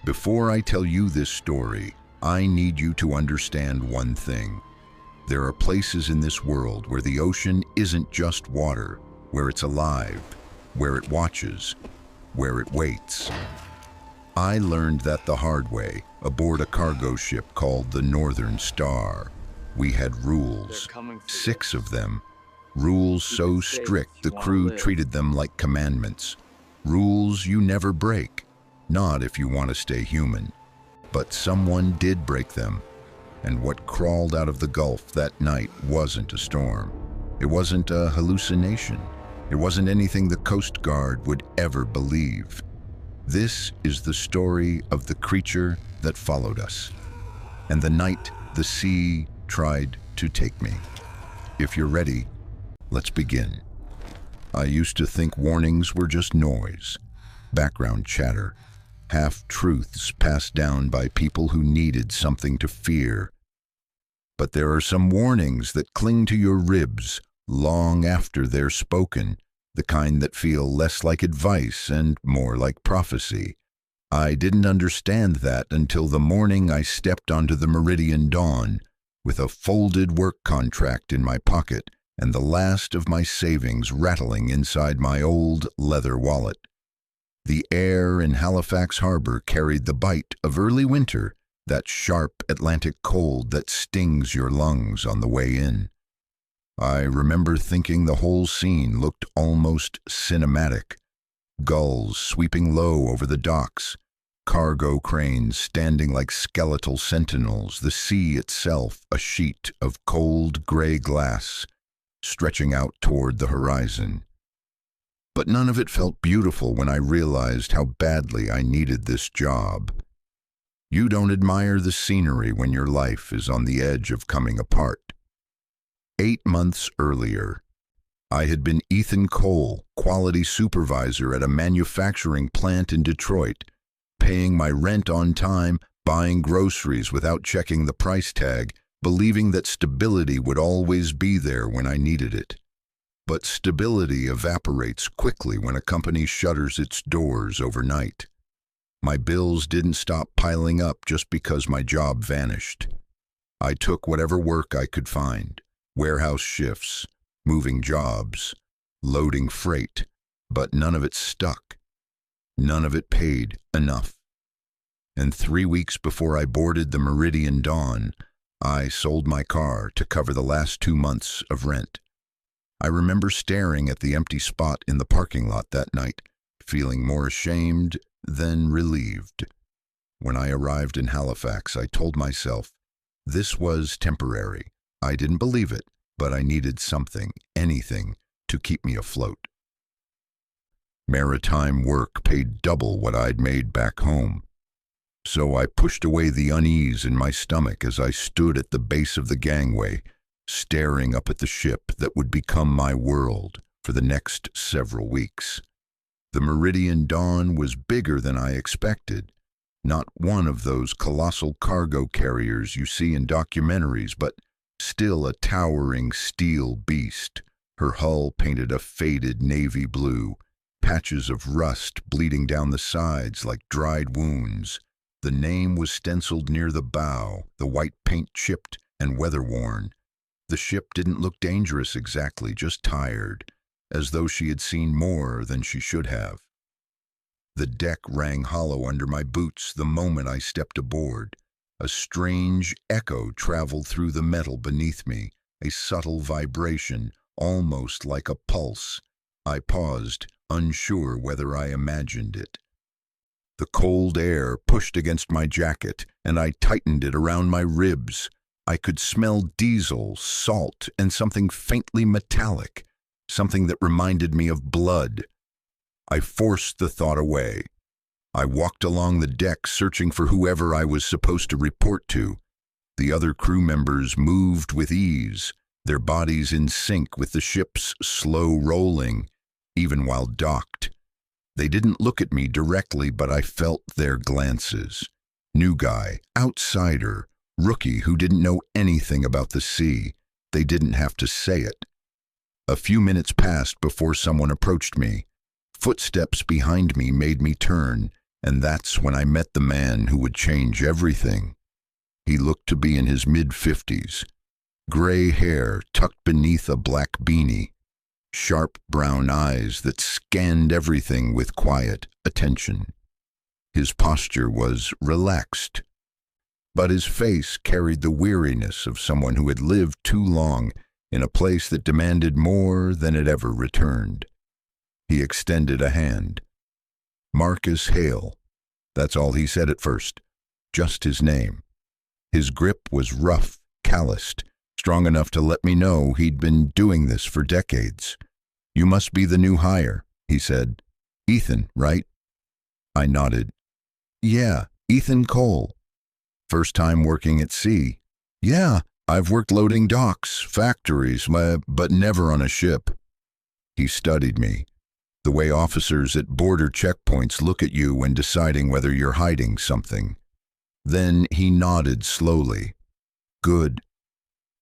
Before I tell you this story, I need you to understand one thing. There are places in this world where the ocean isn't just water, where it's alive, where it watches, where it waits. I learned that the hard way, aboard a cargo ship called the Northern Star. We had rules, 6 of them. Rules so strict the crew treated them like commandments. Rules you never break, not if you want to stay human. But someone did break them, and what crawled out of the Gulf that night wasn't a storm. It wasn't a hallucination. It wasn't anything the Coast Guard would ever believe. This is the story of the creature that followed us, and the night the sea tried to take me. If you're ready, let's begin. I used to think warnings were just noise, background chatter, half-truths passed down by people who needed something to fear. But there are some warnings that cling to your ribs long after they're spoken, the kind that feel less like advice and more like prophecy. I didn't understand that until the morning I stepped onto the Meridian Dawn with a folded work contract in my pocket and the last of my savings rattling inside my old leather wallet. The air in Halifax Harbor carried the bite of early winter, that sharp Atlantic cold that stings your lungs on the way in. I remember thinking the whole scene looked almost cinematic. Gulls sweeping low over the docks, cargo cranes standing like skeletal sentinels, the sea itself a sheet of cold gray glass stretching out toward the horizon. But none of it felt beautiful when I realized how badly I needed this job. You don't admire the scenery when your life is on the edge of coming apart. 8 months earlier, I had been Ethan Cole, quality supervisor at a manufacturing plant in Detroit, paying my rent on time, buying groceries without checking the price tag, believing that stability would always be there when I needed it. But stability evaporates quickly when a company shutters its doors overnight. My bills didn't stop piling up just because my job vanished. I took whatever work I could find. Warehouse shifts, moving jobs, loading freight, but none of it stuck. None of it paid enough. And 3 weeks before I boarded the Meridian Dawn, I sold my car to cover the last 2 months of rent. I remember staring at the empty spot in the parking lot that night, feeling more ashamed than relieved. When I arrived in Halifax, I told myself this was temporary. I didn't believe it, but I needed something, anything, to keep me afloat. Maritime work paid double what I'd made back home. So I pushed away the unease in my stomach as I stood at the base of the gangway, staring up at the ship that would become my world for the next several weeks. The Meridian Dawn was bigger than I expected. Not one of those colossal cargo carriers you see in documentaries, but still a towering steel beast, her hull painted a faded navy blue, patches of rust bleeding down the sides like dried wounds. The name was stenciled near the bow, the white paint chipped and weather-worn. The ship didn't look dangerous exactly, just tired, as though she had seen more than she should have. The deck rang hollow under my boots the moment I stepped aboard. A strange echo traveled through the metal beneath me, a subtle vibration, almost like a pulse. I paused, unsure whether I imagined it. The cold air pushed against my jacket, and I tightened it around my ribs. I could smell diesel, salt, and something faintly metallic, something that reminded me of blood. I forced the thought away. I walked along the deck searching for whoever I was supposed to report to. The other crew members moved with ease, their bodies in sync with the ship's slow rolling, even while docked. They didn't look at me directly, but I felt their glances. New guy, outsider, rookie who didn't know anything about the sea. They didn't have to say it. A few minutes passed before someone approached me. Footsteps behind me made me turn, And that's when I met the man who would change everything. He looked to be in his mid-50s, gray hair tucked beneath a black beanie, sharp brown eyes that scanned everything with quiet attention. His posture was relaxed, but his face carried the weariness of someone who had lived too long in a place that demanded more than it ever returned. He extended a hand. Marcus Hale. That's all he said at first, just his name. His grip was rough, calloused, strong enough to let me know he'd been doing this for decades. "You must be the new hire," he said. "Ethan, right?" I nodded. "Yeah, Ethan Cole. First time working at sea." "Yeah, I've worked loading docks, factories, but never on a ship." He studied me, the way officers at border checkpoints look at you when deciding whether you're hiding something. Then he nodded slowly. "Good."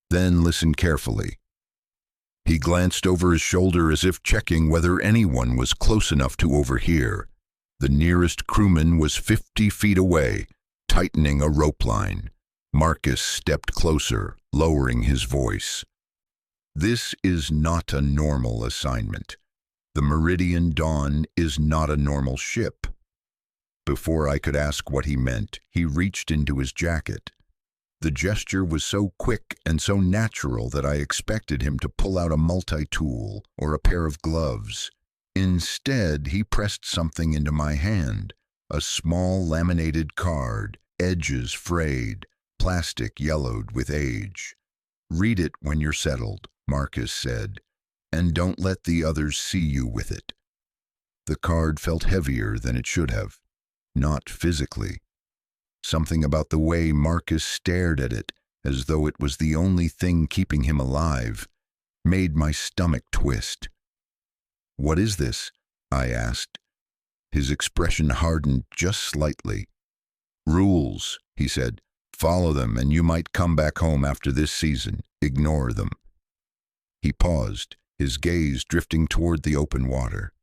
Then listened carefully. He glanced over his shoulder as if checking whether anyone was close enough to overhear. The nearest crewman was 50 feet away, tightening a rope line. Marcus stepped closer, lowering his voice. "This is not a normal assignment. The Meridian Dawn is not a normal ship." Before I could ask what he meant, he reached into his jacket. The gesture was so quick and so natural that I expected him to pull out a multi-tool or a pair of gloves. Instead, he pressed something into my hand, a small laminated card, edges frayed, plastic yellowed with age. "Read it when you're settled," Marcus said, "and don't let the others see you with it." The card felt heavier than it should have. Not physically. Something about the way Marcus stared at it, as though it was the only thing keeping him alive, made my stomach twist. "What is this?" I asked. His expression hardened just slightly. "Rules," he said. "Follow them and you might come back home after this season. Ignore them." He paused, his gaze drifting toward the open water.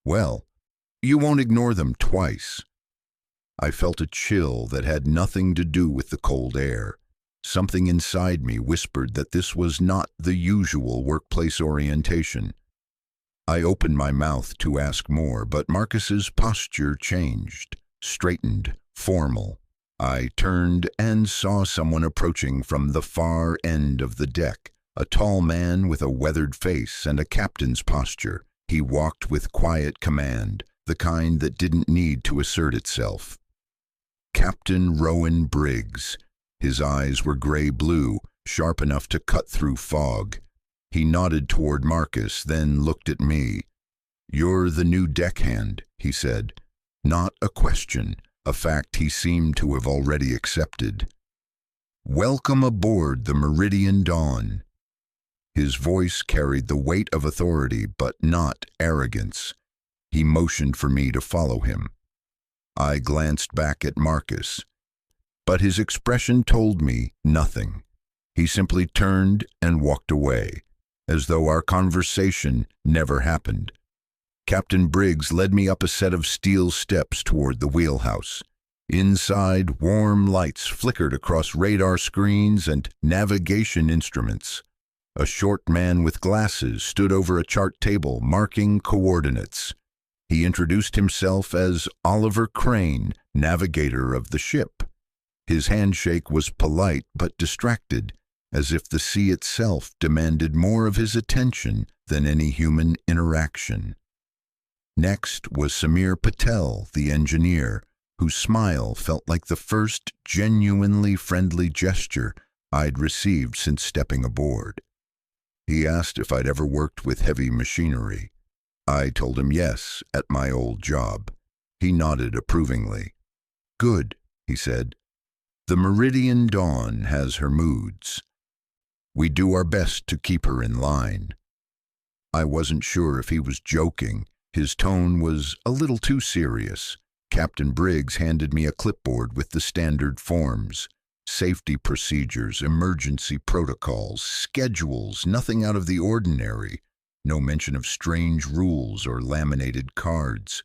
"Well, you won't ignore them twice." I felt a chill that had nothing to do with the cold air. Something inside me whispered that this was not the usual workplace orientation. I opened my mouth to ask more, but Marcus's posture changed, straightened, formal. I turned and saw someone approaching from the far end of the deck, a tall man with a weathered face and a captain's posture. He walked with quiet command, the kind that didn't need to assert itself. Captain Rowan Briggs. His eyes were gray-blue, sharp enough to cut through fog. He nodded toward Marcus, then looked at me. "You're the new deckhand," he said. Not a question, a fact he seemed to have already accepted. "Welcome aboard the Meridian Dawn." His voice carried the weight of authority, but not arrogance. He motioned for me to follow him. I glanced back at Marcus, but his expression told me nothing. He simply turned and walked away, as though our conversation never happened. Captain Briggs led me up a set of steel steps toward the wheelhouse. Inside, warm lights flickered across radar screens and navigation instruments. A short man with glasses stood over a chart table marking coordinates. He introduced himself as Oliver Crane, navigator of the ship. His handshake was polite but distracted, as if the sea itself demanded more of his attention than any human interaction. Next was Samir Patel, the engineer, whose smile felt like the first genuinely friendly gesture I'd received since stepping aboard. He asked if I'd ever worked with heavy machinery. I told him yes, at my old job. He nodded approvingly. "Good," he said. "The Meridian Dawn has her moods. We do our best to keep her in line." I wasn't sure if he was joking. His tone was a little too serious. Captain Briggs handed me a clipboard with the standard forms. Safety procedures, emergency protocols, schedules, nothing out of the ordinary. No mention of strange rules or laminated cards.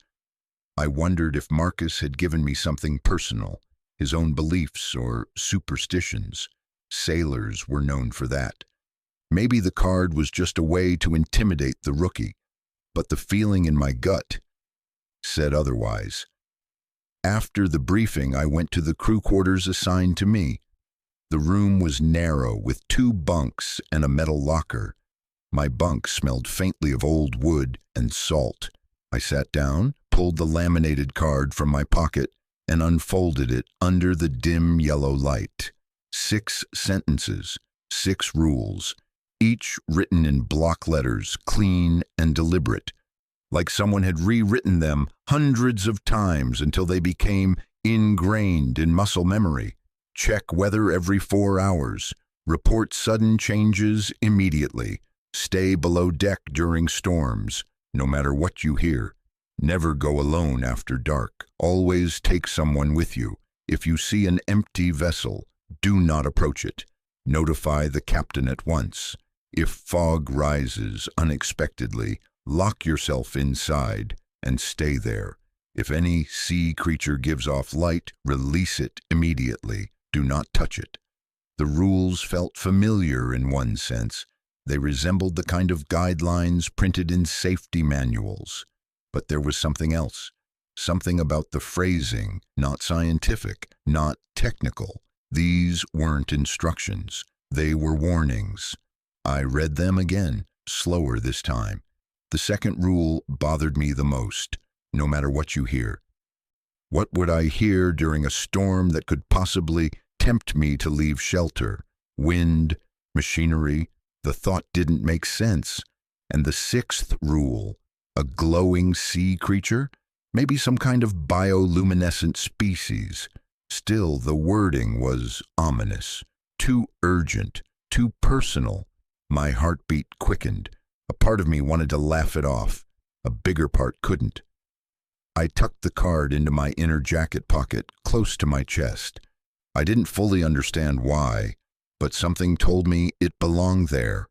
I wondered if Marcus had given me something personal, his own beliefs or superstitions. Sailors were known for that. Maybe the card was just a way to intimidate the rookie, but the feeling in my gut said otherwise. After the briefing, I went to the crew quarters assigned to me. The room was narrow, with 2 bunks and a metal locker. My bunk smelled faintly of old wood and salt. I sat down, pulled the laminated card from my pocket, and unfolded it under the dim yellow light. 6 sentences, 6 rules, each written in block letters, clean and deliberate, like someone had rewritten them hundreds of times until they became ingrained in muscle memory. Check weather every 4 hours. Report sudden changes immediately. Stay below deck during storms, no matter what you hear. Never go alone after dark. Always take someone with you. If you see an empty vessel, do not approach it. Notify the captain at once. If fog rises unexpectedly, lock yourself inside and stay there. If any sea creature gives off light, release it immediately. Do not touch it. The rules felt familiar in one sense. They resembled the kind of guidelines printed in safety manuals. But there was something else. Something about the phrasing, not scientific, not technical. These weren't instructions. They were warnings. I read them again, slower this time. The second rule bothered me the most, no matter what you hear. What would I hear during a storm that could possibly tempt me to leave shelter? Wind, machinery. The thought didn't make sense. And the 6th rule, a glowing sea creature? Maybe some kind of bioluminescent species. Still, the wording was ominous, too urgent, too personal. My heartbeat quickened. A part of me wanted to laugh it off. A bigger part couldn't. I tucked the card into my inner jacket pocket, close to my chest. I didn't fully understand why, but something told me it belonged there.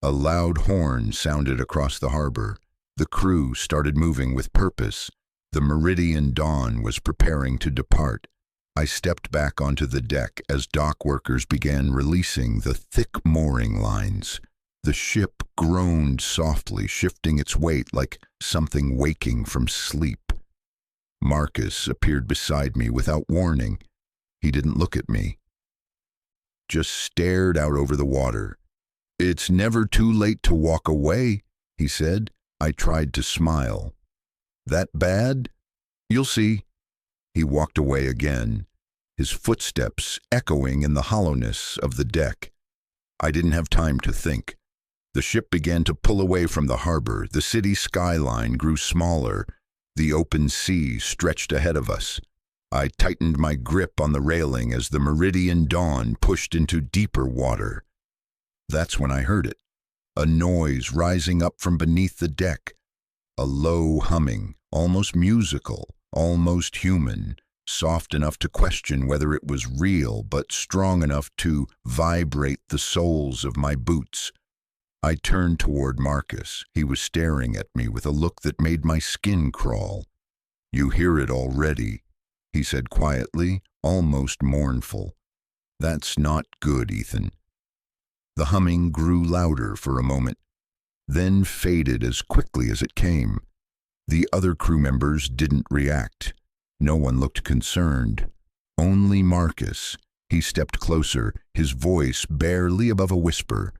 A loud horn sounded across the harbor. The crew started moving with purpose. The Meridian Dawn was preparing to depart. I stepped back onto the deck as dock workers began releasing the thick mooring lines. The ship groaned softly, shifting its weight like something waking from sleep. Marcus appeared beside me without warning. He didn't look at me, just stared out over the water. "It's never too late to walk away," he said. I tried to smile. "That bad? You'll see." He walked away again, his footsteps echoing in the hollowness of the deck. I didn't have time to think. The ship began to pull away from the harbor. The city skyline grew smaller. The open sea stretched ahead of us. I tightened my grip on the railing as the Meridian Dawn pushed into deeper water. That's when I heard it. A noise rising up from beneath the deck. A low humming, almost musical, almost human, soft enough to question whether it was real, but strong enough to vibrate the soles of my boots. I turned toward Marcus. He was staring at me with a look that made my skin crawl. "You hear it already," he said quietly, almost mournful. "That's not good, Ethan." The humming grew louder for a moment, then faded as quickly as it came. The other crew members didn't react. No one looked concerned. Only Marcus. He stepped closer, his voice barely above a whisper.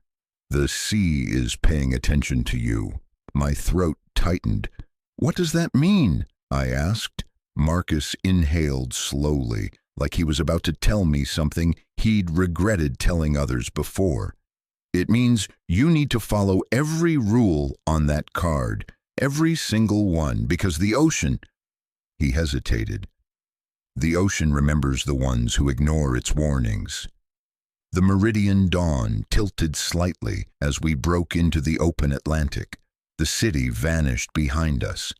"The sea is paying attention to you." My throat tightened. "What does that mean?" I asked. Marcus inhaled slowly, like he was about to tell me something he'd regretted telling others before. "It means you need to follow every rule on that card, every single one, because the ocean—" He hesitated. "The ocean remembers the ones who ignore its warnings." The Meridian Dawn tilted slightly as we broke into the open Atlantic. The city vanished behind us.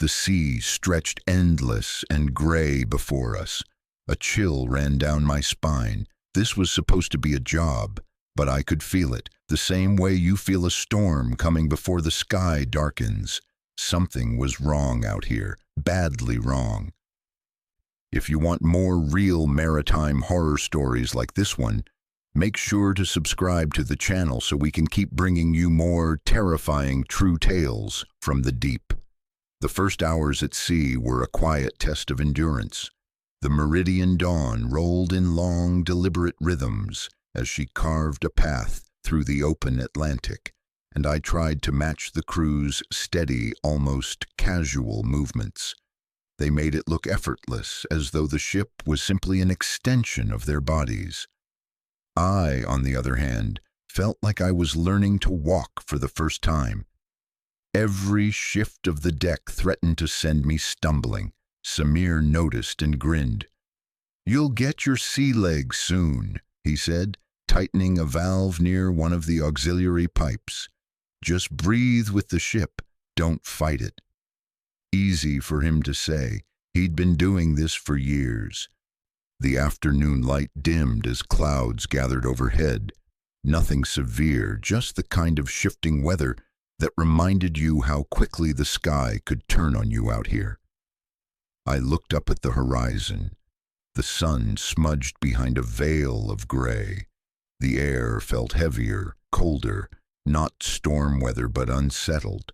The sea stretched endless and gray before us. A chill ran down my spine. This was supposed to be a job, but I could feel it, the same way you feel a storm coming before the sky darkens. Something was wrong out here, badly wrong. If you want more real maritime horror stories like this one, make sure to subscribe to the channel so we can keep bringing you more terrifying true tales from the deep. The first hours at sea were a quiet test of endurance. The meridian dawn rolled in long, deliberate rhythms as she carved a path through the open Atlantic, and I tried to match the crew's steady, almost casual movements. They made it look effortless, as though the ship was simply an extension of their bodies. I, on the other hand, felt like I was learning to walk for the first time. Every shift of the deck threatened to send me stumbling. Samir noticed and grinned. "You'll get your sea legs soon," he said, tightening a valve near one of the auxiliary pipes. "Just breathe with the ship, don't fight it." Easy for him to say. He'd been doing this for years. The afternoon light dimmed as clouds gathered overhead. Nothing severe, just the kind of shifting weather that reminded you how quickly the sky could turn on you out here. I looked up at the horizon. The sun smudged behind a veil of gray. The air felt heavier, colder, not storm weather but unsettled.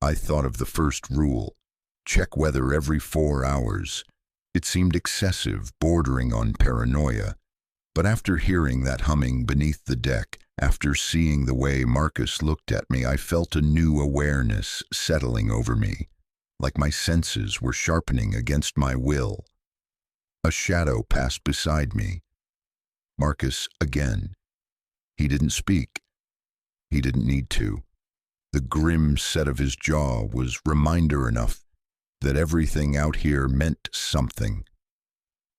I thought of the first rule: check weather every 4 hours. It seemed excessive, bordering on paranoia. But after hearing that humming beneath the deck, after seeing the way Marcus looked at me, I felt a new awareness settling over me, like my senses were sharpening against my will. A shadow passed beside me. Marcus again. He didn't speak. He didn't need to. The grim set of his jaw was reminder enough that everything out here meant something.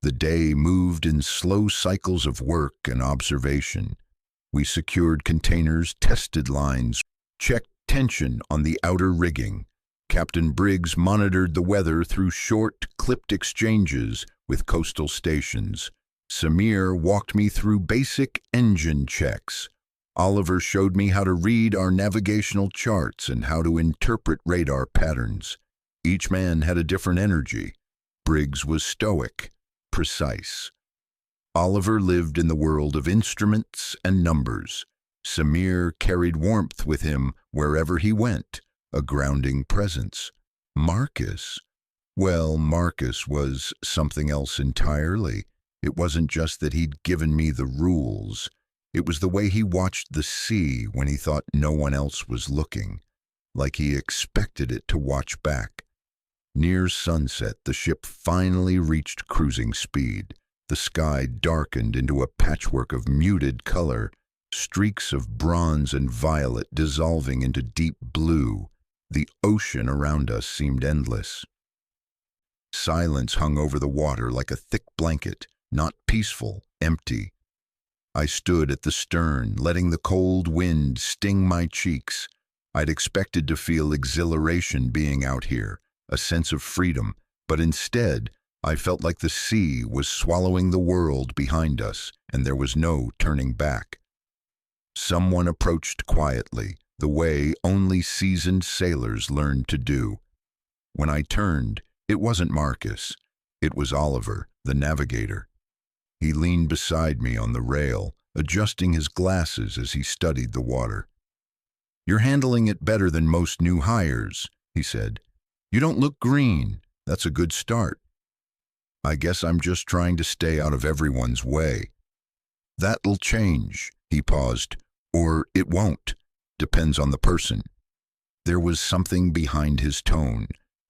The day moved in slow cycles of work and observation. We secured containers, tested lines, checked tension on the outer rigging. Captain Briggs monitored the weather through short, clipped exchanges with coastal stations. Samir walked me through basic engine checks. Oliver showed me how to read our navigational charts and how to interpret radar patterns. Each man had a different energy. Briggs was stoic, precise. Oliver lived in the world of instruments and numbers. Samir carried warmth with him wherever he went, a grounding presence. Marcus? Well, Marcus was something else entirely. It wasn't just that he'd given me the rules. It was the way he watched the sea when he thought no one else was looking, like he expected it to watch back. Near sunset, the ship finally reached cruising speed. The sky darkened into a patchwork of muted color, streaks of bronze and violet dissolving into deep blue. The ocean around us seemed endless. Silence hung over the water like a thick blanket, not peaceful, empty. I stood at the stern, letting the cold wind sting my cheeks. I'd expected to feel exhilaration being out here, a sense of freedom, but instead, I felt like the sea was swallowing the world behind us, and there was no turning back. Someone approached quietly, the way only seasoned sailors learned to do. When I turned, it wasn't Marcus. It was Oliver, the navigator. He leaned beside me on the rail, adjusting his glasses as he studied the water. "You're handling it better than most new hires," he said. "You don't look green. That's a good start." "I guess I'm just trying to stay out of everyone's way." "That'll change," he paused. "Or it won't. Depends on the person." There was something behind his tone,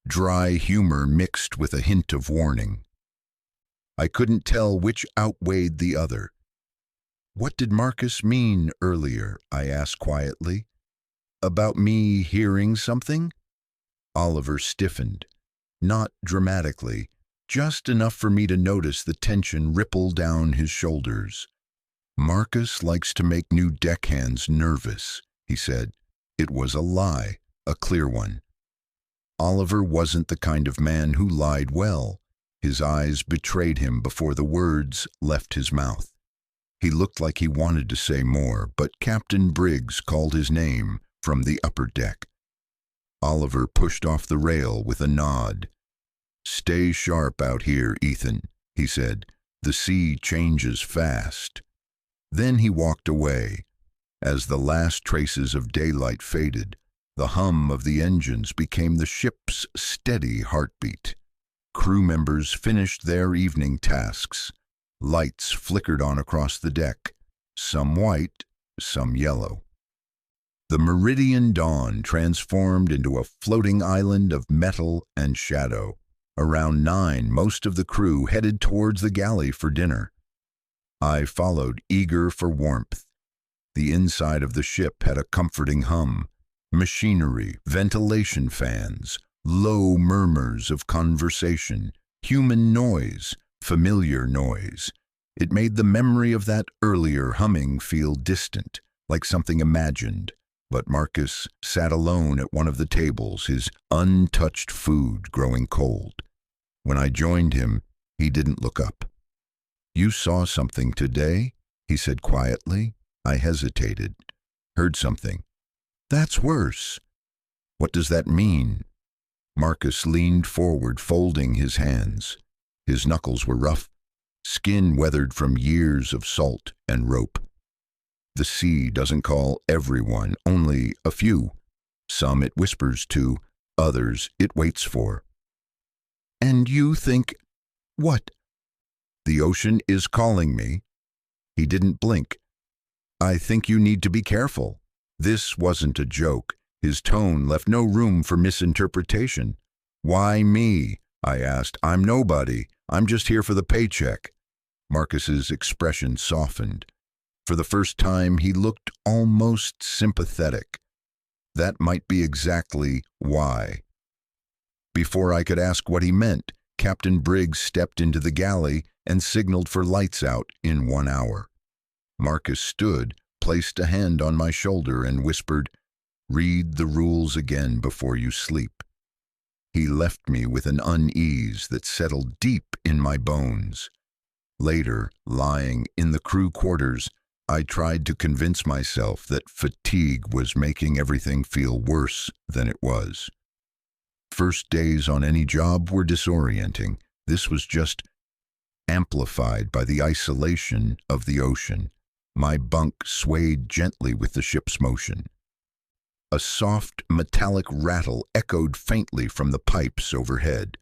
dry humor mixed with a hint of warning. I couldn't tell which outweighed the other. "What did Marcus mean earlier?" I asked quietly. "About me hearing something?" Oliver stiffened. Not dramatically, just enough for me to notice the tension ripple down his shoulders. "Marcus likes to make new deckhands nervous," he said. It was a lie, a clear one. Oliver wasn't the kind of man who lied well. His eyes betrayed him before the words left his mouth. He looked like he wanted to say more, but Captain Briggs called his name from the upper deck. Oliver pushed off the rail with a nod. "Stay sharp out here, Ethan," he said. "The sea changes fast." Then he walked away. As the last traces of daylight faded, the hum of the engines became the ship's steady heartbeat. Crew members finished their evening tasks. Lights flickered on across the deck, some white, some yellow. The meridian dawn transformed into a floating island of metal and shadow. Around 9, most of the crew headed towards the galley for dinner. I followed, eager for warmth. The inside of the ship had a comforting hum. Machinery, ventilation fans, low murmurs of conversation, human noise, familiar noise. It made the memory of that earlier humming feel distant, like something imagined. But Marcus sat alone at one of the tables, his untouched food growing cold. When I joined him, he didn't look up. "You saw something today?" he said quietly. I hesitated. "Heard something." "That's worse." "What does that mean?" Marcus leaned forward, folding his hands. His knuckles were rough, skin weathered from years of salt and rope. "The sea doesn't call everyone, only a few. Some it whispers to, others it waits for." "And you think—" "What?" "The ocean is calling me." He didn't blink. "I think you need to be careful." This wasn't a joke. His tone left no room for misinterpretation. "Why me?" I asked. "I'm nobody. I'm just here for the paycheck." Marcus's expression softened. For the first time, he looked almost sympathetic. That might be exactly why. Before I could ask what he meant, Captain Briggs stepped into the galley and signaled for lights out in 1 hour. Marcus stood, placed a hand on my shoulder, and whispered, "Read the rules again before you sleep." He left me with an unease that settled deep in my bones. Later, lying in the crew quarters, I tried to convince myself that fatigue was making everything feel worse than it was. First days on any job were disorienting. This was just amplified by the isolation of the ocean. My bunk swayed gently with the ship's motion. A soft, metallic rattle echoed faintly from the pipes overhead.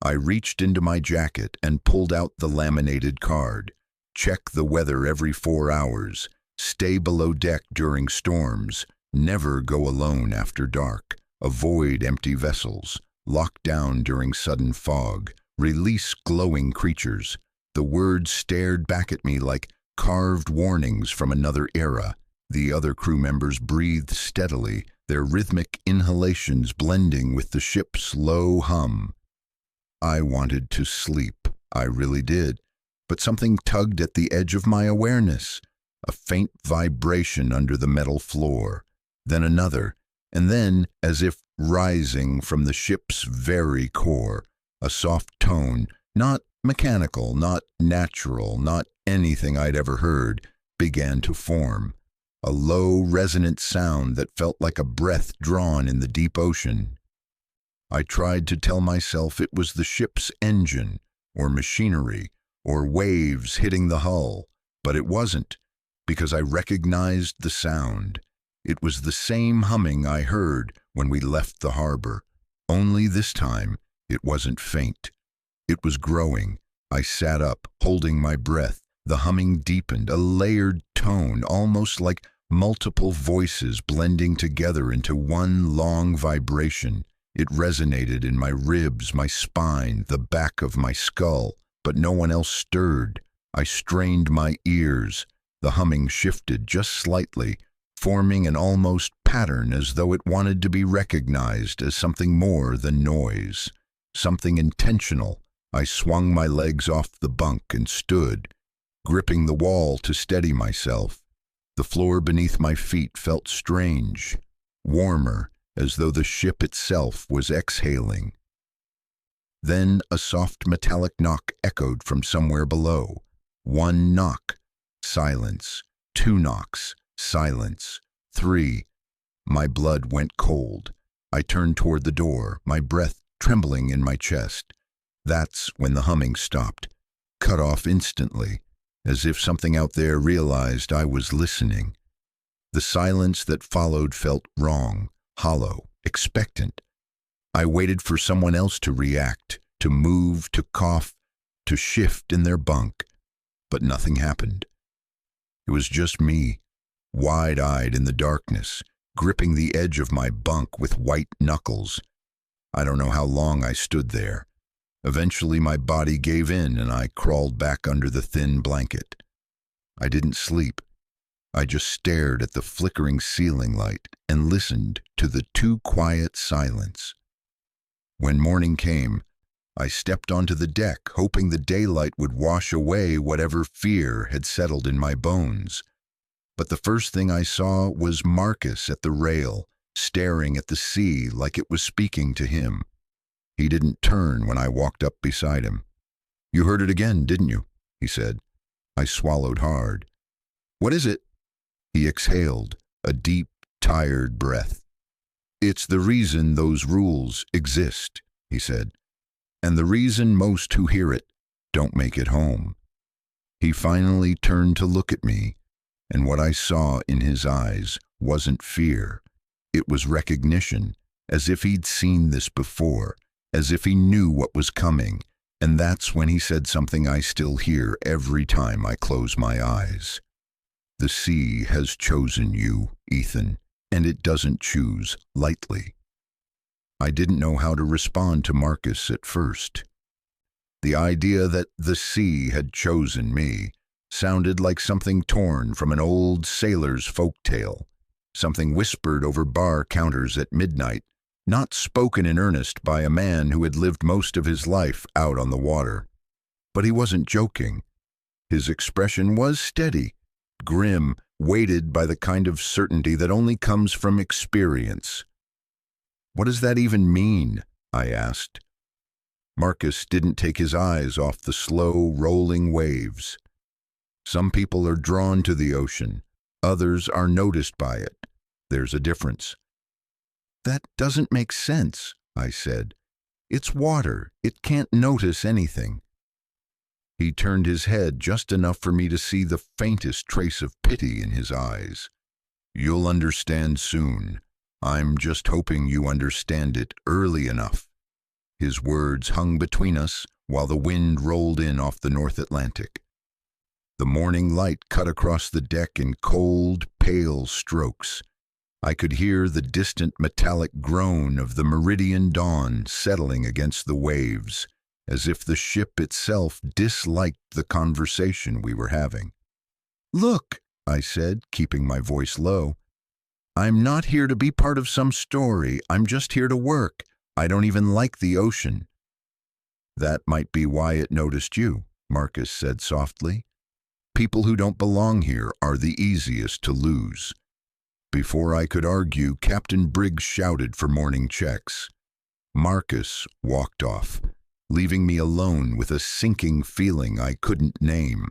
I reached into my jacket and pulled out the laminated card. Check the weather every 4 hours. Stay below deck during storms. Never go alone after dark. Avoid empty vessels. Lock down during sudden fog. Release glowing creatures. The words stared back at me like carved warnings from another era. The other crew members breathed steadily, their rhythmic inhalations blending with the ship's low hum. I wanted to sleep. I really did. But something tugged at the edge of my awareness. A faint vibration under the metal floor. Then another. And then, as if rising from the ship's very core, a soft tone, not mechanical, not natural, not anything I'd ever heard, began to form. A low, resonant sound that felt like a breath drawn in the deep ocean. I tried to tell myself it was the ship's engine, or machinery, or waves hitting the hull, but it wasn't, because I recognized the sound. It was the same humming I heard when we left the harbor, only this time it wasn't faint. It was growing. I sat up, holding my breath. The humming deepened, a layered tone, almost like multiple voices blending together into one long vibration. It resonated in my ribs, my spine, the back of my skull, but no one else stirred. I strained my ears. The humming shifted just slightly, forming an almost pattern as though it wanted to be recognized as something more than noise, something intentional. I swung my legs off the bunk and stood, gripping the wall to steady myself. The floor beneath my feet felt strange, warmer, as though the ship itself was exhaling. Then a soft metallic knock echoed from somewhere below. 1 knock, silence. 2 knocks, silence. 3. My blood went cold. I turned toward the door, my breath trembling in my chest. That's when the humming stopped, cut off instantly, as if something out there realized I was listening. The silence that followed felt wrong, hollow, expectant. I waited for someone else to react, to move, to cough, to shift in their bunk, but nothing happened. It was just me, wide-eyed in the darkness, gripping the edge of my bunk with white knuckles. I don't know how long I stood there. Eventually my body gave in and I crawled back under the thin blanket. I didn't sleep. I just stared at the flickering ceiling light and listened to the too quiet silence. When morning came, I stepped onto the deck, hoping the daylight would wash away whatever fear had settled in my bones. But the first thing I saw was Marcus at the rail, staring at the sea like it was speaking to him. He didn't turn when I walked up beside him. "You heard it again, didn't you?" he said. I swallowed hard. "What is it?" He exhaled, a deep, tired breath. "It's the reason those rules exist," he said, "and the reason most who hear it don't make it home." He finally turned to look at me, and what I saw in his eyes wasn't fear. It was recognition, as if he'd seen this before, as if he knew what was coming, and that's when he said something I still hear every time I close my eyes. "The sea has chosen you, Ethan, and it doesn't choose lightly." I didn't know how to respond to Marcus at first. The idea that the sea had chosen me sounded like something torn from an old sailor's folk tale, something whispered over bar counters at midnight, not spoken in earnest by a man who had lived most of his life out on the water. But he wasn't joking. His expression was steady, grim, weighted by the kind of certainty that only comes from experience. "What does that even mean?" I asked. Marcus didn't take his eyes off the slow, rolling waves. "Some people are drawn to the ocean. Others are noticed by it. There's a difference." "That doesn't make sense," I said. "It's water. It can't notice anything." He turned his head just enough for me to see the faintest trace of pity in his eyes. "You'll understand soon. I'm just hoping you understand it early enough." His words hung between us while the wind rolled in off the North Atlantic. The morning light cut across the deck in cold, pale strokes. I could hear the distant metallic groan of the meridian dawn settling against the waves, as if the ship itself disliked the conversation we were having. "Look," I said, keeping my voice low. "I'm not here to be part of some story. I'm just here to work. I don't even like the ocean." "That might be why it noticed you," Marcus said softly. "People who don't belong here are the easiest to lose." Before I could argue, Captain Briggs shouted for morning checks. Marcus walked off, leaving me alone with a sinking feeling I couldn't name.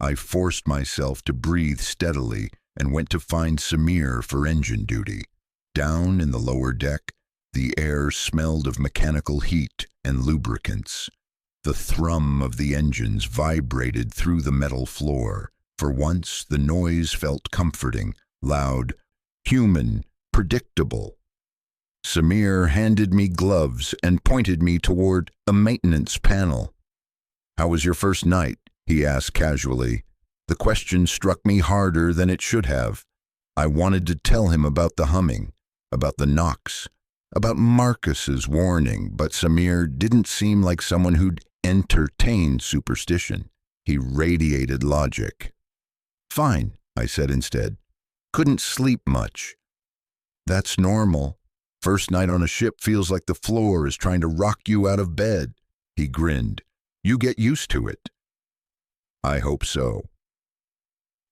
I forced myself to breathe steadily and went to find Samir for engine duty. Down in the lower deck, the air smelled of mechanical heat and lubricants. The thrum of the engines vibrated through the metal floor. For once, the noise felt comforting, loud, human, predictable. Samir handed me gloves and pointed me toward a maintenance panel. "How was your first night?" he asked casually. The question struck me harder than it should have. I wanted to tell him about the humming, about the knocks, about Marcus's warning, but Samir didn't seem like someone who'd entertained superstition. He radiated logic. "Fine," I said instead. "Couldn't sleep much." "That's normal. First night on a ship feels like the floor is trying to rock you out of bed." He grinned. "You get used to it." I hope so.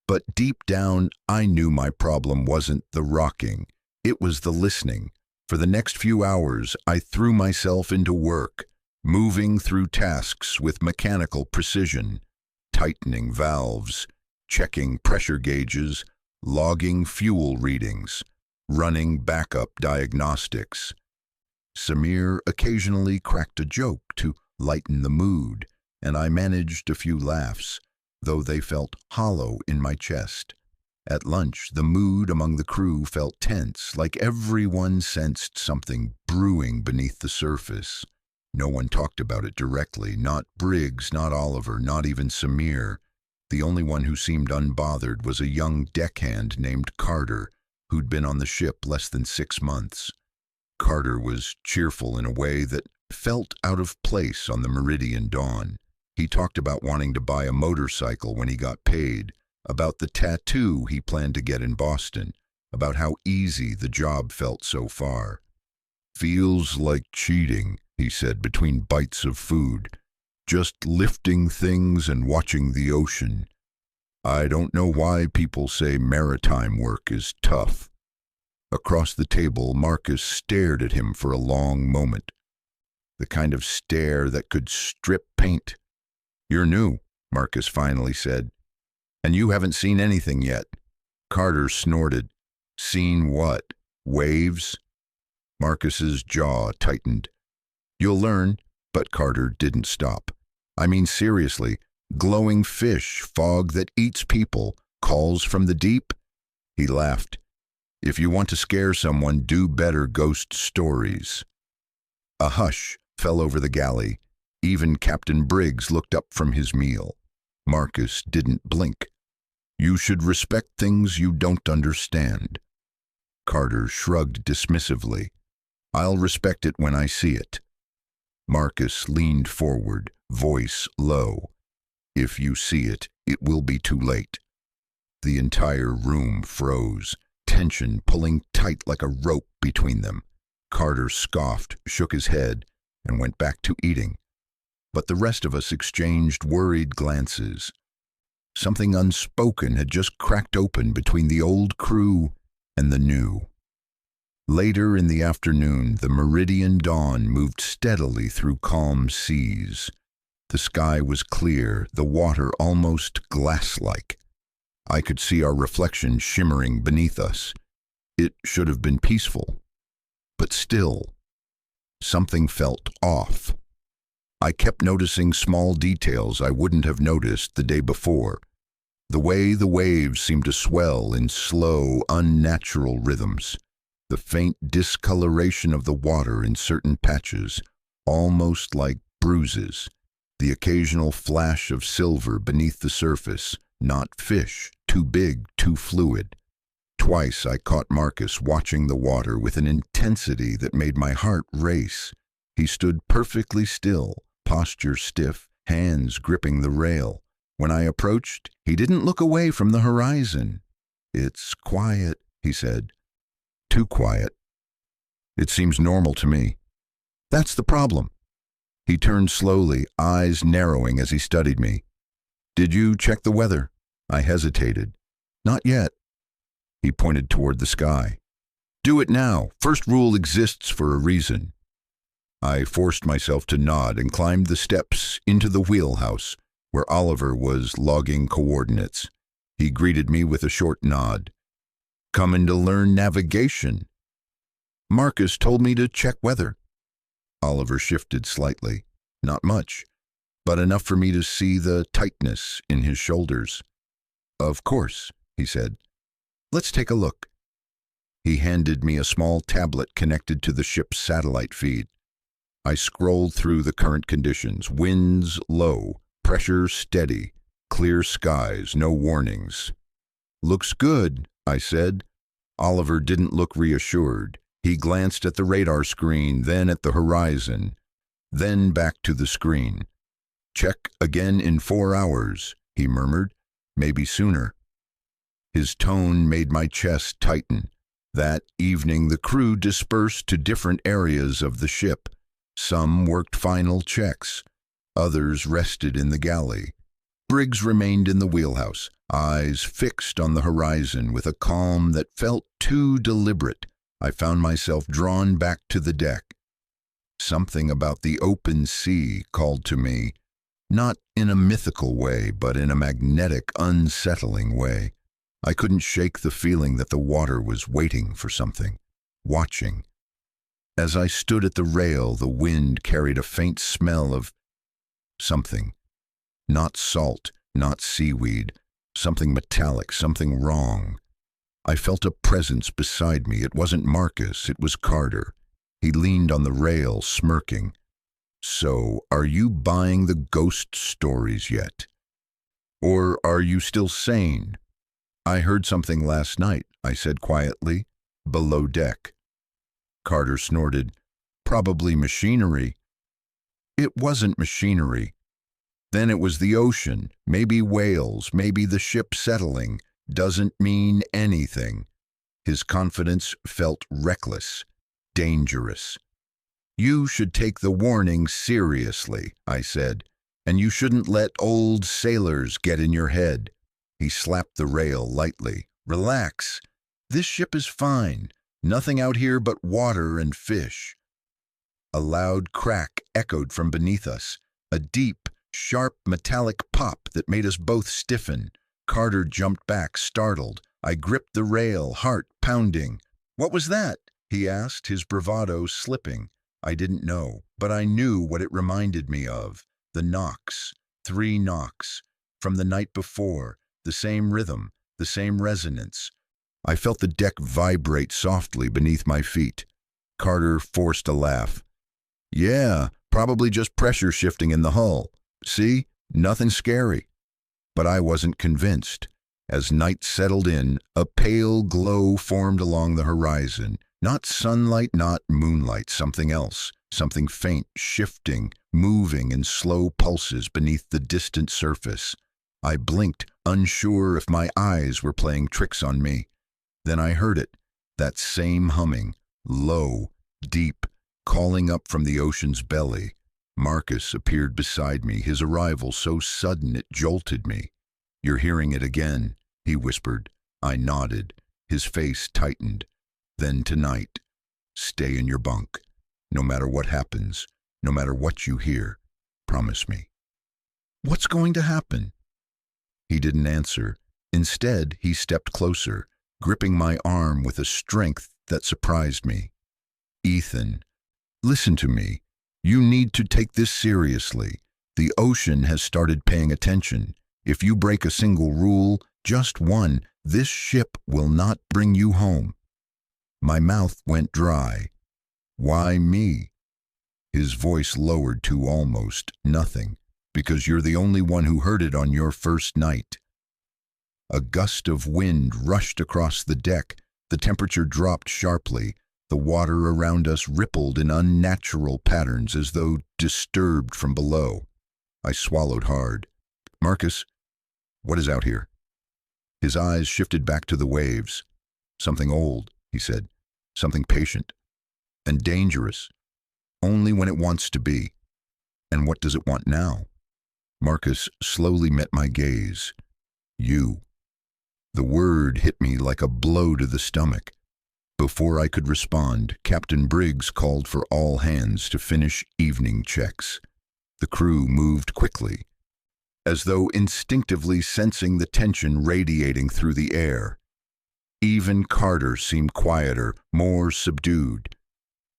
But deep down, I knew my problem wasn't the rocking. It was the listening. For the next few hours, I threw myself into work, moving through tasks with mechanical precision, tightening valves, checking pressure gauges, logging fuel readings, running backup diagnostics. Samir occasionally cracked a joke to lighten the mood, and I managed a few laughs, though they felt hollow in my chest. At lunch, the mood among the crew felt tense, like everyone sensed something brewing beneath the surface. No one talked about it directly, not Briggs, not Oliver, not even Samir. The only one who seemed unbothered was a young deckhand named Carter, who'd been on the ship less than 6 months. Carter was cheerful in a way that felt out of place on the Meridian Dawn. He talked about wanting to buy a motorcycle when he got paid, about the tattoo he planned to get in Boston, about how easy the job felt so far. "Feels like cheating," he said between bites of food. "Just lifting things and watching the ocean. I don't know why people say maritime work is tough." Across the table, Marcus stared at him for a long moment. The kind of stare that could strip paint. "You're new," Marcus finally said. "And you haven't seen anything yet." Carter snorted. "Seen what? Waves?" Marcus's jaw tightened. "You'll learn," but Carter didn't stop. "I mean seriously, glowing fish, fog that eats people, calls from the deep." He laughed. "If you want to scare someone, do better ghost stories." A hush fell over the galley. Even Captain Briggs looked up from his meal. Marcus didn't blink. "You should respect things you don't understand." Carter shrugged dismissively. "I'll respect it when I see it." Marcus leaned forward, voice low. "If you see it, it will be too late." The entire room froze, tension pulling tight like a rope between them. Carter scoffed, shook his head, and went back to eating. But the rest of us exchanged worried glances. Something unspoken had just cracked open between the old crew and the new. Later in the afternoon, the Meridian Dawn moved steadily through calm seas. The sky was clear, the water almost glass-like. I could see our reflection shimmering beneath us. It should have been peaceful, but still, something felt off. I kept noticing small details I wouldn't have noticed the day before. The way the waves seemed to swell in slow, unnatural rhythms. The faint discoloration of the water in certain patches, almost like bruises. The occasional flash of silver beneath the surface, not fish, too big, too fluid. Twice I caught Marcus watching the water with an intensity that made my heart race. He stood perfectly still, posture stiff, hands gripping the rail. When I approached, he didn't look away from the horizon. "It's quiet," he said. "Too quiet." "It seems normal to me." "That's the problem." He turned slowly, eyes narrowing as he studied me. "Did you check the weather?" I hesitated. "Not yet." He pointed toward the sky. "Do it now. First rule exists for a reason." I forced myself to nod and climbed the steps into the wheelhouse, where Oliver was logging coordinates. He greeted me with a short nod. "Coming to learn navigation." "Marcus told me to check weather." Oliver shifted slightly. Not much, but enough for me to see the tightness in his shoulders. "Of course," he said. "Let's take a look." He handed me a small tablet connected to the ship's satellite feed. I scrolled through the current conditions. Winds low, pressure steady, clear skies, no warnings. "Looks good," I said. Oliver didn't look reassured. He glanced at the radar screen, then at the horizon, then back to the screen. "Check again in 4 hours," he murmured. "Maybe sooner." His tone made my chest tighten. That evening the crew dispersed to different areas of the ship. Some worked final checks. Others rested in the galley. Briggs remained in the wheelhouse, eyes fixed on the horizon with a calm that felt too deliberate. I found myself drawn back to the deck. Something about the open sea called to me, not in a mythical way, but in a magnetic, unsettling way. I couldn't shake the feeling that the water was waiting for something, watching. As I stood at the rail, the wind carried a faint smell of Something. Not salt, not seaweed. Something metallic, something wrong. I felt a presence beside me. It wasn't Marcus, it was Carter. He leaned on the rail, smirking. "So, are you buying the ghost stories yet? Or are you still sane?" "I heard something last night," I said quietly. "Below deck." Carter snorted. "Probably machinery." "It wasn't machinery. Then it was the ocean, maybe whales, maybe the ship settling. Doesn't mean anything." His confidence felt reckless, dangerous. "You should take the warning seriously," I said, "and you shouldn't let old sailors get in your head." He slapped the rail lightly. "Relax. This ship is fine. Nothing out here but water and fish." A loud crack echoed from beneath us, a deep, sharp metallic pop that made us both stiffen. Carter jumped back, startled. I gripped the rail, heart pounding. "What was that?" he asked, his bravado slipping. I didn't know, but I knew what it reminded me of. The knocks, 3 knocks, from the night before, the same rhythm, the same resonance. I felt the deck vibrate softly beneath my feet. Carter forced a laugh. "Yeah, probably just pressure shifting in the hull. See? Nothing scary." But I wasn't convinced. As night settled in, a pale glow formed along the horizon. Not sunlight, not moonlight, something else. Something faint, shifting, moving in slow pulses beneath the distant surface. I blinked, unsure if my eyes were playing tricks on me. Then I heard it, that same humming, low, deep, calling up from the ocean's belly. Marcus appeared beside me, his arrival so sudden it jolted me. "You're hearing it again," he whispered. I nodded. His face tightened. "Then tonight, stay in your bunk. No matter what happens, no matter what you hear, promise me." "What's going to happen?" He didn't answer. Instead, he stepped closer, gripping my arm with a strength that surprised me. "Ethan, listen to me. You need to take this seriously. The ocean has started paying attention. If you break a single rule, just one, this ship will not bring you home." My mouth went dry. "Why me?" His voice lowered to almost nothing. "Because you're the only one who heard it on your first night." A gust of wind rushed across the deck. The temperature dropped sharply. The water around us rippled in unnatural patterns as though disturbed from below. I swallowed hard. "Marcus, what is out here?" His eyes shifted back to the waves. "Something old," he said. "Something patient. And dangerous. Only when it wants to be." "And what does it want now?" Marcus slowly met my gaze. "You." The word hit me like a blow to the stomach. Before I could respond, Captain Briggs called for all hands to finish evening checks. The crew moved quickly, as though instinctively sensing the tension radiating through the air. Even Carter seemed quieter, more subdued.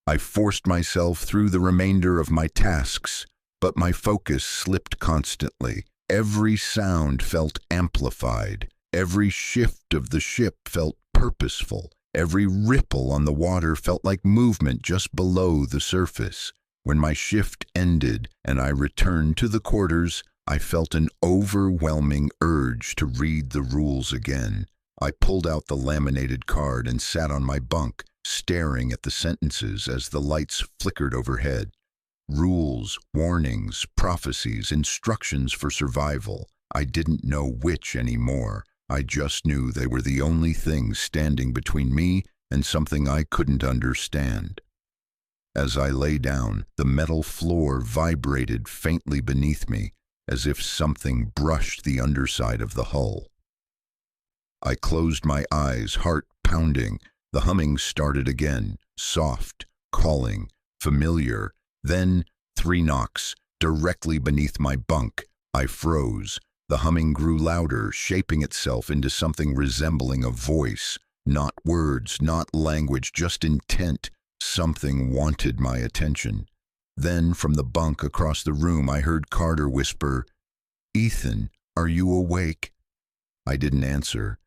I forced myself through the remainder of my tasks, but my focus slipped constantly. Every sound felt amplified. Every shift of the ship felt purposeful. Every ripple on the water felt like movement just below the surface. When my shift ended and I returned to the quarters, I felt an overwhelming urge to read the rules again. I pulled out the laminated card and sat on my bunk, staring at the sentences as the lights flickered overhead. Rules, warnings, prophecies, instructions for survival. I didn't know which anymore. I just knew they were the only things standing between me and something I couldn't understand. As I lay down, the metal floor vibrated faintly beneath me, as if something brushed the underside of the hull. I closed my eyes, heart pounding. The humming started again, soft, calling, familiar. Then 3 knocks, directly beneath my bunk. I froze. The humming grew louder, shaping itself into something resembling a voice. Not words, not language, just intent. Something wanted my attention. Then, from the bunk across the room, I heard Carter whisper, "Ethan, are you awake?" I didn't answer,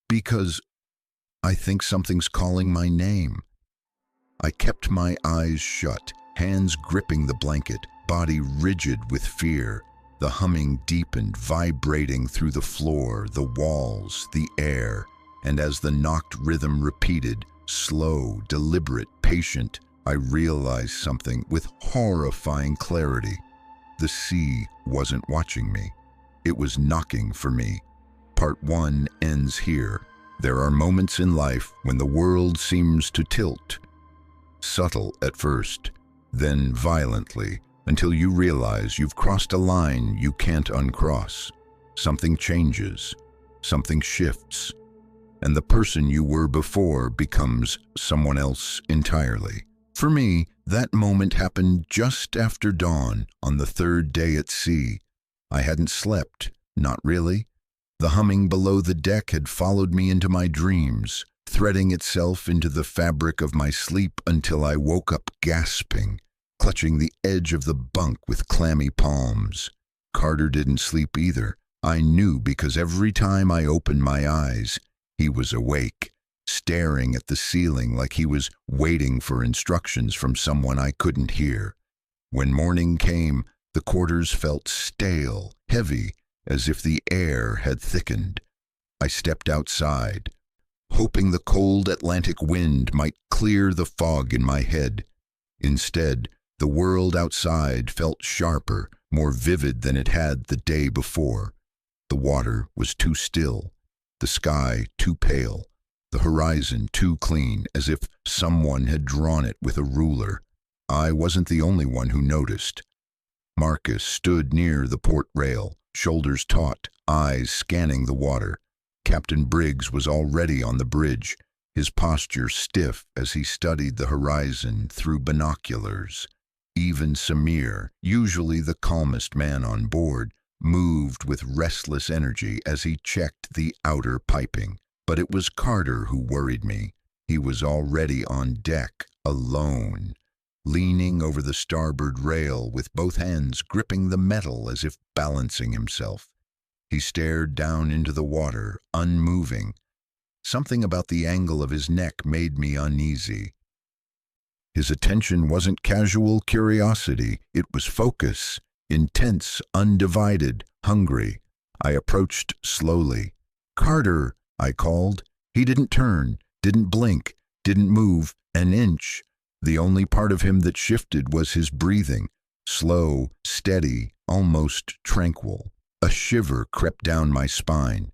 because I think something's calling my name. I kept my eyes shut, hands gripping the blanket, body rigid with fear. The humming deepened, vibrating through the floor, the walls, the air, and as the knocked rhythm repeated, slow, deliberate, patient, I realized something with horrifying clarity. The sea wasn't watching me. It was knocking for me. Part 1 ends here. There are moments in life when the world seems to tilt. Subtle at first, then violently, until you realize you've crossed a line you can't uncross. Something changes, something shifts, and the person you were before becomes someone else entirely. For me, that moment happened just after dawn on the third day at sea. I hadn't slept, not really. The humming below the deck had followed me into my dreams, threading itself into the fabric of my sleep until I woke up gasping, clutching the edge of the bunk with clammy palms. Carter didn't sleep either. I knew because every time I opened my eyes, he was awake, staring at the ceiling like he was waiting for instructions from someone I couldn't hear. When morning came, the quarters felt stale, heavy, as if the air had thickened. I stepped outside, hoping the cold Atlantic wind might clear the fog in my head. Instead, the world outside felt sharper, more vivid than it had the day before. The water was too still, the sky too pale, the horizon too clean, as if someone had drawn it with a ruler. I wasn't the only one who noticed. Marcus stood near the port rail, shoulders taut, eyes scanning the water. Captain Briggs was already on the bridge, his posture stiff as he studied the horizon through binoculars. Even Samir, usually the calmest man on board, moved with restless energy as he checked the outer piping. But it was Carter who worried me. He was already on deck, alone, leaning over the starboard rail with both hands gripping the metal as if balancing himself. He stared down into the water, unmoving. Something about the angle of his neck made me uneasy. His attention wasn't casual curiosity, it was focus, intense, undivided, hungry. I approached slowly. "Carter," I called. He didn't turn, didn't blink, didn't move an inch. The only part of him that shifted was his breathing, slow, steady, almost tranquil. A shiver crept down my spine.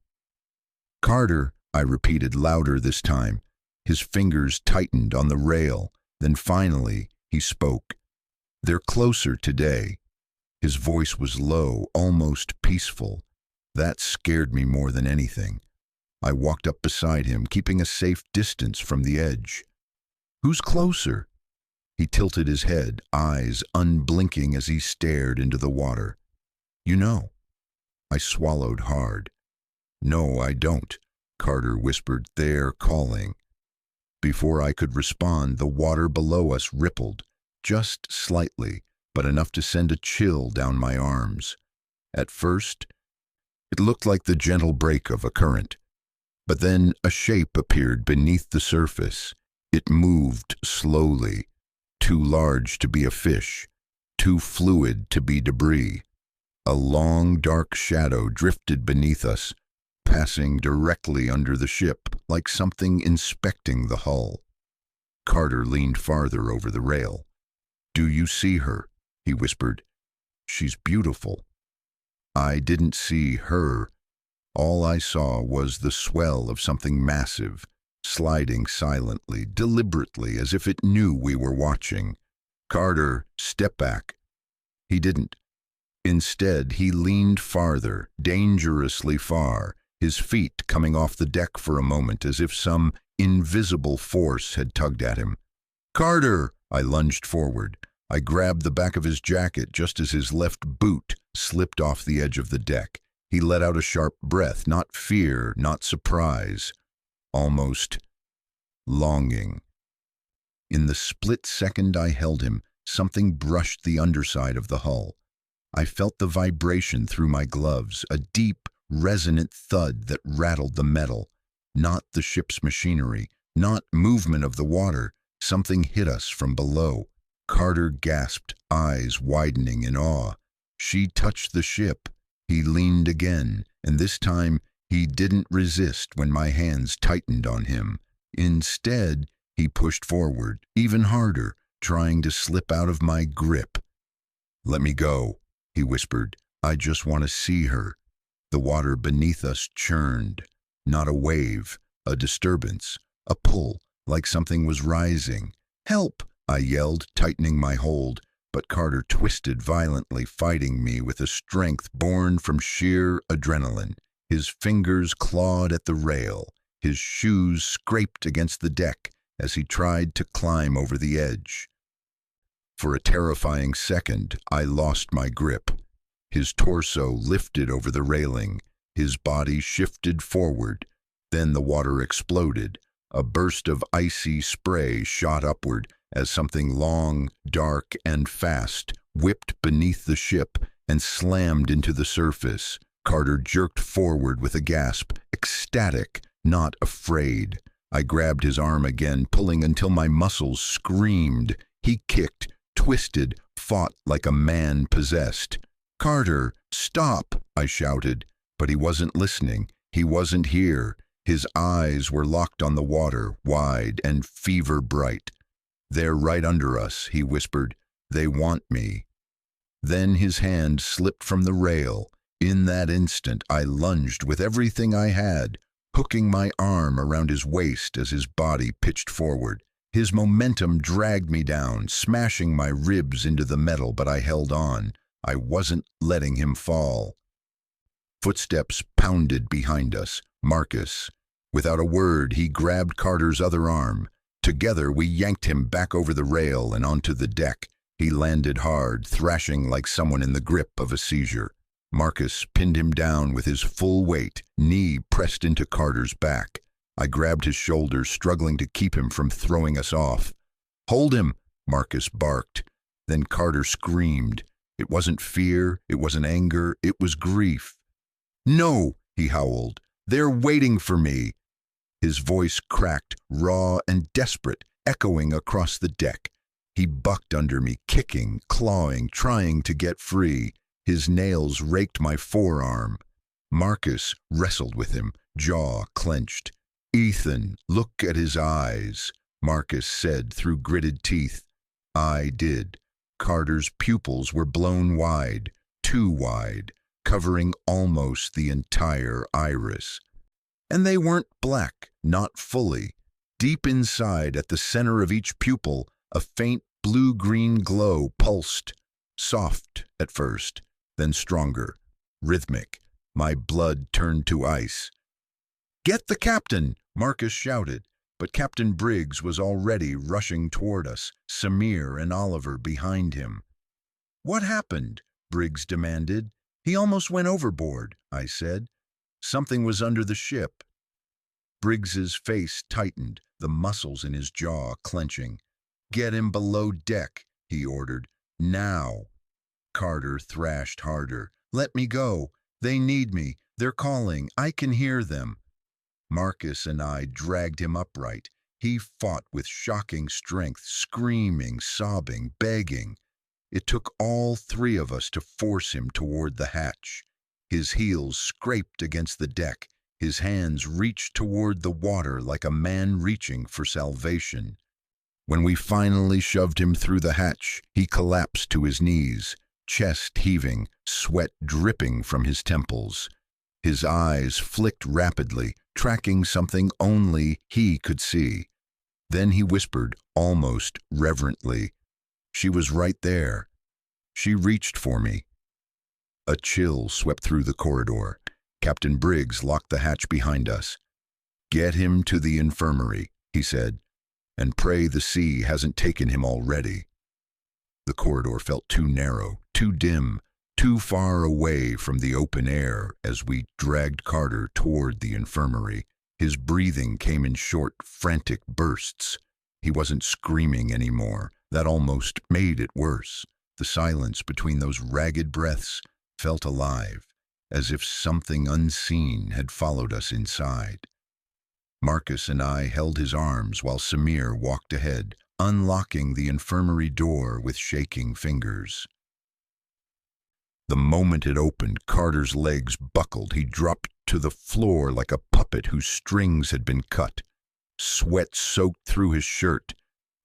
"Carter," I repeated louder this time. His fingers tightened on the rail. Then finally, he spoke. "They're closer today." His voice was low, almost peaceful. That scared me more than anything. I walked up beside him, keeping a safe distance from the edge. "Who's closer?" He tilted his head, eyes unblinking as he stared into the water. "You know." I swallowed hard. "No, I don't," Carter whispered. "They're calling." Before I could respond, the water below us rippled, just slightly, but enough to send a chill down my arms. At first, it looked like the gentle break of a current. But then a shape appeared beneath the surface. It moved slowly, too large to be a fish, too fluid to be debris. A long, dark shadow drifted beneath us, passing directly under the ship, like something inspecting the hull. Carter leaned farther over the rail. "Do you see her?" he whispered. "She's beautiful." I didn't see her. All I saw was the swell of something massive, sliding silently, deliberately, as if it knew we were watching. "Carter, step back." He didn't. Instead, he leaned farther, dangerously far, his feet coming off the deck for a moment as if some invisible force had tugged at him. "Carter!" I lunged forward. I grabbed the back of his jacket just as his left boot slipped off the edge of the deck. He let out a sharp breath, not fear, not surprise, almost longing. In the split second I held him, something brushed the underside of the hull. I felt the vibration through my gloves, a deep, resonant thud that rattled the metal. Not the ship's machinery, not movement of the water. Something hit us from below. Carter gasped, eyes widening in awe. She touched the ship. He leaned again, and this time he didn't resist when my hands tightened on him. Instead, he pushed forward, even harder, trying to slip out of my grip. "Let me go," he whispered. "I just want to see her." The water beneath us churned. Not a wave, a disturbance, a pull, like something was rising. "Help!" I yelled, tightening my hold, but Carter twisted violently, fighting me with a strength born from sheer adrenaline. His fingers clawed at the rail. His shoes scraped against the deck as he tried to climb over the edge. For a terrifying second, I lost my grip. His torso lifted over the railing. His body shifted forward. Then the water exploded. A burst of icy spray shot upward as something long, dark, and fast whipped beneath the ship and slammed into the surface. Carter jerked forward with a gasp, ecstatic, not afraid. I grabbed his arm again, pulling until my muscles screamed. He kicked, twisted, fought like a man possessed. "Carter, stop!" I shouted, but he wasn't listening. He wasn't here. His eyes were locked on the water, wide and fever bright. "They're right under us," he whispered. "They want me." Then his hand slipped from the rail. In that instant, I lunged with everything I had, hooking my arm around his waist as his body pitched forward. His momentum dragged me down, smashing my ribs into the metal, but I held on. I wasn't letting him fall. Footsteps pounded behind us. Marcus. Without a word, he grabbed Carter's other arm. Together, we yanked him back over the rail and onto the deck. He landed hard, thrashing like someone in the grip of a seizure. Marcus pinned him down with his full weight, knee pressed into Carter's back. I grabbed his shoulders, struggling to keep him from throwing us off. "Hold him!" Marcus barked. Then Carter screamed. It wasn't fear, it wasn't anger, it was grief. "No!" he howled. "They're waiting for me!" His voice cracked, raw and desperate, echoing across the deck. He bucked under me, kicking, clawing, trying to get free. His nails raked my forearm. Marcus wrestled with him, jaw clenched. "Ethan, look at his eyes," Marcus said through gritted teeth. I did. Carter's pupils were blown wide, too wide, covering almost the entire iris. And they weren't black, not fully. Deep inside, at the center of each pupil, a faint blue-green glow pulsed. Soft at first, then stronger, rhythmic. My blood turned to ice. "Get the captain!" Marcus shouted, but Captain Briggs was already rushing toward us, Samir and Oliver behind him. "What happened?" Briggs demanded. "He almost went overboard," I said. "Something was under the ship." Briggs's face tightened, the muscles in his jaw clenching. "Get him below deck," he ordered. "Now." Carter thrashed harder. "Let me go. They need me. They're calling. I can hear them." Marcus and I dragged him upright. He fought with shocking strength, screaming, sobbing, begging. It took all three of us to force him toward the hatch. His heels scraped against the deck. His hands reached toward the water like a man reaching for salvation. When we finally shoved him through the hatch, he collapsed to his knees, chest heaving, sweat dripping from his temples. His eyes flicked rapidly, tracking something only he could see. Then he whispered, almost reverently, "She was right there. She reached for me." A chill swept through the corridor. Captain Briggs locked the hatch behind us. "Get him to the infirmary," he said, "and pray the sea hasn't taken him already." The corridor felt too narrow, too dim, too far away from the open air as we dragged Carter toward the infirmary. His breathing came in short, frantic bursts. He wasn't screaming anymore. That almost made it worse. The silence between those ragged breaths felt alive, as if something unseen had followed us inside. Marcus and I held his arms while Samir walked ahead, unlocking the infirmary door with shaking fingers. The moment it opened, Carter's legs buckled. He dropped to the floor like a puppet whose strings had been cut. Sweat soaked through his shirt,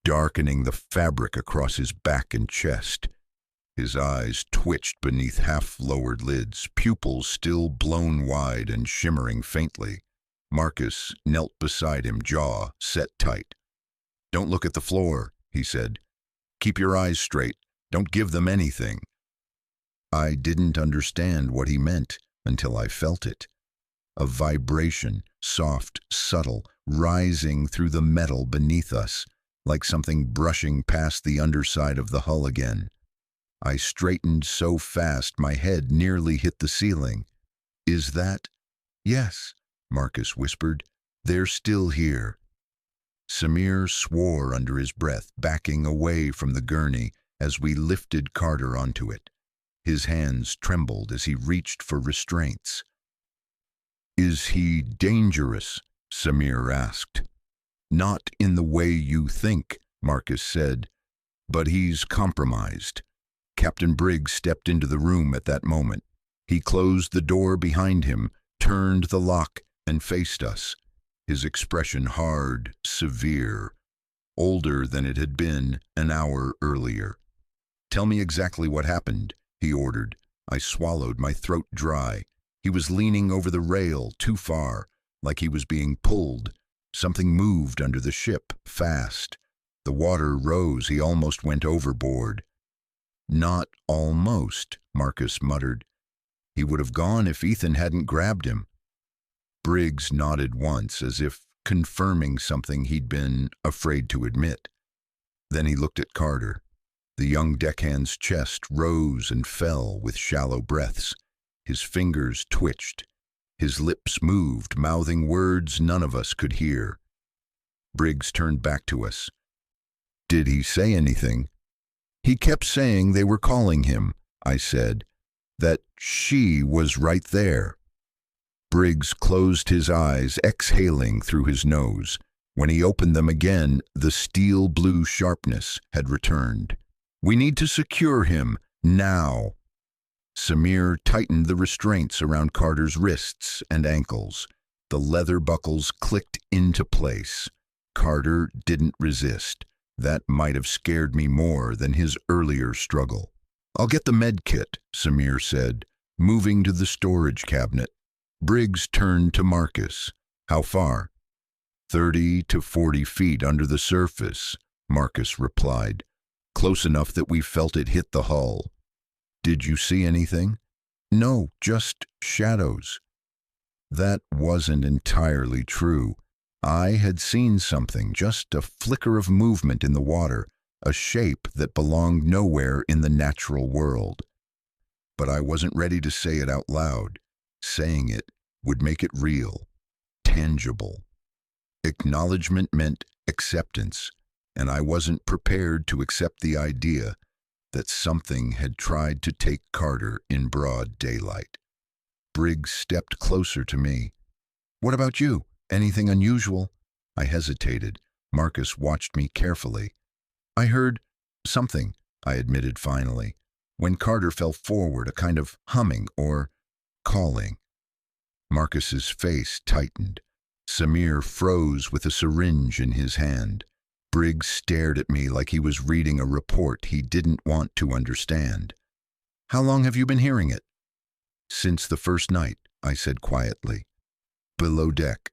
darkening the fabric across his back and chest. His eyes twitched beneath half-lowered lids, pupils still blown wide and shimmering faintly. Marcus knelt beside him, jaw set tight. "Don't look at the floor," he said. "Keep your eyes straight. Don't give them anything." I didn't understand what he meant until I felt it. A vibration, soft, subtle, rising through the metal beneath us, like something brushing past the underside of the hull again. I straightened so fast my head nearly hit the ceiling. "Is that—" "Yes," Marcus whispered. "They're still here." Samir swore under his breath, backing away from the gurney as we lifted Carter onto it. His hands trembled as he reached for restraints. "Is he dangerous?" Samir asked. "Not in the way you think," Marcus said, "but he's compromised." Captain Briggs stepped into the room at that moment. He closed the door behind him, turned the lock, and faced us. His expression hard, severe, older than it had been an hour earlier. "Tell me exactly what happened," he ordered. I swallowed, my throat dry. He was leaning over the rail, too far, like he was being pulled. Something moved under the ship, fast. The water rose. He almost went overboard. "Not almost," Marcus muttered. "He would have gone if Ethan hadn't grabbed him." Briggs nodded once, as if confirming something he'd been afraid to admit. Then he looked at Carter. The young deckhand's chest rose and fell with shallow breaths. His fingers twitched. His lips moved, mouthing words none of us could hear. Briggs turned back to us. "Did he say anything?" "He kept saying they were calling him," I said. "That she was right there." Briggs closed his eyes, exhaling through his nose. When he opened them again, the steel blue sharpness had returned. "We need to secure him, now." Samir tightened the restraints around Carter's wrists and ankles. The leather buckles clicked into place. Carter didn't resist. That might have scared me more than his earlier struggle. "I'll get the med kit," Samir said, moving to the storage cabinet. Briggs turned to Marcus. "How far?" 30 to 40 feet under the surface," Marcus replied. "Close enough that we felt it hit the hull." "Did you see anything?" "No, just shadows." That wasn't entirely true. I had seen something, just a flicker of movement in the water, a shape that belonged nowhere in the natural world. But I wasn't ready to say it out loud. Saying it would make it real, tangible. Acknowledgement meant acceptance, and I wasn't prepared to accept the idea that something had tried to take Carter in broad daylight. Briggs stepped closer to me. "What about you? Anything unusual?" I hesitated. Marcus watched me carefully. "I heard something," I admitted finally. "When Carter fell forward, a kind of humming or calling." Marcus's face tightened. Samir froze with a syringe in his hand. Briggs stared at me like he was reading a report he didn't want to understand. "How long have you been hearing it?" "Since the first night," I said quietly. "Below deck."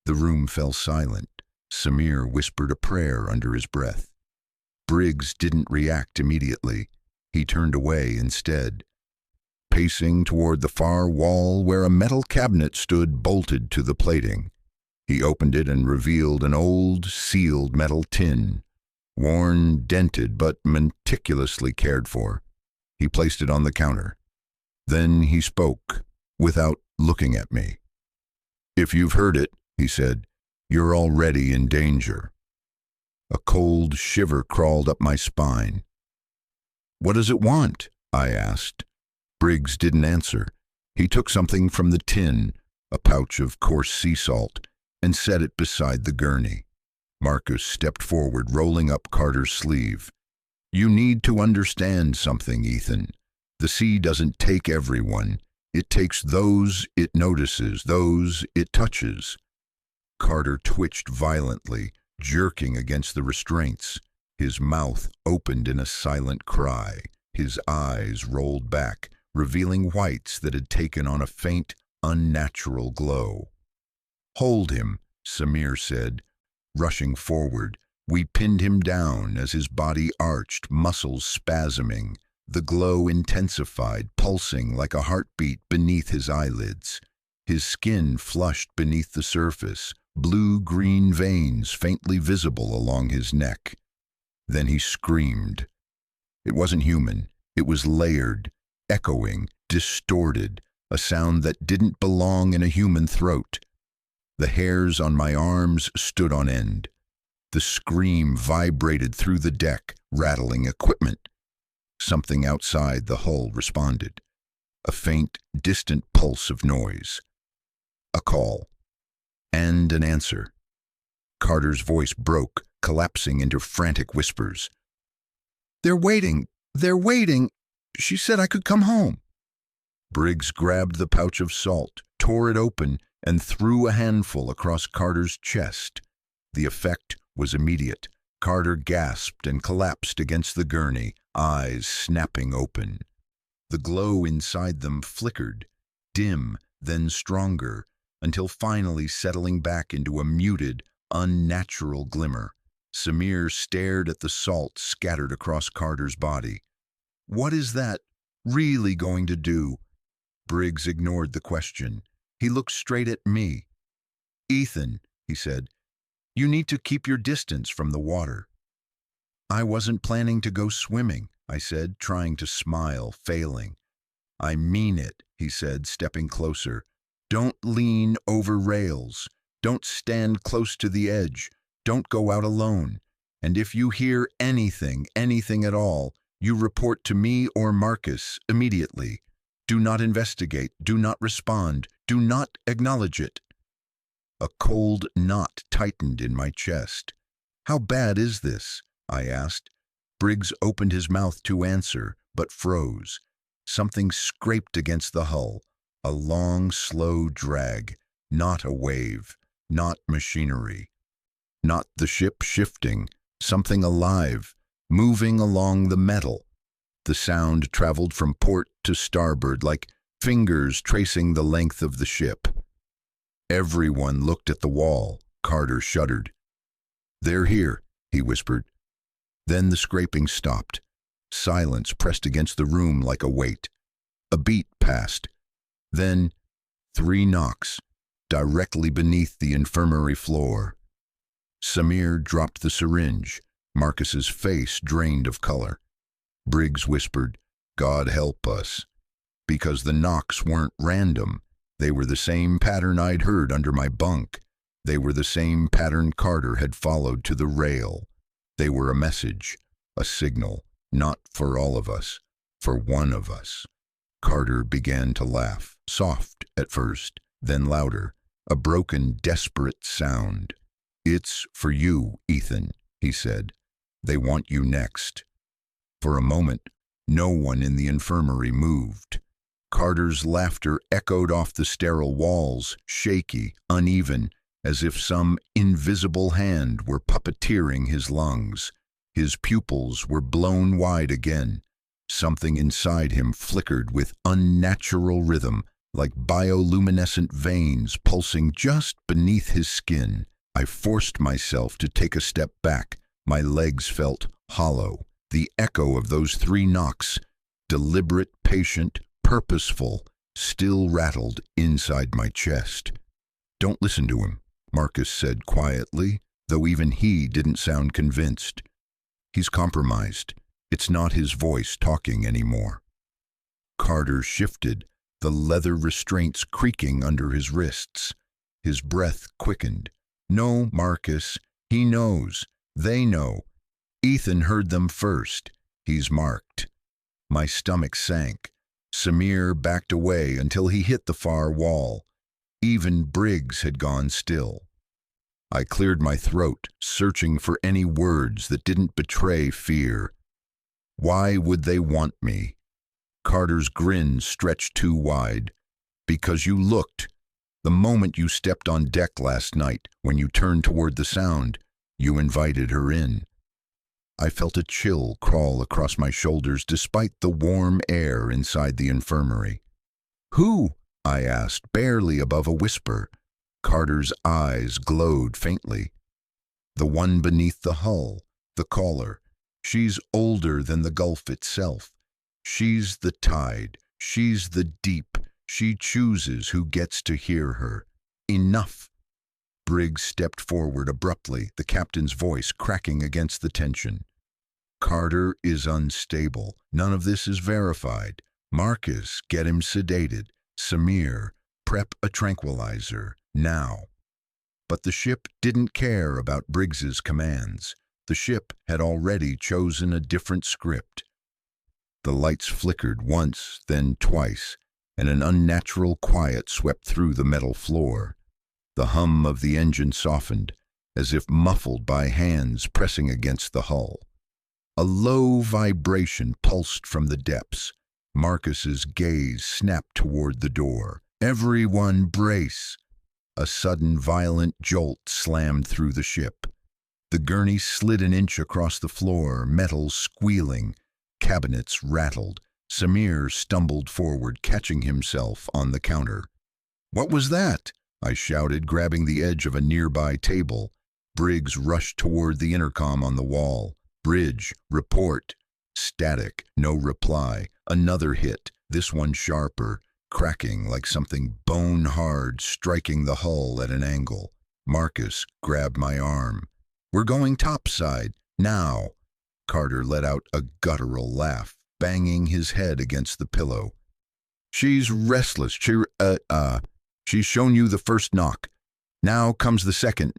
The room fell silent. Samir whispered a prayer under his breath. Briggs didn't react immediately. He turned away instead, pacing toward the far wall where a metal cabinet stood bolted to the plating. He opened it and revealed an old, sealed metal tin, worn, dented, but meticulously cared for. He placed it on the counter. Then he spoke, without looking at me. "If you've heard it," he said, "you're already in danger." A cold shiver crawled up my spine. "What does it want?" I asked. Briggs didn't answer. He took something from the tin, a pouch of coarse sea salt, and set it beside the gurney. Marcus stepped forward, rolling up Carter's sleeve. "You need to understand something, Ethan. The sea doesn't take everyone. It takes those it notices, those it touches." Carter twitched violently, jerking against the restraints. His mouth opened in a silent cry. His eyes rolled back, revealing whites that had taken on a faint, unnatural glow. "Hold him," Samir said. Rushing forward, we pinned him down as his body arched, muscles spasming. The glow intensified, pulsing like a heartbeat beneath his eyelids. His skin flushed beneath the surface, blue-green veins faintly visible along his neck. Then he screamed. It wasn't human. It was layered, echoing, distorted, a sound that didn't belong in a human throat. The hairs on my arms stood on end. The scream vibrated through the deck, rattling equipment. Something outside the hull responded. A faint, distant pulse of noise. A call. And an answer. Carter's voice broke, collapsing into frantic whispers. "They're waiting! They're waiting! She said I could come home!" Briggs grabbed the pouch of salt, tore it open, and threw a handful across Carter's chest. The effect was immediate. Carter gasped and collapsed against the gurney, eyes snapping open. The glow inside them flickered, dim, then stronger, until finally settling back into a muted, unnatural glimmer. Samir stared at the salt scattered across Carter's body. "What is that really going to do?" Briggs ignored the question. He looked straight at me. "Ethan," he said, "you need to keep your distance from the water." "I wasn't planning to go swimming," I said, trying to smile, failing. "I mean it," he said, stepping closer. "Don't lean over rails. Don't stand close to the edge. Don't go out alone. And if you hear anything at all, you report to me or Marcus immediately. Do not investigate. Do not respond. Do not acknowledge it." A cold knot tightened in my chest. "How bad is this?" I asked. Briggs opened his mouth to answer, but froze. Something scraped against the hull. A long, slow drag. Not a wave. Not machinery. Not the ship shifting. Something alive, moving along the metal. The sound traveled from port to starboard like fingers tracing the length of the ship. Everyone looked at the wall. Carter shuddered. "They're here," he whispered. Then the scraping stopped. Silence pressed against the room like a weight. A beat passed. Then 3 knocks, directly beneath the infirmary floor. Samir dropped the syringe. Marcus's face drained of color. Briggs whispered, "God help us." Because the knocks weren't random. They were the same pattern I'd heard under my bunk. They were the same pattern Carter had followed to the rail. They were a message, a signal, not for all of us, for one of us. Carter began to laugh, soft at first, then louder, a broken, desperate sound. "It's for you, Ethan," he said. "They want you next." For a moment, no one in the infirmary moved. Carter's laughter echoed off the sterile walls, shaky, uneven, as if some invisible hand were puppeteering his lungs. His pupils were blown wide again. Something inside him flickered with unnatural rhythm, like bioluminescent veins pulsing just beneath his skin. I forced myself to take a step back. My legs felt hollow. The echo of those 3 knocks, deliberate, patient, purposeful, still rattled inside my chest. "Don't listen to him," Marcus said quietly, though even he didn't sound convinced. "He's compromised. It's not his voice talking anymore." Carter shifted, the leather restraints creaking under his wrists. His breath quickened. "No, Marcus, he knows. They know. Ethan heard them first. He's marked. My stomach sank. Samir backed away until he hit the far wall. Even Briggs had gone still. I cleared my throat, searching for any words that didn't betray fear. Why would they want me? Carter's grin stretched too wide. Because you looked. The moment you stepped on deck last night, when you turned toward the sound, you invited her in. I felt a chill crawl across my shoulders despite the warm air inside the infirmary. Who? I asked, barely above a whisper. Carter's eyes glowed faintly. The one beneath the hull, the caller. She's older than the Gulf itself. She's the tide. She's the deep. She chooses who gets to hear her. Enough. Briggs stepped forward abruptly, the captain's voice cracking against the tension. Carter is unstable. None of this is verified. Marcus, get him sedated. Samir, prep a tranquilizer. Now. But the ship didn't care about Briggs's commands. The ship had already chosen a different script. The lights flickered once, then twice, and an unnatural quiet swept through the metal floor. The hum of the engine softened, as if muffled by hands pressing against the hull. A low vibration pulsed from the depths. Marcus's gaze snapped toward the door. Everyone brace! A sudden violent jolt slammed through the ship. The gurney slid an inch across the floor, metal squealing. Cabinets rattled. Samir stumbled forward, catching himself on the counter. "What was that?" I shouted, grabbing the edge of a nearby table. Briggs rushed toward the intercom on the wall. "Bridge, report." Static, no reply. Another hit, this one sharper, cracking like something bone-hard striking the hull at an angle. Marcus grabbed my arm. "We're going topside, now." Carter let out a guttural laugh, banging his head against the pillow. "She's restless. She's shown you the first knock. Now comes the second."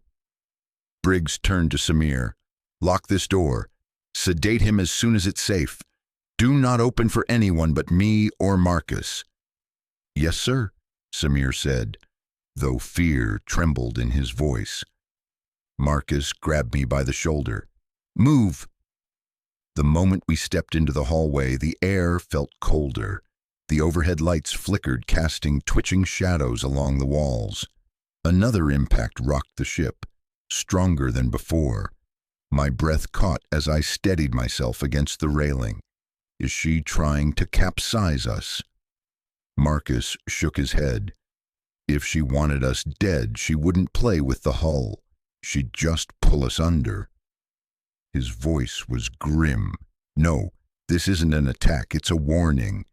Briggs turned to Samir. "Lock this door. Sedate him as soon as it's safe. Do not open for anyone but me or Marcus." "Yes, sir," Samir said, though fear trembled in his voice. Marcus grabbed me by the shoulder. "Move." The moment we stepped into the hallway, the air felt colder. The overhead lights flickered, casting twitching shadows along the walls. Another impact rocked the ship, stronger than before. My breath caught as I steadied myself against the railing. Is she trying to capsize us? Marcus shook his head. If she wanted us dead, she wouldn't play with the hull. She'd just pull us under. His voice was grim. "No, this isn't an attack, it's a warning."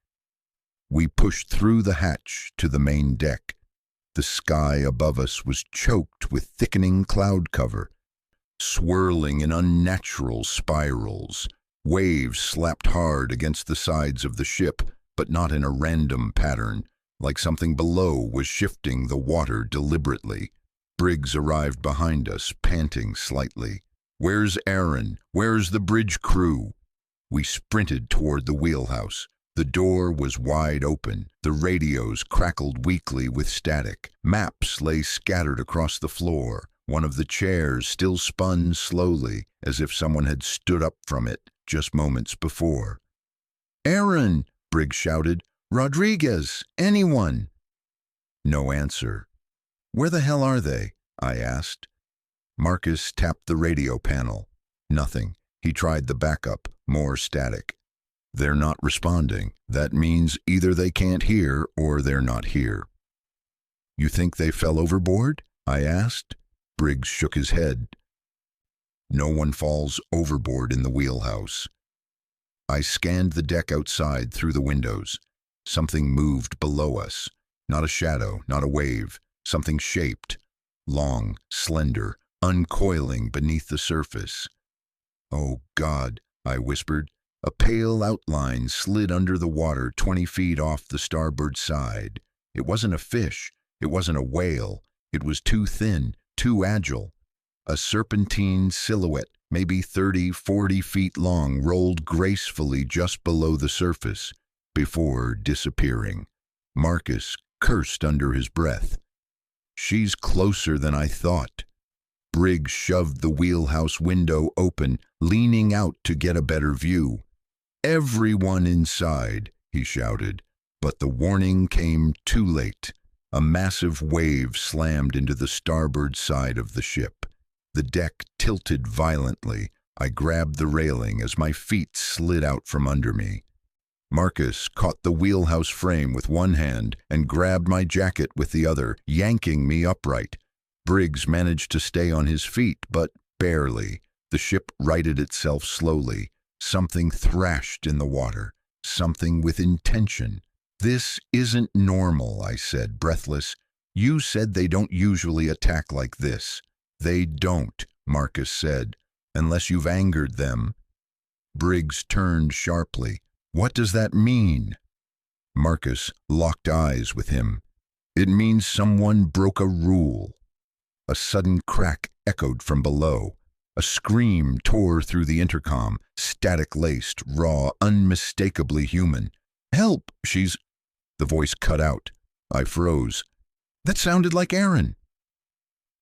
We pushed through the hatch to the main deck. The sky above us was choked with thickening cloud cover, swirling in unnatural spirals. Waves slapped hard against the sides of the ship, but not in a random pattern, like something below was shifting the water deliberately. Briggs arrived behind us, panting slightly. "Where's Aaron? Where's the bridge crew?" We sprinted toward the wheelhouse. The door was wide open. The radios crackled weakly with static. Maps lay scattered across the floor. One of the chairs still spun slowly, as if someone had stood up from it just moments before. "Aaron!" Briggs shouted. "Rodriguez! Anyone!" No answer. "Where the hell are they?" I asked. Marcus tapped the radio panel. Nothing. He tried the backup. More static. "They're not responding. That means either they can't hear or they're not here." "You think they fell overboard?" I asked. Briggs shook his head. "No one falls overboard in the wheelhouse." I scanned the deck outside through the windows. Something moved below us. Not a shadow, not a wave. Something shaped. Long, slender, uncoiling beneath the surface. "Oh, God," I whispered. A pale outline slid under the water 20 feet off the starboard side. It wasn't a fish. It wasn't a whale. It was too thin, too agile. A serpentine silhouette maybe 30, 40 feet long, rolled gracefully just below the surface before disappearing. Marcus cursed under his breath. "She's closer than I thought." Briggs shoved the wheelhouse window open, leaning out to get a better view. "Everyone inside," he shouted, but the warning came too late. A massive wave slammed into the starboard side of the ship. The deck tilted violently. I grabbed the railing as my feet slid out from under me. Marcus caught the wheelhouse frame with one hand and grabbed my jacket with the other, yanking me upright. Briggs managed to stay on his feet, but barely. The ship righted itself slowly. Something thrashed in the water, something with intention. "This isn't normal," I said, breathless. "You said they don't usually attack like this." "They don't," Marcus said, "unless you've angered them." Briggs turned sharply. "What does that mean?" Marcus locked eyes with him. "It means someone broke a rule." A sudden crack echoed from below. A scream tore through the intercom, static-laced, raw, unmistakably human. "Help! She's—" The voice cut out. I froze. That sounded like Aaron.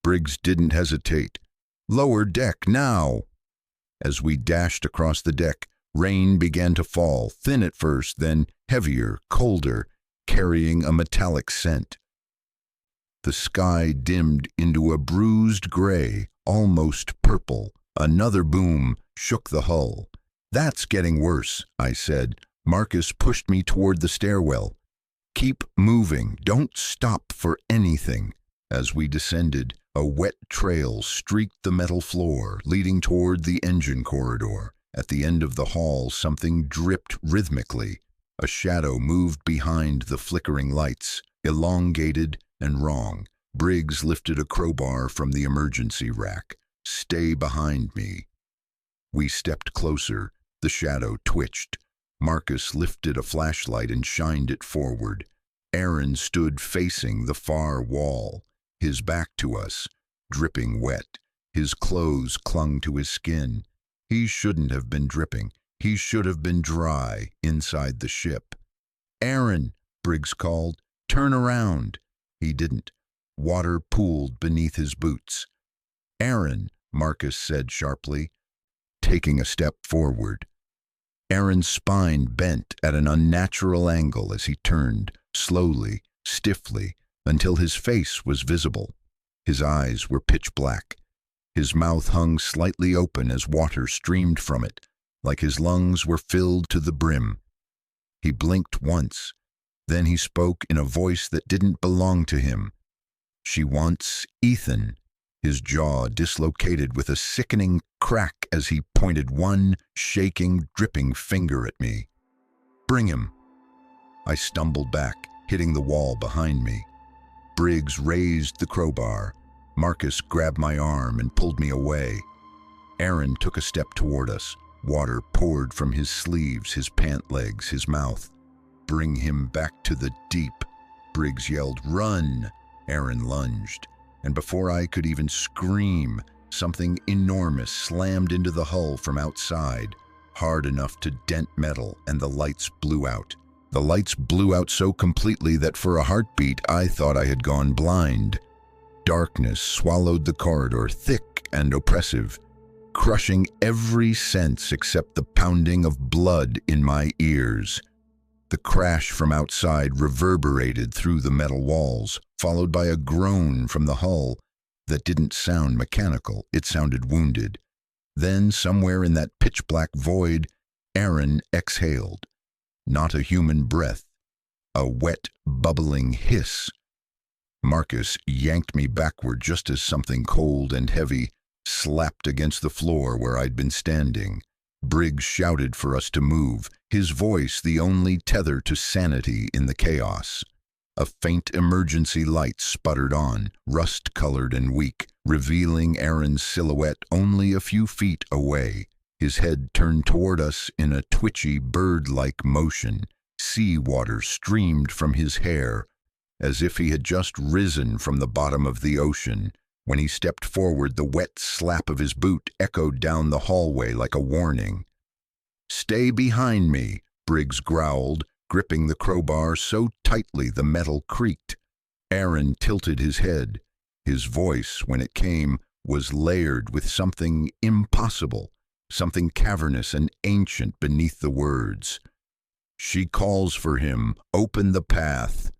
Briggs didn't hesitate. "Lower deck, now!" As we dashed across the deck, rain began to fall, thin at first, then heavier, colder, carrying a metallic scent. The sky dimmed into a bruised gray, almost purple. Another boom shook the hull. "That's getting worse," I said. Marcus pushed me toward the stairwell. "Keep moving. Don't stop for anything." As we descended, a wet trail streaked the metal floor, leading toward the engine corridor. At the end of the hall, something dripped rhythmically. A shadow moved behind the flickering lights, elongated and wrong. Briggs lifted a crowbar from the emergency rack. "Stay behind me." We stepped closer. The shadow twitched. Marcus lifted a flashlight and shined it forward. Aaron stood facing the far wall, his back to us, dripping wet. His clothes clung to his skin. He shouldn't have been dripping. He should have been dry inside the ship. "Aaron," Briggs called, "turn around." He didn't. Water pooled beneath his boots. "Aaron," Marcus said sharply, taking a step forward. Aaron's spine bent at an unnatural angle as he turned, slowly, stiffly, until his face was visible. His eyes were pitch black. His mouth hung slightly open as water streamed from it, like his lungs were filled to the brim. He blinked once. Then he spoke in a voice that didn't belong to him. "She wants Ethan." His jaw dislocated with a sickening crack as he pointed one shaking, dripping finger at me. "Bring him." I stumbled back, hitting the wall behind me. Briggs raised the crowbar. Marcus grabbed my arm and pulled me away. Aaron took a step toward us. Water poured from his sleeves, his pant legs, his mouth. "Bring him back to the deep," Briggs yelled. "Run!" Aaron lunged, and before I could even scream, something enormous slammed into the hull from outside, hard enough to dent metal, and the lights blew out. The lights blew out so completely that for a heartbeat I thought I had gone blind. Darkness swallowed the corridor, thick and oppressive, crushing every sense except the pounding of blood in my ears. The crash from outside reverberated through the metal walls, followed by a groan from the hull that didn't sound mechanical. It sounded wounded. Then, somewhere in that pitch-black void, Aaron exhaled. Not a human breath. A wet, bubbling hiss. Marcus yanked me backward just as something cold and heavy slapped against the floor where I'd been standing. Briggs shouted for us to move, his voice the only tether to sanity in the chaos. A faint emergency light sputtered on, rust-colored and weak, revealing Aaron's silhouette only a few feet away. His head turned toward us in a twitchy, bird-like motion. Seawater streamed from his hair, as if he had just risen from the bottom of the ocean. When he stepped forward, the wet slap of his boot echoed down the hallway like a warning. "Stay behind me," Briggs growled, gripping the crowbar so tightly the metal creaked. Aaron tilted his head. His voice, when it came, was layered with something impossible, something cavernous and ancient beneath the words. "She calls for him. Open the path."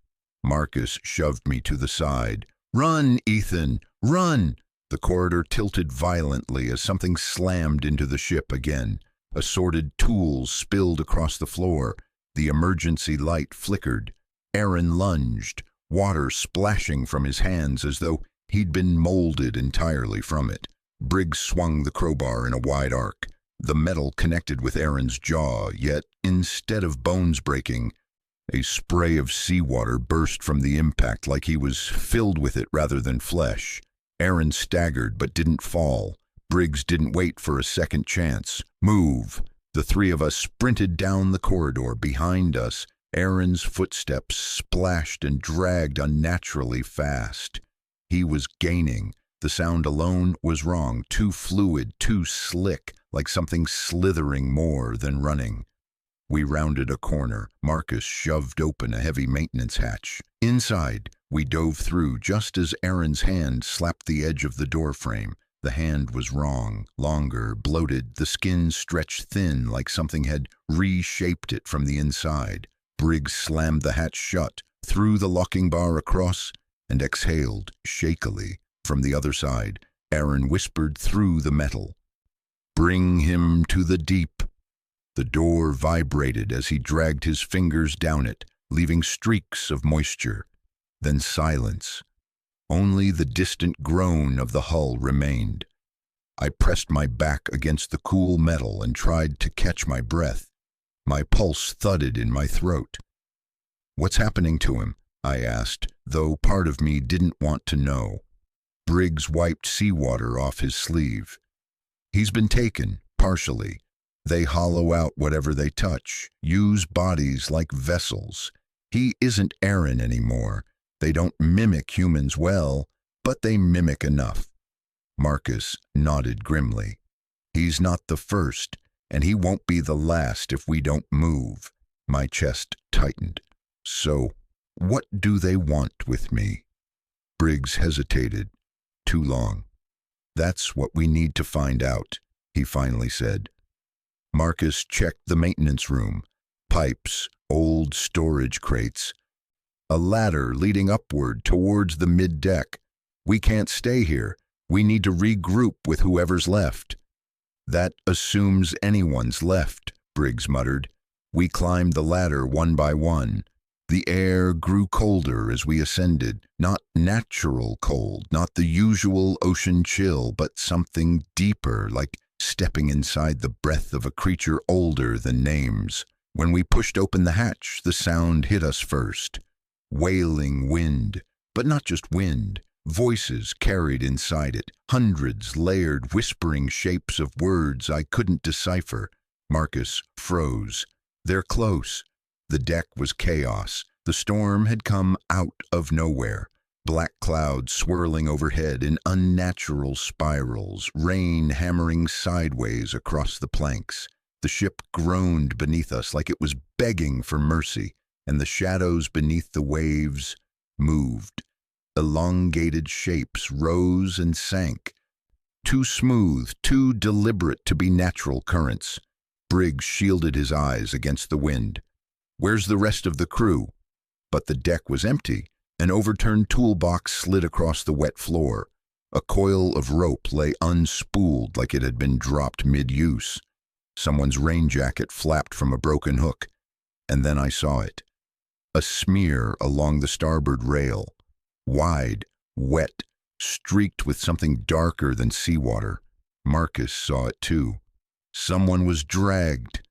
Marcus shoved me to the side. "Run, Ethan, run!" The corridor tilted violently as something slammed into the ship again. Assorted tools spilled across the floor. The emergency light flickered. Aaron lunged, water splashing from his hands as though he'd been molded entirely from it. Briggs swung the crowbar in a wide arc. The metal connected with Aaron's jaw, yet instead of bones breaking, a spray of seawater burst from the impact like he was filled with it rather than flesh. Aaron staggered but didn't fall. Briggs didn't wait for a second chance. "Move!" The three of us sprinted down the corridor. Behind us, Aaron's footsteps splashed and dragged unnaturally fast. He was gaining. The sound alone was wrong, too fluid, too slick, like something slithering more than running. We rounded a corner. Marcus shoved open a heavy maintenance hatch. Inside, we dove through just as Aaron's hand slapped the edge of the doorframe. The hand was wrong, longer, bloated, the skin stretched thin like something had reshaped it from the inside. Briggs slammed the hatch shut, threw the locking bar across, and exhaled shakily. From the other side, Aaron whispered through the metal, "Bring him to the deep." The door vibrated as he dragged his fingers down it, leaving streaks of moisture. Then silence. Only the distant groan of the hull remained. I pressed my back against the cool metal and tried to catch my breath. My pulse thudded in my throat. "What's happening to him?" I asked, though part of me didn't want to know. Briggs wiped seawater off his sleeve. "He's been taken, partially. They hollow out whatever they touch, use bodies like vessels. He isn't Aaron anymore. They don't mimic humans well, but they mimic enough." Marcus nodded grimly. "He's not the first, and he won't be the last if we don't move." My chest tightened. "So, what do they want with me?" Briggs hesitated. "Too long." "That's what we need to find out," he finally said. Marcus checked the maintenance room. Pipes, old storage crates. A ladder leading upward towards the mid-deck. "We can't stay here. We need to regroup with whoever's left." "That assumes anyone's left," Briggs muttered. We climbed the ladder one by one. The air grew colder as we ascended. Not natural cold, not the usual ocean chill, but something deeper, like stepping inside the breath of a creature older than names. When we pushed open the hatch, the sound hit us first. Wailing wind, but not just wind. Voices carried inside it, hundreds layered, whispering shapes of words I couldn't decipher. Marcus froze. "They're close." The deck was chaos. The storm had come out of nowhere. Black clouds swirling overhead in unnatural spirals, rain hammering sideways across the planks. The ship groaned beneath us like it was begging for mercy, and the shadows beneath the waves moved. Elongated shapes rose and sank. Too smooth, too deliberate to be natural currents. Briggs shielded his eyes against the wind. "Where's the rest of the crew?" But the deck was empty. An overturned toolbox slid across the wet floor. A coil of rope lay unspooled like it had been dropped mid-use. Someone's rain jacket flapped from a broken hook. And then I saw it. A smear along the starboard rail. Wide, wet, streaked with something darker than seawater. Marcus saw it too. Someone was dragged.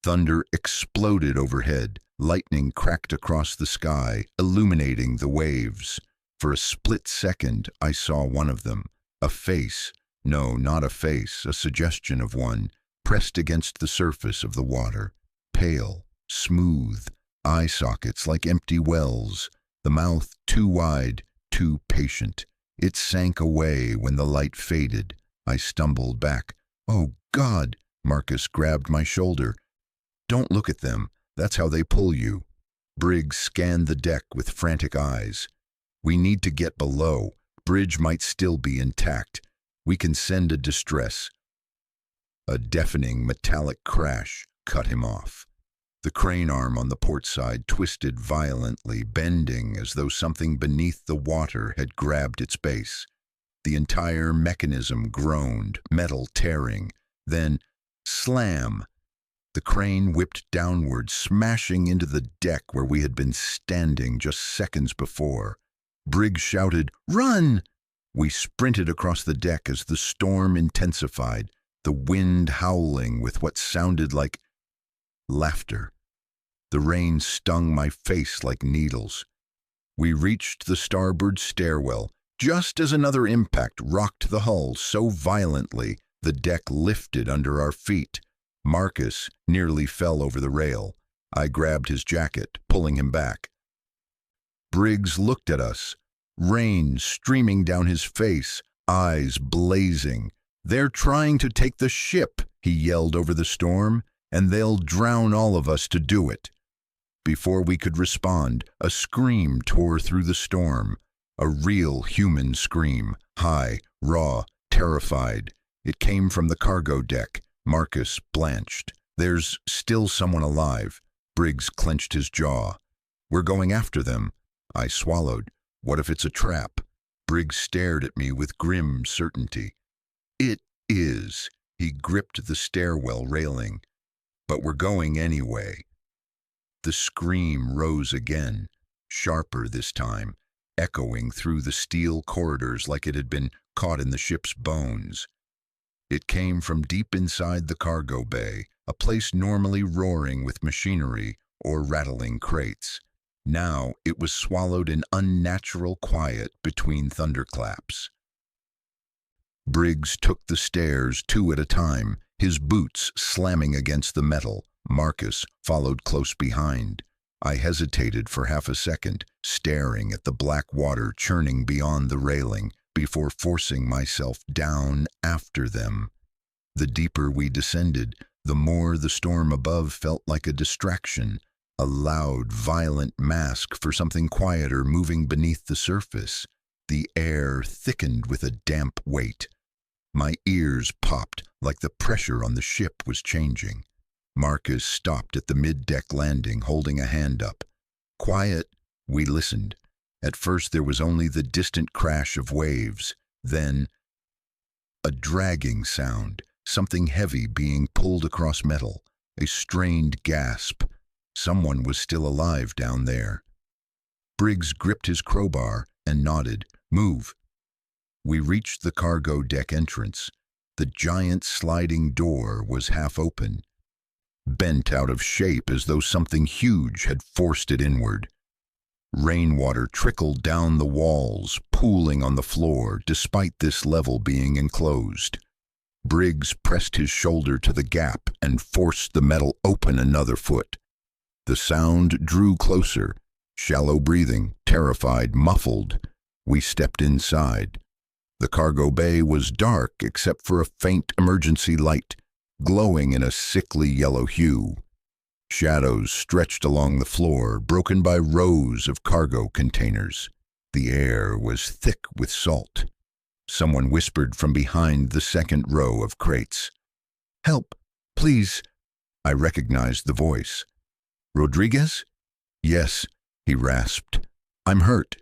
Thunder exploded overhead. Lightning cracked across the sky, illuminating the waves. For a split second, I saw one of them. A face. No, not a face, a suggestion of one, pressed against the surface of the water. Pale, smooth, eye sockets like empty wells. The mouth too wide, too patient. It sank away when the light faded. I stumbled back. "Oh, God!" Marcus grabbed my shoulder. "Don't look at them. That's how they pull you." Briggs scanned the deck with frantic eyes. "We need to get below. Bridge might still be intact. We can send a distress." A deafening metallic crash cut him off. The crane arm on the port side twisted violently, bending as though something beneath the water had grabbed its base. The entire mechanism groaned, metal tearing. Then, slam! The crane whipped downward, smashing into the deck where we had been standing just seconds before. Briggs shouted, "Run!" We sprinted across the deck as the storm intensified, the wind howling with what sounded like laughter. The rain stung my face like needles. We reached the starboard stairwell, just as another impact rocked the hull so violently the deck lifted under our feet. Marcus nearly fell over the rail. I grabbed his jacket, pulling him back. Briggs looked at us, rain streaming down his face, eyes blazing. "They're trying to take the ship," he yelled over the storm, "and they'll drown all of us to do it." Before we could respond, a scream tore through the storm. A real human scream, high, raw, terrified. It came from the cargo deck. Marcus blanched. "There's still someone alive." Briggs clenched his jaw. "We're going after them." I swallowed. "What if it's a trap?" Briggs stared at me with grim certainty. "It is." He gripped the stairwell railing. "But we're going anyway." The scream rose again, sharper this time, echoing through the steel corridors like it had been caught in the ship's bones. It came from deep inside the cargo bay, a place normally roaring with machinery or rattling crates. Now it was swallowed in unnatural quiet between thunderclaps. Briggs took the stairs 2 at a time, his boots slamming against the metal. Marcus followed close behind. I hesitated for half a second, staring at the black water churning beyond the railing, before forcing myself down after them. The deeper we descended, the more the storm above felt like a distraction, a loud, violent mask for something quieter moving beneath the surface. The air thickened with a damp weight. My ears popped like the pressure on the ship was changing. Marcus stopped at the mid-deck landing, holding a hand up. Quiet, we listened. At first there was only the distant crash of waves. Then, a dragging sound, something heavy being pulled across metal. A strained gasp. Someone was still alive down there. Briggs gripped his crowbar and nodded. "Move." We reached the cargo deck entrance. The giant sliding door was half open, bent out of shape as though something huge had forced it inward. Rainwater trickled down the walls, pooling on the floor, despite this level being enclosed. Briggs pressed his shoulder to the gap and forced the metal open another foot. The sound drew closer, shallow breathing, terrified, muffled. We stepped inside. The cargo bay was dark except for a faint emergency light, glowing in a sickly yellow hue. Shadows stretched along the floor, broken by rows of cargo containers. The air was thick with salt. Someone whispered from behind the second row of crates. "Help, please." I recognized the voice. "Rodriguez?" "Yes," he rasped. "I'm hurt."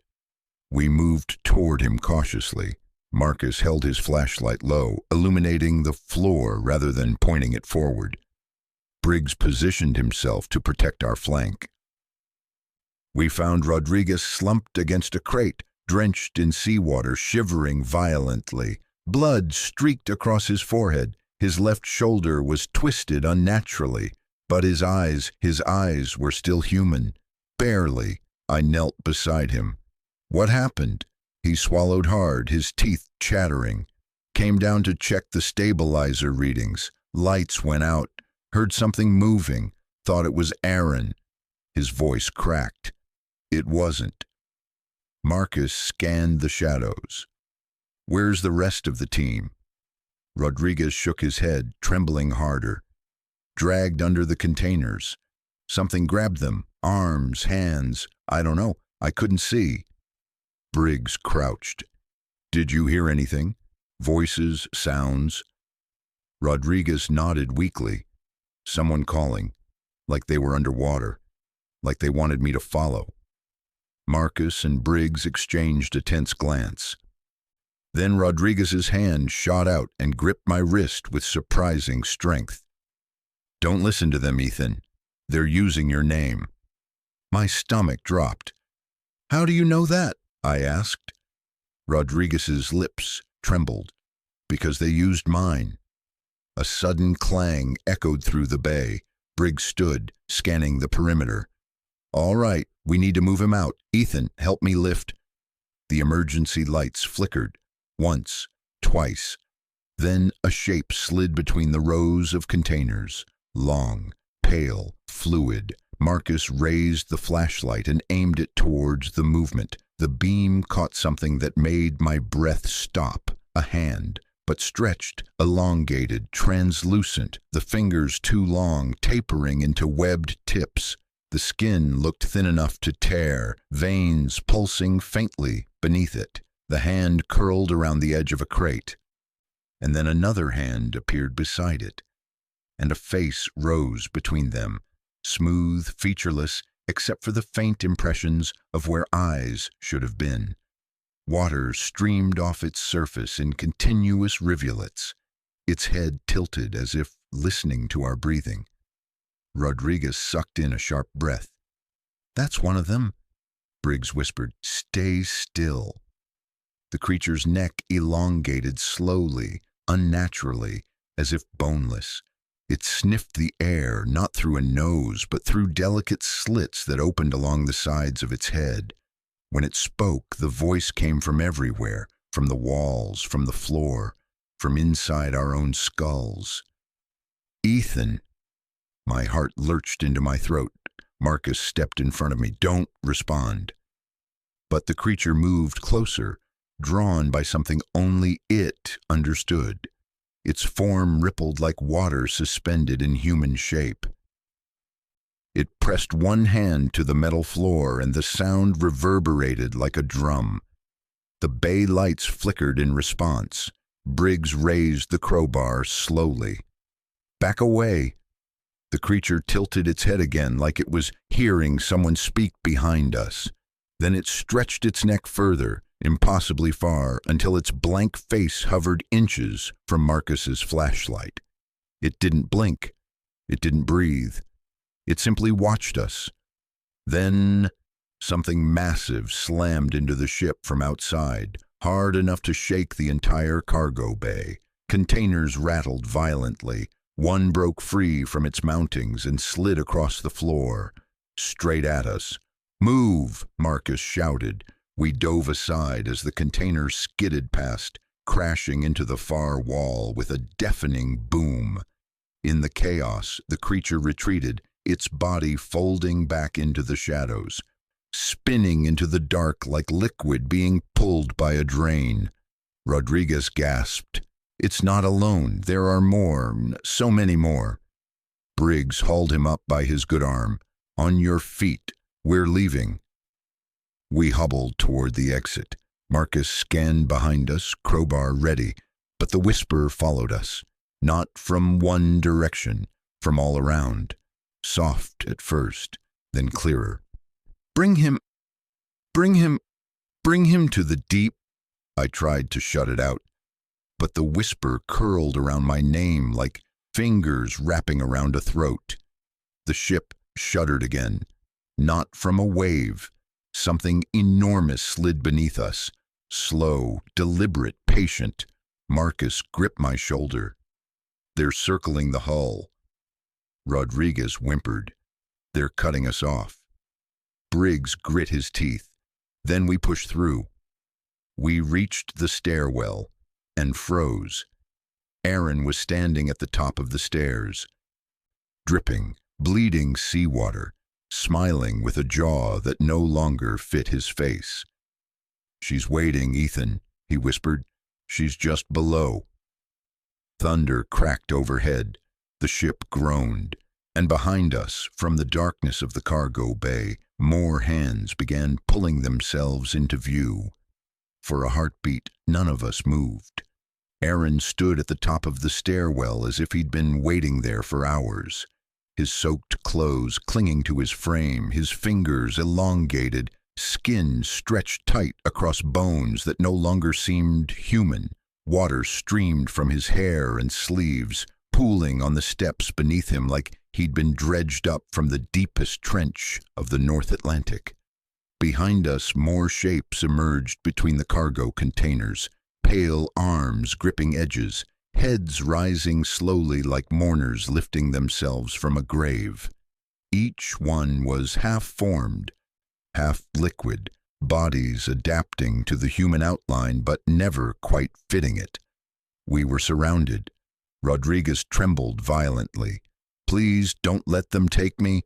We moved toward him cautiously. Marcus held his flashlight low, illuminating the floor rather than pointing it forward. Briggs positioned himself to protect our flank. We found Rodriguez slumped against a crate, drenched in seawater, shivering violently. Blood streaked across his forehead. His left shoulder was twisted unnaturally, but his eyes were still human. Barely. I knelt beside him. "What happened?" He swallowed hard, his teeth chattering. "Came down to check the stabilizer readings. Lights went out. Heard something moving. Thought it was Aaron." His voice cracked. It wasn't. Marcus scanned the shadows. Where's the rest of the team? Rodriguez shook his head, trembling harder. Dragged under the containers. Something grabbed them. Arms, hands. I don't know. I couldn't see. Briggs crouched. Did you hear anything? Voices, sounds? Rodriguez nodded weakly. Someone calling. Like they were underwater. Like they wanted me to follow. Marcus and Briggs exchanged a tense glance. Then Rodriguez's hand shot out and gripped my wrist with surprising strength. Don't listen to them, Ethan. They're using your name. My stomach dropped. How do you know that? I asked. Rodriguez's lips trembled. Because they used mine. A sudden clang echoed through the bay. Briggs stood, scanning the perimeter. All right, we need to move him out. Ethan, help me lift. The emergency lights flickered. Once, twice. Then a shape slid between the rows of containers. Long, pale, fluid. Marcus raised the flashlight and aimed it towards the movement. The beam caught something that made my breath stop. A hand, but stretched, elongated, translucent, the fingers too long, tapering into webbed tips. The skin looked thin enough to tear, veins pulsing faintly beneath it. The hand curled around the edge of a crate. And then another hand appeared beside it, and a face rose between them, smooth, featureless, except for the faint impressions of where eyes should have been. Water streamed off its surface in continuous rivulets, its head tilted as if listening to our breathing. Rodriguez sucked in a sharp breath. That's one of them, Briggs whispered. Stay still. The creature's neck elongated slowly, unnaturally, as if boneless. It sniffed the air, not through a nose, but through delicate slits that opened along the sides of its head. When it spoke, the voice came from everywhere, from the walls, from the floor, from inside our own skulls. Ethan. My heart lurched into my throat. Marcus stepped in front of me. Don't respond. But the creature moved closer, drawn by something only it understood. Its form rippled like water suspended in human shape. It pressed one hand to the metal floor, and the sound reverberated like a drum. The bay lights flickered in response. Briggs raised the crowbar slowly. Back away. The creature tilted its head again like it was hearing someone speak behind us. Then it stretched its neck further, impossibly far, until its blank face hovered inches from Marcus's flashlight. It didn't blink. It didn't breathe. It simply watched us. Then something massive slammed into the ship from outside, hard enough to shake the entire cargo bay. Containers rattled violently. One broke free from its mountings and slid across the floor, straight at us. Move, Marcus shouted. We dove aside as the container skidded past, crashing into the far wall with a deafening boom. In the chaos, the creature retreated, its body folding back into the shadows, spinning into the dark like liquid being pulled by a drain. Rodriguez gasped. It's not alone. There are more, so many more. Briggs hauled him up by his good arm. On your feet. We're leaving. We hobbled toward the exit. Marcus scanned behind us, crowbar ready, but the whisper followed us. Not from one direction, from all around. Soft at first, then clearer. Bring him to the deep. I tried to shut it out, but the whisper curled around my name like fingers wrapping around a throat. The ship shuddered again. Not from a wave. Something enormous slid beneath us. Slow, deliberate, patient. Marcus gripped my shoulder. They're circling the hull. Rodriguez whimpered. They're cutting us off. Briggs grit his teeth. Then we pushed through. We reached the stairwell and froze. Aaron was standing at the top of the stairs, dripping, bleeding seawater, smiling with a jaw that no longer fit his face. She's waiting, Ethan, he whispered. She's just below." Thunder cracked overhead. The ship groaned. And behind us, from the darkness of the cargo bay, more hands began pulling themselves into view. For a heartbeat, none of us moved. Aaron stood at the top of the stairwell as if he'd been waiting there for hours. His soaked clothes clinging to his frame, his fingers elongated, skin stretched tight across bones that no longer seemed human. Water streamed from his hair and sleeves, pooling on the steps beneath him like he'd been dredged up from the deepest trench of the North Atlantic. Behind us, more shapes emerged between the cargo containers, pale arms gripping edges, heads rising slowly like mourners lifting themselves from a grave. Each one was half-formed, half-liquid, bodies adapting to the human outline but never quite fitting it. We were surrounded. Rodriguez trembled violently. "Please don't let them take me."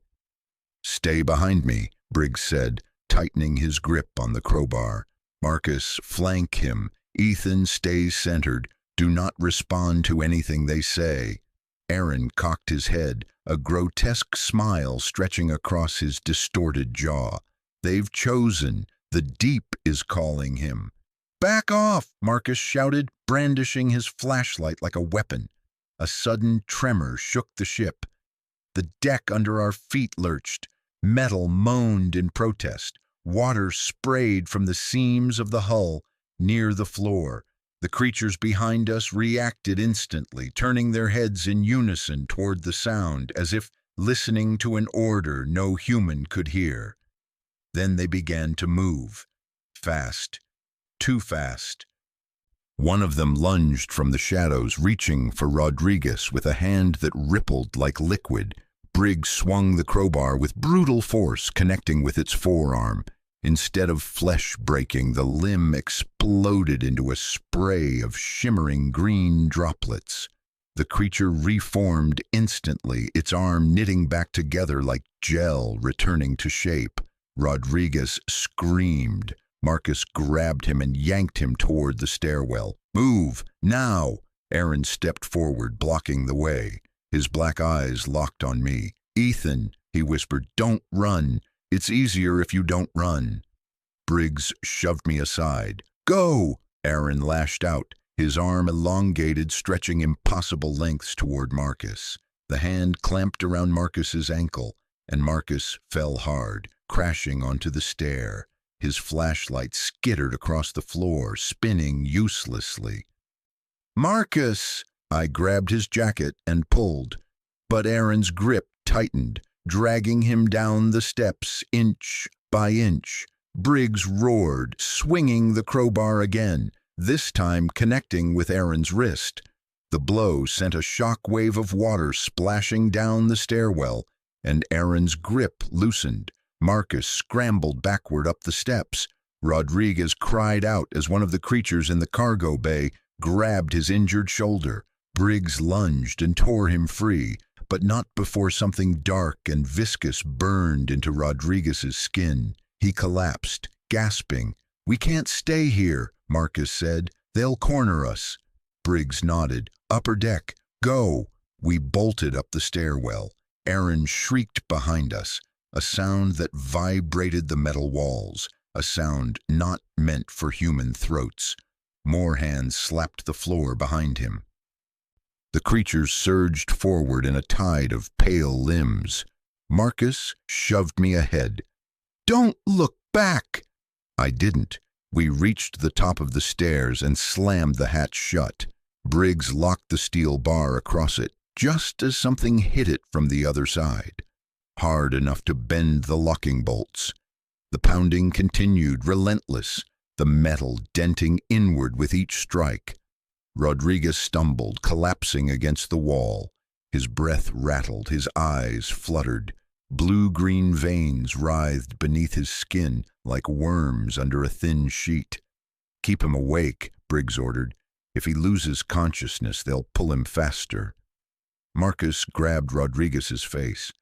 "Stay behind me," Briggs said, tightening his grip on the crowbar. "Marcus, flank him. Ethan, stay centered. Do not respond to anything they say." Aaron cocked his head, a grotesque smile stretching across his distorted jaw. "They've chosen. The deep is calling him." "Back off!" Marcus shouted, brandishing his flashlight like a weapon. A sudden tremor shook the ship. The deck under our feet lurched. Metal moaned in protest. Water sprayed from the seams of the hull near the floor. The creatures behind us reacted instantly, turning their heads in unison toward the sound, as if listening to an order no human could hear. Then they began to move. Fast. Too fast. One of them lunged from the shadows, reaching for Rodriguez with a hand that rippled like liquid. Briggs swung the crowbar with brutal force, connecting with its forearm. Instead of flesh breaking, the limb exploded into a spray of shimmering green droplets. The creature reformed instantly, its arm knitting back together like gel returning to shape. Rodriguez screamed. Marcus grabbed him and yanked him toward the stairwell. "Move, now!" Aaron stepped forward, blocking the way. His black eyes locked on me. "Ethan," he whispered, "don't run. It's easier if you don't run." Briggs shoved me aside. "Go!" Aaron lashed out, his arm elongated, stretching impossible lengths toward Marcus. The hand clamped around Marcus's ankle, and Marcus fell hard, crashing onto the stair. His flashlight skittered across the floor, spinning uselessly. "Marcus!" I grabbed his jacket and pulled, but Aaron's grip tightened, dragging him down the steps inch by inch. Briggs roared, swinging the crowbar again, this time connecting with Aaron's wrist. The blow sent a shock wave of water splashing down the stairwell, and Aaron's grip loosened. Marcus scrambled backward up the steps. Rodriguez cried out as one of the creatures in the cargo bay grabbed his injured shoulder. Briggs lunged and tore him free, but not before something dark and viscous burned into Rodriguez's skin. He collapsed, gasping. "We can't stay here," Marcus said. "They'll corner us." Briggs nodded. "Upper deck, go." We bolted up the stairwell. Aaron shrieked behind us, a sound that vibrated the metal walls, a sound not meant for human throats. More hands slapped the floor behind him. The creatures surged forward in a tide of pale limbs. Marcus shoved me ahead. "Don't look back!" I didn't. We reached the top of the stairs and slammed the hatch shut. Briggs locked the steel bar across it, just as something hit it from the other side, hard enough to bend the locking bolts. The pounding continued, relentless, the metal denting inward with each strike. Rodriguez stumbled, collapsing against the wall. His breath rattled, his eyes fluttered. Blue-green veins writhed beneath his skin like worms under a thin sheet. "Keep him awake," Briggs ordered. "If he loses consciousness, they'll pull him faster." Marcus grabbed Rodriguez's face.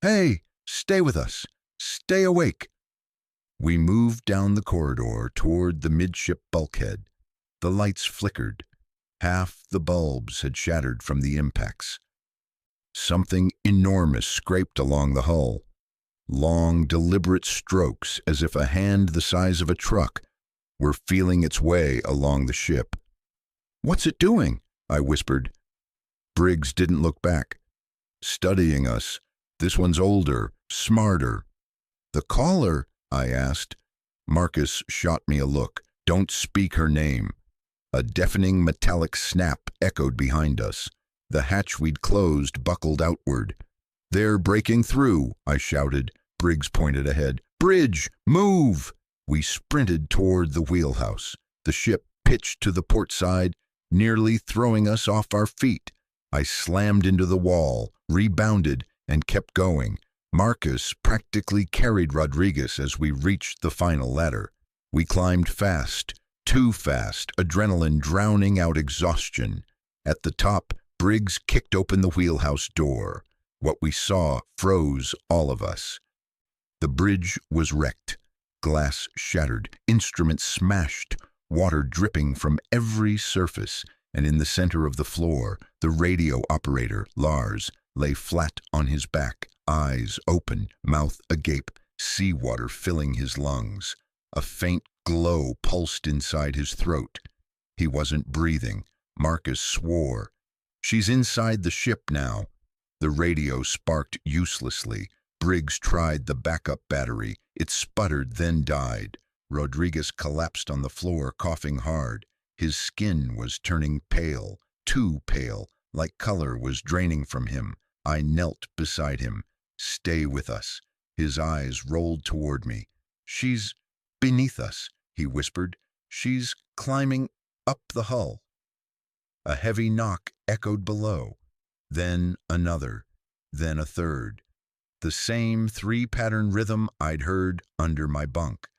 "Hey, stay with us. Stay awake." We moved down the corridor toward the midship bulkhead. The lights flickered. Half the bulbs had shattered from the impacts. Something enormous scraped along the hull. Long, deliberate strokes, as if a hand the size of a truck were feeling its way along the ship. "What's it doing?" I whispered. Briggs didn't look back. "Studying us. This one's older, smarter." "The caller?" I asked. Marcus shot me a look. "Don't speak her name." A deafening metallic snap echoed behind us. The hatch we'd closed buckled outward. "They're breaking through," I shouted. Briggs pointed ahead. "Bridge! Move!" We sprinted toward the wheelhouse. The ship pitched to the port side, nearly throwing us off our feet. I slammed into the wall, rebounded, and kept going. Marcus practically carried Rodriguez as we reached the final ladder. We climbed fast, too fast, adrenaline drowning out exhaustion. At the top, Briggs kicked open the wheelhouse door. What we saw froze all of us. The bridge was wrecked. Glass shattered, instruments smashed, water dripping from every surface, and in the center of the floor, the radio operator, Lars, lay flat on his back, eyes open, mouth agape, seawater filling his lungs. A faint glow pulsed inside his throat. He wasn't breathing. Marcus swore. "She's inside the ship now." The radio sparked uselessly. Briggs tried the backup battery. It sputtered, then died. Rodriguez collapsed on the floor, coughing hard. His skin was turning pale, too pale, like color was draining from him. I knelt beside him. "Stay with us." His eyes rolled toward me. "She's beneath us," he whispered. "She's climbing up the hull." A heavy knock echoed below. Then another. Then a third. The same three-pattern rhythm I'd heard under my bunk.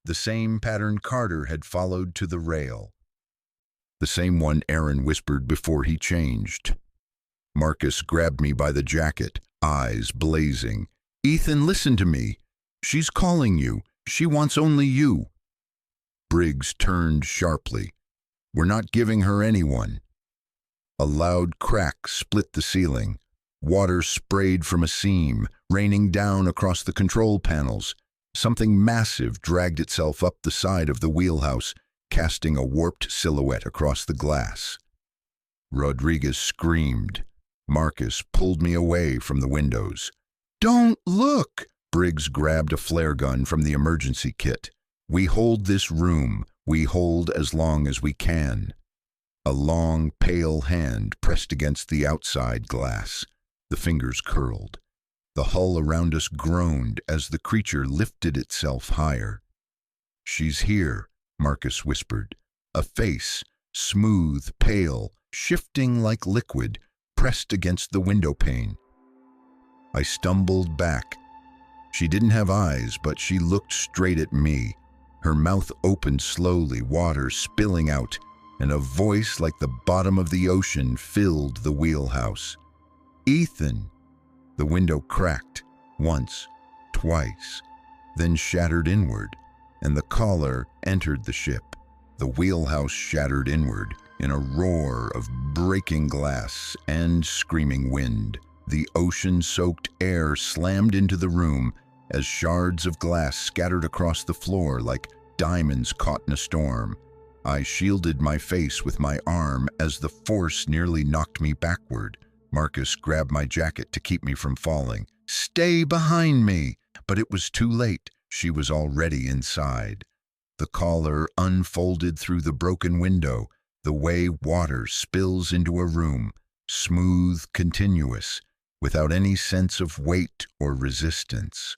The same pattern Carter had followed to the rail. The same one Aaron whispered before he changed. Marcus grabbed me by the jacket, eyes blazing. "Ethan, listen to me. She's calling you. She wants only you." Briggs turned sharply. "We're not giving her anyone." A loud crack split the ceiling. Water sprayed from a seam, raining down across the control panels. Something massive dragged itself up the side of the wheelhouse, casting a warped silhouette across the glass. Rodriguez screamed. Marcus pulled me away from the windows. "Don't look!" Briggs grabbed a flare gun from the emergency kit. "We hold this room. We hold as long as we can." A long, pale hand pressed against the outside glass. The fingers curled. The hull around us groaned as the creature lifted itself higher. "She's here," Marcus whispered. A face, smooth, pale, shifting like liquid, pressed against the window pane. I stumbled back. She didn't have eyes, but she looked straight at me. Her mouth opened slowly, water spilling out, and a voice like the bottom of the ocean filled the wheelhouse. "Ethan!" The window cracked, once, twice, then shattered inward, and the caller entered the ship. The wheelhouse shattered inward in a roar of breaking glass and screaming wind. The ocean-soaked air slammed into the room as shards of glass scattered across the floor like diamonds caught in a storm. I shielded my face with my arm as the force nearly knocked me backward. Marcus grabbed my jacket to keep me from falling. "Stay behind me!" But it was too late. She was already inside. The caller unfolded through the broken window, the way water spills into a room, smooth, continuous, without any sense of weight or resistance.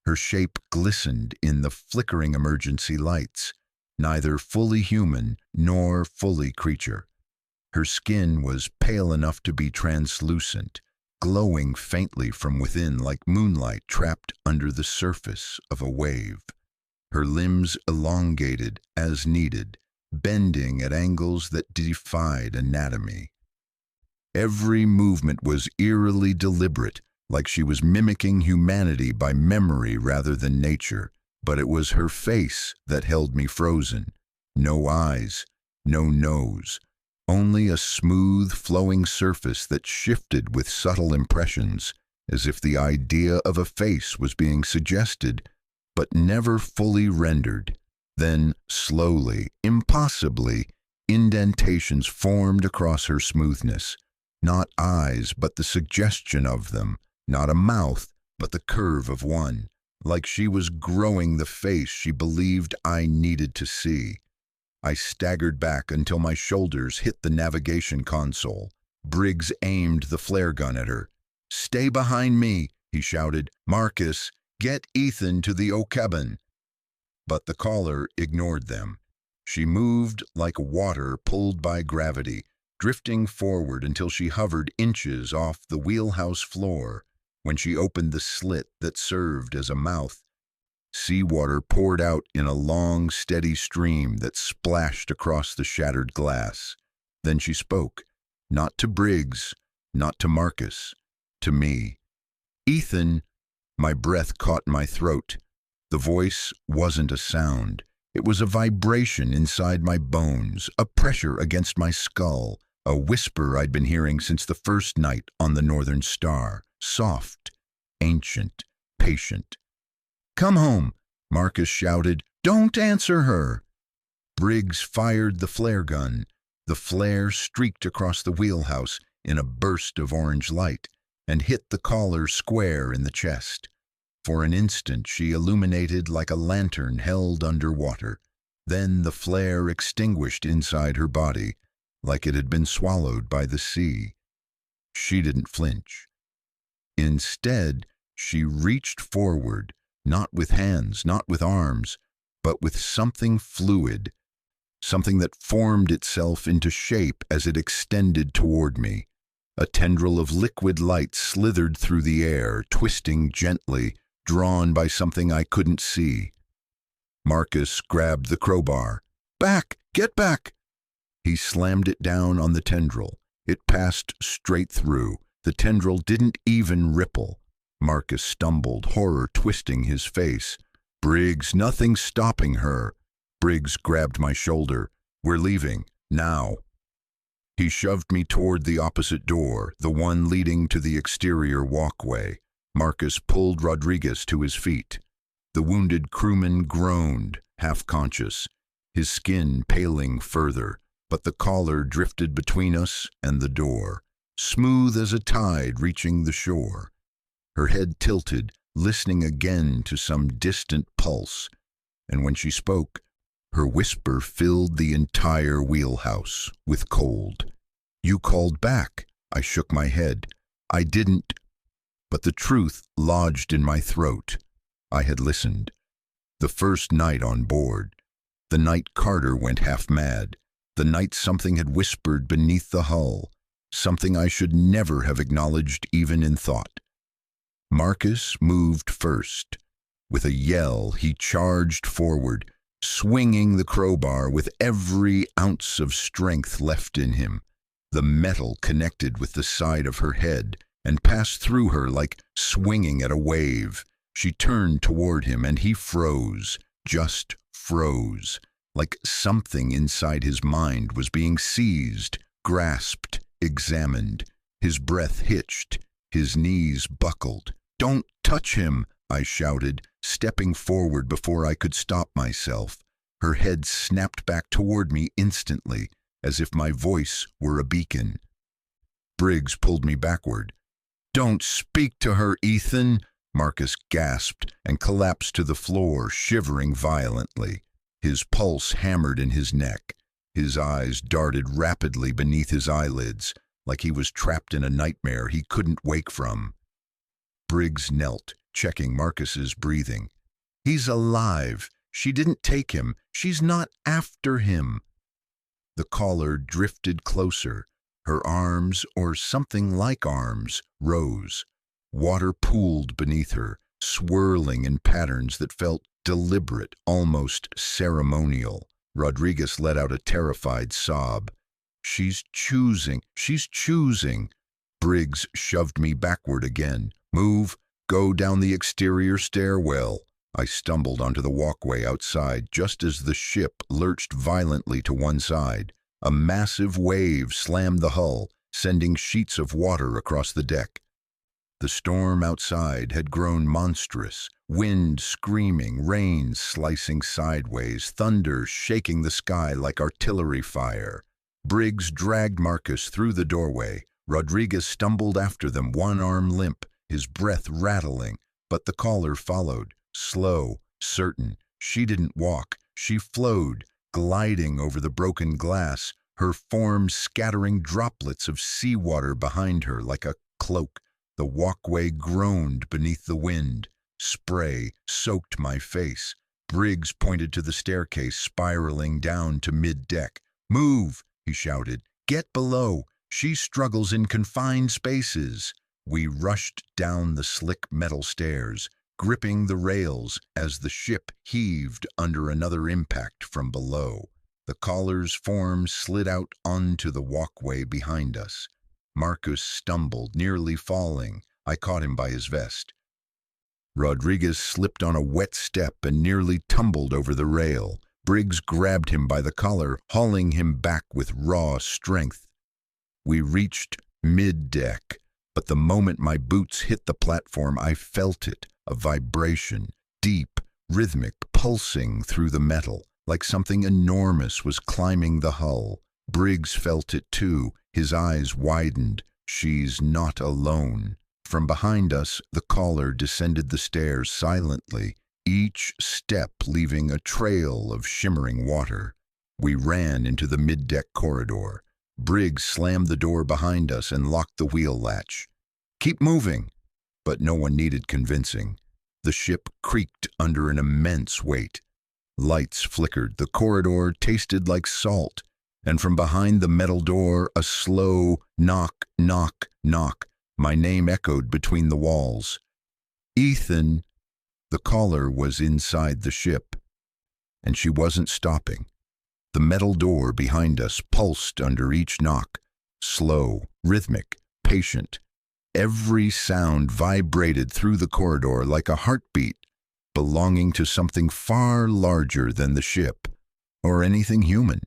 Her shape glistened in the flickering emergency lights, neither fully human nor fully creature. Her skin was pale enough to be translucent, glowing faintly from within like moonlight trapped under the surface of a wave. Her limbs elongated as needed, bending at angles that defied anatomy. Every movement was eerily deliberate, like she was mimicking humanity by memory rather than nature. But it was her face that held me frozen. No eyes, no nose, only a smooth, flowing surface that shifted with subtle impressions, as if the idea of a face was being suggested, but never fully rendered. Then, slowly, impossibly, indentations formed across her smoothness. Not eyes, but the suggestion of them. Not a mouth, but the curve of one. Like she was growing the face she believed I needed to see. I staggered back until my shoulders hit the navigation console. Briggs aimed the flare gun at her. "Stay behind me," he shouted. "Marcus, get Ethan to the cabin." But the caller ignored them. She moved like water pulled by gravity, drifting forward until she hovered inches off the wheelhouse floor. When she opened the slit that served as a mouth, seawater poured out in a long, steady stream that splashed across the shattered glass. Then she spoke, not to Briggs, not to Marcus, to me. "Ethan," my breath caught my throat. The voice wasn't a sound. It was a vibration inside my bones, a pressure against my skull, a whisper I'd been hearing since the first night on the Northern Star. Soft, ancient, patient. "Come home," Marcus shouted. "Don't answer her." Briggs fired the flare gun. The flare streaked across the wheelhouse in a burst of orange light and hit the caller square in the chest. For an instant she illuminated like a lantern held under water. Then the flare extinguished inside her body, like it had been swallowed by the sea. She didn't flinch. Instead, she reached forward, not with hands, not with arms, but with something fluid, something that formed itself into shape as it extended toward me. A tendril of liquid light slithered through the air, twisting gently, drawn by something I couldn't see. Marcus grabbed the crowbar. "Back! Get back!" He slammed it down on the tendril. It passed straight through. The tendril didn't even ripple. Marcus stumbled, horror twisting his face. "Briggs, nothing's stopping her." Briggs grabbed my shoulder. "We're leaving. Now." He shoved me toward the opposite door, the one leading to the exterior walkway. Marcus pulled Rodriguez to his feet. The wounded crewman groaned, half-conscious, his skin paling further, but the caller drifted between us and the door, smooth as a tide reaching the shore. Her head tilted, listening again to some distant pulse, and when she spoke, her whisper filled the entire wheelhouse with cold. "You called back." I shook my head. "I didn't." But the truth lodged in my throat. I had listened. The first night on board. The night Carter went half mad. The night something had whispered beneath the hull. Something I should never have acknowledged even in thought. Marcus moved first. With a yell, he charged forward, swinging the crowbar with every ounce of strength left in him. The metal connected with the side of her head and passed through her like swinging at a wave. She turned toward him and he froze, just froze, like something inside his mind was being seized, grasped, examined. His breath hitched, his knees buckled. "Don't touch him," I shouted, stepping forward before I could stop myself. Her head snapped back toward me instantly, as if my voice were a beacon. Briggs pulled me backward. "Don't speak to her, Ethan," Marcus gasped and collapsed to the floor, shivering violently. His pulse hammered in his neck. His eyes darted rapidly beneath his eyelids, like he was trapped in a nightmare he couldn't wake from. Briggs knelt, checking Marcus's breathing. "He's alive. She didn't take him. She's not after him." The caller drifted closer. Her arms, or something like arms, rose. Water pooled beneath her, swirling in patterns that felt deliberate, almost ceremonial. Rodriguez let out a terrified sob. She's choosing. Briggs shoved me backward again. "Move. Go down the exterior stairwell." I stumbled onto the walkway outside just as the ship lurched violently to one side. A massive wave slammed the hull, sending sheets of water across the deck. The storm outside had grown monstrous, wind screaming, rain slicing sideways, thunder shaking the sky like artillery fire. Briggs dragged Marcus through the doorway. Rodriguez stumbled after them, one arm limp, his breath rattling, but the caller followed, slow, certain. She didn't walk, she flowed, gliding over the broken glass, her form scattering droplets of seawater behind her like a cloak. The walkway groaned beneath the wind. Spray soaked my face. Briggs pointed to the staircase spiraling down to mid-deck. "Move!" he shouted. "Get below! She struggles in confined spaces." We rushed down the slick metal stairs, gripping the rails as the ship heaved under another impact from below. The caller's form slid out onto the walkway behind us. Marcus stumbled, nearly falling. I caught him by his vest. Rodriguez slipped on a wet step and nearly tumbled over the rail. Briggs grabbed him by the collar, hauling him back with raw strength. We reached mid-deck, but the moment my boots hit the platform, I felt it, a vibration, deep, rhythmic, pulsing through the metal, like something enormous was climbing the hull. Briggs felt it too. His eyes widened. "She's not alone." From behind us, the caller descended the stairs silently, each step leaving a trail of shimmering water. We ran into the mid-deck corridor. Briggs slammed the door behind us and locked the wheel latch. "Keep moving!" But no one needed convincing. The ship creaked under an immense weight. Lights flickered. The corridor tasted like salt. And from behind the metal door, a slow knock, knock, knock. My name echoed between the walls. "Ethan!" The caller was inside the ship, and she wasn't stopping. The metal door behind us pulsed under each knock, slow, rhythmic, patient. Every sound vibrated through the corridor like a heartbeat, belonging to something far larger than the ship, or anything human.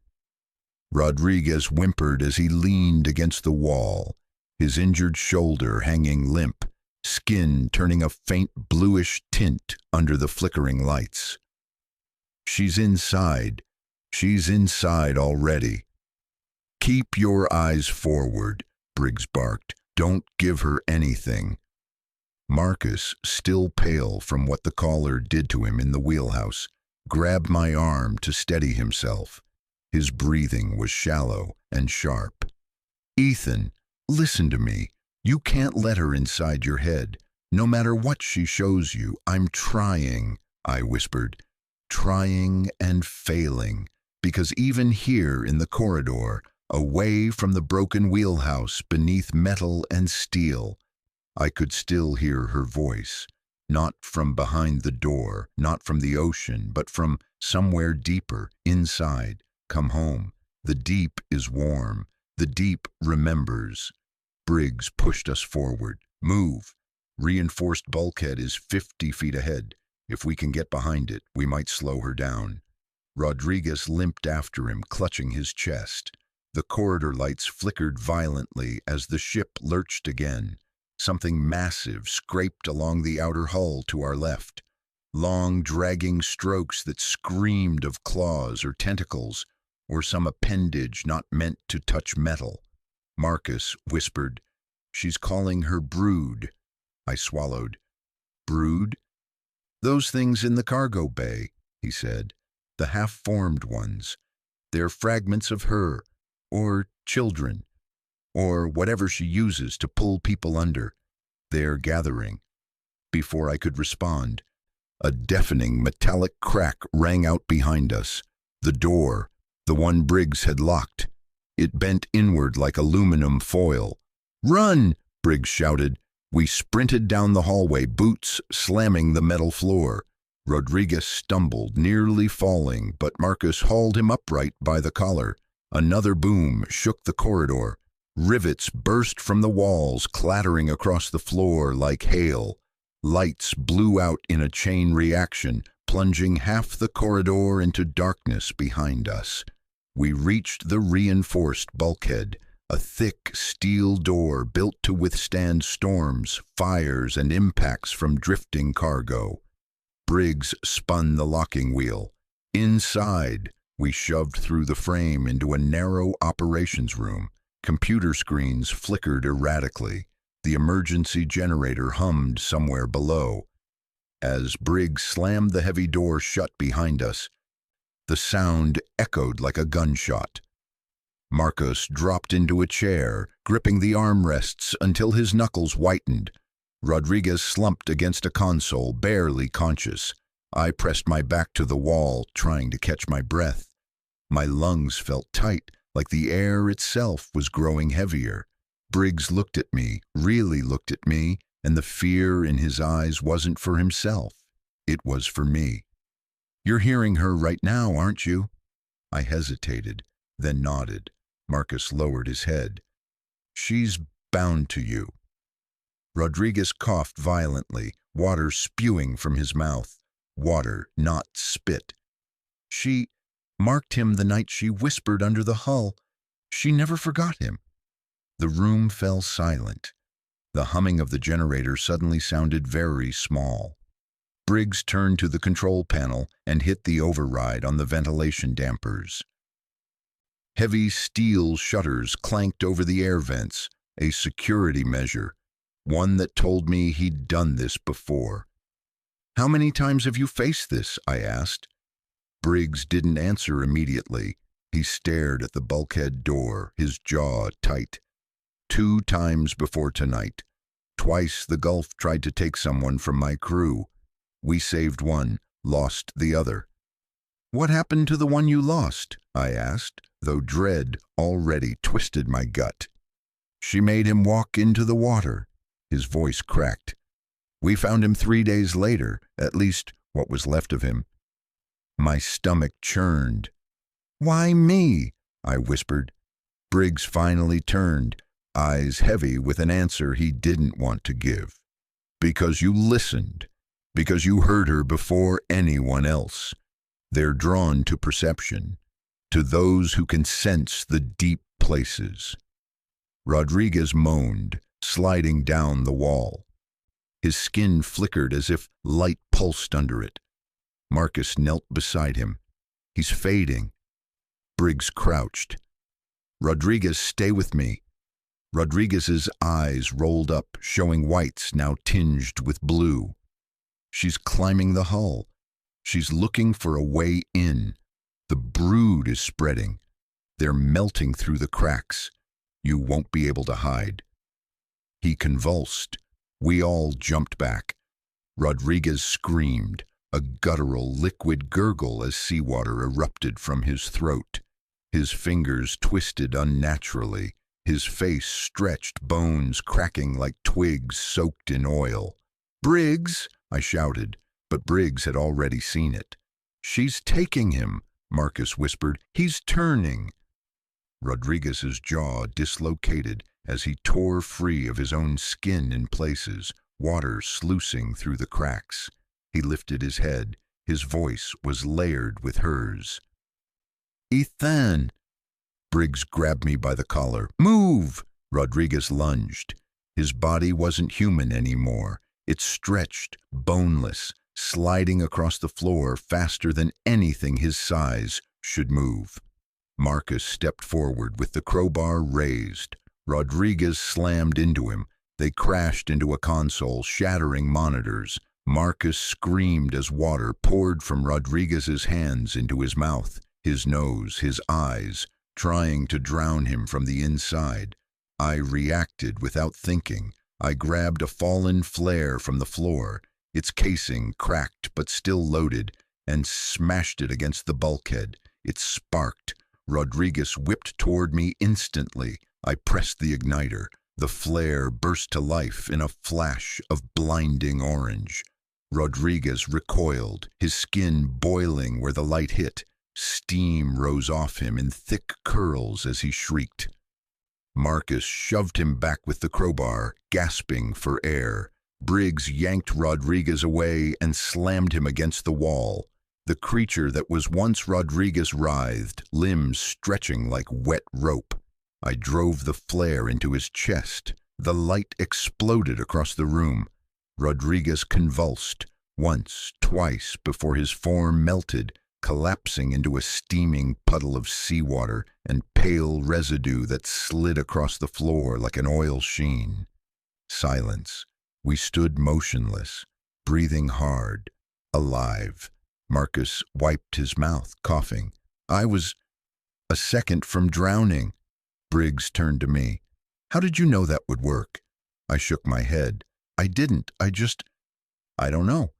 Rodriguez whimpered as he leaned against the wall, his injured shoulder hanging limp, skin turning a faint bluish tint under the flickering lights. "She's inside. She's inside already." "Keep your eyes forward," Briggs barked. "Don't give her anything." Marcus, still pale from what the caller did to him in the wheelhouse, grabbed my arm to steady himself. His breathing was shallow and sharp. "Ethan, listen to me. You can't let her inside your head. No matter what she shows you, I'm trying," I whispered. Trying and failing, because even here in the corridor, away from the broken wheelhouse beneath metal and steel, I could still hear her voice, not from behind the door, not from the ocean, but from somewhere deeper, inside. "Come home. The deep is warm. The deep remembers." Briggs pushed us forward. "Move. Reinforced bulkhead is 50 feet ahead. If we can get behind it, we might slow her down." Rodriguez limped after him, clutching his chest. The corridor lights flickered violently as the ship lurched again. Something massive scraped along the outer hull to our left. Long, dragging strokes that screamed of claws or tentacles, or some appendage not meant to touch metal. Marcus whispered, "She's calling her brood." I swallowed. "Brood?" "Those things in the cargo bay," he said. "The half-formed ones. They're fragments of her, or children, or whatever she uses to pull people under. They're gathering." Before I could respond, a deafening metallic crack rang out behind us. The door, the one Briggs had locked. It bent inward like aluminum foil. "Run!" Briggs shouted. We sprinted down the hallway, boots slamming the metal floor. Rodriguez stumbled, nearly falling, but Marcus hauled him upright by the collar. Another boom shook the corridor. Rivets burst from the walls, clattering across the floor like hail. Lights blew out in a chain reaction, plunging half the corridor into darkness behind us. We reached the reinforced bulkhead, a thick steel door built to withstand storms, fires, and impacts from drifting cargo. Briggs spun the locking wheel. Inside, we shoved through the frame into a narrow operations room. Computer screens flickered erratically. The emergency generator hummed somewhere below. As Briggs slammed the heavy door shut behind us, the sound echoed like a gunshot. Marcus dropped into a chair, gripping the armrests until his knuckles whitened. Rodriguez slumped against a console, barely conscious. I pressed my back to the wall, trying to catch my breath. My lungs felt tight, like the air itself was growing heavier. Briggs looked at me, really looked at me, and the fear in his eyes wasn't for himself. It was for me. "You're hearing her right now, aren't you?" I hesitated, then nodded. Marcus lowered his head. "She's bound to you." Rodriguez coughed violently, water spewing from his mouth. Water, not spit. "She marked him the night she whispered under the hull. She never forgot him." The room fell silent. The humming of the generator suddenly sounded very small. Briggs turned to the control panel and hit the override on the ventilation dampers. Heavy steel shutters clanked over the air vents, a security measure, one that told me he'd done this before. "How many times have you faced this?" I asked. Briggs didn't answer immediately. He stared at the bulkhead door, his jaw tight. "2 times before tonight. Twice the Gulf tried to take someone from my crew. We saved one, lost the other." "What happened to the one you lost?" I asked, though dread already twisted my gut. "She made him walk into the water." His voice cracked. "We found him 3 days later, at least what was left of him." My stomach churned. "Why me?" I whispered. Briggs finally turned, eyes heavy with an answer he didn't want to give. "Because you listened. Because you heard her before anyone else. They're drawn to perception, to those who can sense the deep places." Rodriguez moaned, sliding down the wall. His skin flickered as if light pulsed under it. Marcus knelt beside him. "He's fading." Briggs crouched. "Rodriguez, stay with me." Rodriguez's eyes rolled up, showing whites now tinged with blue. "She's climbing the hull. She's looking for a way in. The brood is spreading. They're melting through the cracks. You won't be able to hide." He convulsed. We all jumped back. Rodriguez screamed, a guttural liquid gurgle as seawater erupted from his throat. His fingers twisted unnaturally, his face stretched, bones cracking like twigs soaked in oil. "Briggs!" I shouted, but Briggs had already seen it. "She's taking him," Marcus whispered. "He's turning." Rodriguez's jaw dislocated as he tore free of his own skin in places, water sluicing through the cracks. He lifted his head. His voice was layered with hers. "Ethan!" Briggs grabbed me by the collar. "Move!" Rodriguez lunged. His body wasn't human anymore. It stretched, boneless, sliding across the floor faster than anything his size should move. Marcus stepped forward with the crowbar raised. Rodriguez slammed into him. They crashed into a console, shattering monitors. Marcus screamed as water poured from Rodriguez's hands into his mouth, his nose, his eyes, trying to drown him from the inside. I reacted without thinking. I grabbed a fallen flare from the floor, its casing cracked but still loaded, and smashed it against the bulkhead. It sparked. Rodriguez whipped toward me instantly. I pressed the igniter. The flare burst to life in a flash of blinding orange. Rodriguez recoiled, his skin boiling where the light hit. Steam rose off him in thick curls as he shrieked. Marcus shoved him back with the crowbar, gasping for air. Briggs yanked Rodriguez away and slammed him against the wall. The creature that was once Rodriguez writhed, limbs stretching like wet rope. I drove the flare into his chest. The light exploded across the room. Rodriguez convulsed, once, twice, before his form melted, collapsing into a steaming puddle of seawater and pale residue that slid across the floor like an oil sheen. Silence. We stood motionless, breathing hard, alive. Marcus wiped his mouth, coughing. I was a second from drowning. Briggs turned to me. How did you know that would work? I shook my head. I didn't. I don't know.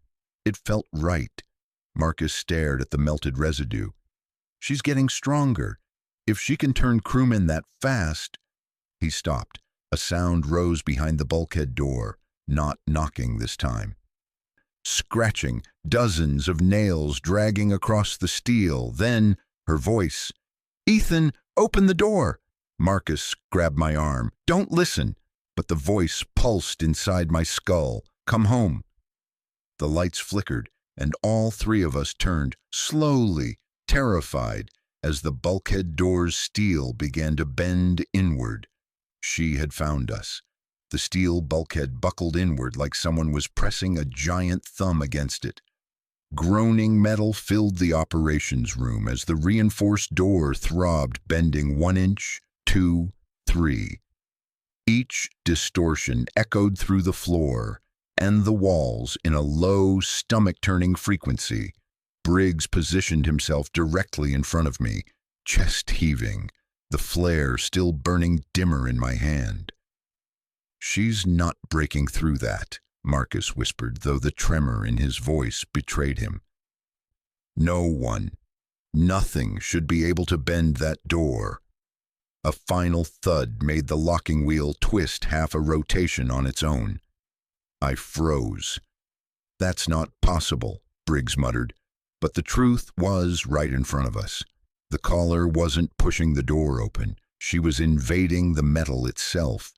It felt right. Marcus stared at the melted residue. She's getting stronger. If she can turn crewmen that fast... He stopped. A sound rose behind the bulkhead door, not knocking this time. Scratching, dozens of nails dragging across the steel. Then, her voice. Ethan, open the door! Marcus grabbed my arm. Don't listen! But the voice pulsed inside my skull. Come home. The lights flickered, and all three of us turned, slowly, terrified, as the bulkhead door's steel began to bend inward. She had found us. The steel bulkhead buckled inward like someone was pressing a giant thumb against it. Groaning metal filled the operations room as the reinforced door throbbed, bending 1 inch, 2, 3. Each distortion echoed through the floor and the walls in a low, stomach-turning frequency. Briggs positioned himself directly in front of me, chest heaving, the flare still burning dimmer in my hand. She's not breaking through that, Marcus whispered, though the tremor in his voice betrayed him. No one, nothing should be able to bend that door. A final thud made the locking wheel twist half a rotation on its own. I froze. That's not possible, Briggs muttered, but the truth was right in front of us. The caller wasn't pushing the door open. She was invading the metal itself,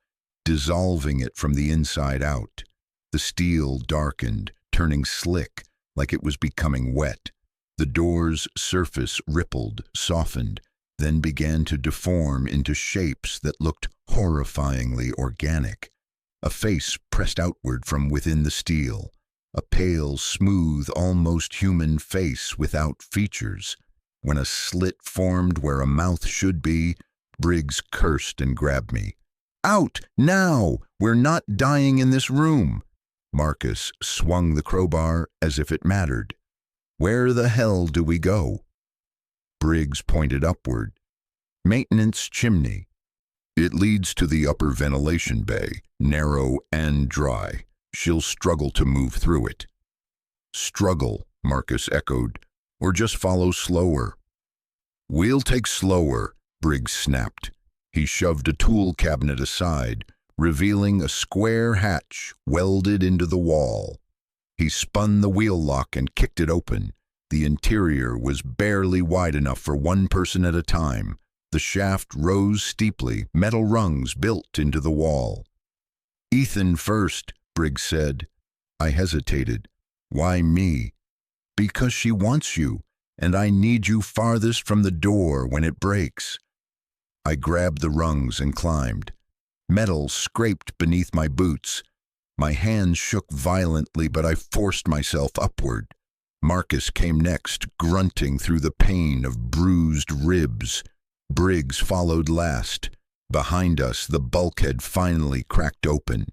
dissolving it from the inside out. The steel darkened, turning slick, like it was becoming wet. The door's surface rippled, softened, then began to deform into shapes that looked horrifyingly organic. A face pressed outward from within the steel, a pale, smooth, almost human face without features. When a slit formed where a mouth should be, Briggs cursed and grabbed me. Out, now! We're not dying in this room! Marcus swung the crowbar as if it mattered. Where the hell do we go? Briggs pointed upward. Maintenance chimney. It leads to the upper ventilation bay, narrow and dry. She'll struggle to move through it. Struggle, Marcus echoed, or just follow slower. We'll take slower, Briggs snapped. He shoved a tool cabinet aside, revealing a square hatch welded into the wall. He spun the wheel lock and kicked it open. The interior was barely wide enough for one person at a time. The shaft rose steeply, metal rungs built into the wall. Ethan first, Briggs said. I hesitated. Why me? Because she wants you, and I need you farthest from the door when it breaks. I grabbed the rungs and climbed. Metal scraped beneath my boots. My hands shook violently, but I forced myself upward. Marcus came next, grunting through the pain of bruised ribs. Briggs followed last. Behind us, the bulkhead finally cracked open.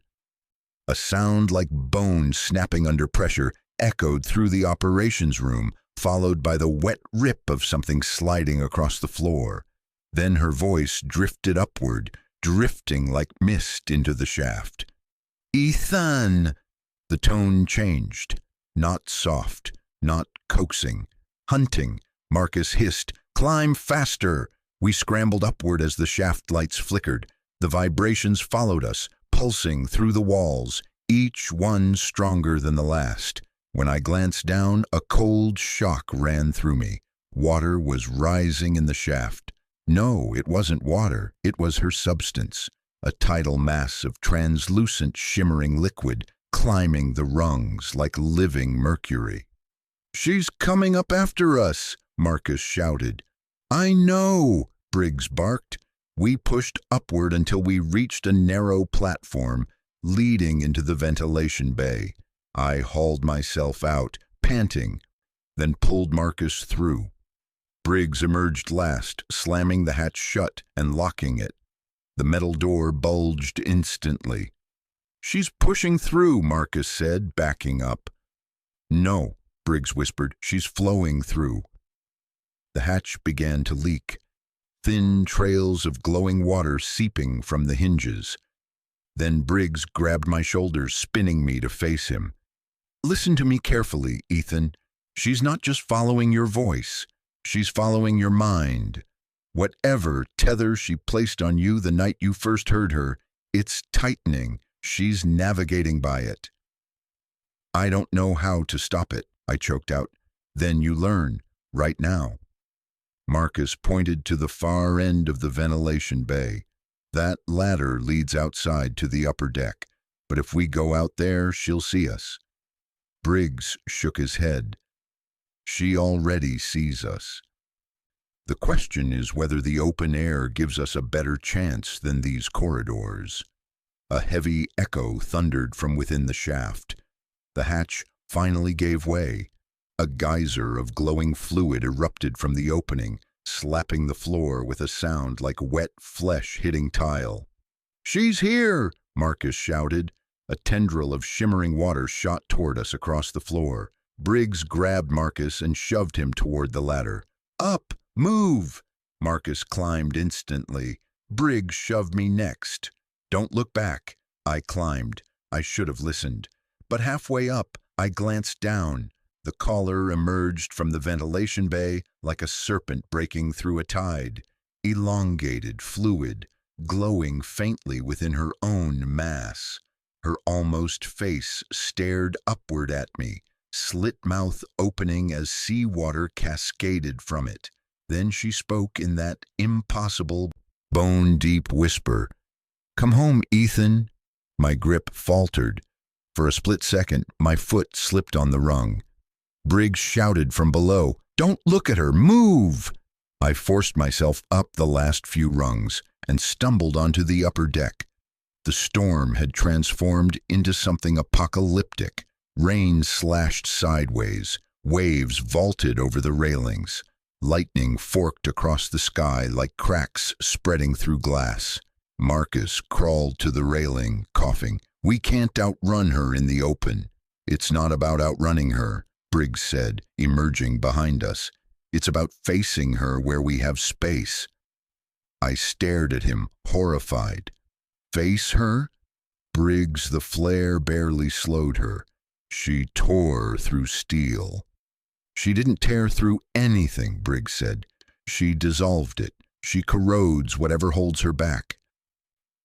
A sound like bone snapping under pressure echoed through the operations room, followed by the wet rip of something sliding across the floor. Then her voice drifted upward, drifting like mist into the shaft. Ethan! The tone changed. Not soft, not coaxing. Hunting. Marcus hissed, Climb faster! We scrambled upward as the shaft lights flickered. The vibrations followed us, pulsing through the walls, each one stronger than the last. When I glanced down, a cold shock ran through me. Water was rising in the shaft. No, it wasn't water. It was her substance, a tidal mass of translucent, shimmering liquid climbing the rungs like living mercury. "She's coming up after us," Marcus shouted. "I know," Briggs barked. We pushed upward until we reached a narrow platform leading into the ventilation bay. I hauled myself out, panting, then pulled Marcus through. Briggs emerged last, slamming the hatch shut and locking it. The metal door bulged instantly. "She's pushing through," Marcus said, backing up. "No," Briggs whispered, "she's flowing through." The hatch began to leak, thin trails of glowing water seeping from the hinges. Then Briggs grabbed my shoulders, spinning me to face him. "Listen to me carefully, Ethan. She's not just following your voice. She's following your mind. Whatever tether she placed on you the night you first heard her, it's tightening. She's navigating by it." "I don't know how to stop it," I choked out. "Then you learn, right now." Marcus pointed to the far end of the ventilation bay. "That ladder leads outside to the upper deck, but if we go out there, she'll see us." Briggs shook his head. "She already sees us. The question is whether the open air gives us a better chance than these corridors." A heavy echo thundered from within the shaft. The hatch finally gave way. A geyser of glowing fluid erupted from the opening, slapping the floor with a sound like wet flesh hitting tile. "She's here!" Marcus shouted. A tendril of shimmering water shot toward us across the floor. Briggs grabbed Marcus and shoved him toward the ladder. "Up! Move!" Marcus climbed instantly. Briggs shoved me next. "Don't look back." I climbed. I should have listened. But halfway up, I glanced down. The caller emerged from the ventilation bay like a serpent breaking through a tide, elongated, fluid, glowing faintly within her own mass. Her almost face stared upward at me, slit mouth opening as seawater cascaded from it. Then she spoke in that impossible, bone-deep whisper. "Come home, Ethan." My grip faltered. For a split second, my foot slipped on the rung. Briggs shouted from below, "Don't look at her, move!" I forced myself up the last few rungs and stumbled onto the upper deck. The storm had transformed into something apocalyptic. Rain slashed sideways, waves vaulted over the railings. Lightning forked across the sky like cracks spreading through glass. Marcus crawled to the railing, coughing. "We can't outrun her in the open." "It's not about outrunning her," Briggs said, emerging behind us. "It's about facing her where we have space." I stared at him, horrified. "Face her?" "Briggs, the flare barely slowed her. She tore through steel." "She didn't tear through anything," Briggs said. "She dissolved it. She corrodes whatever holds her back."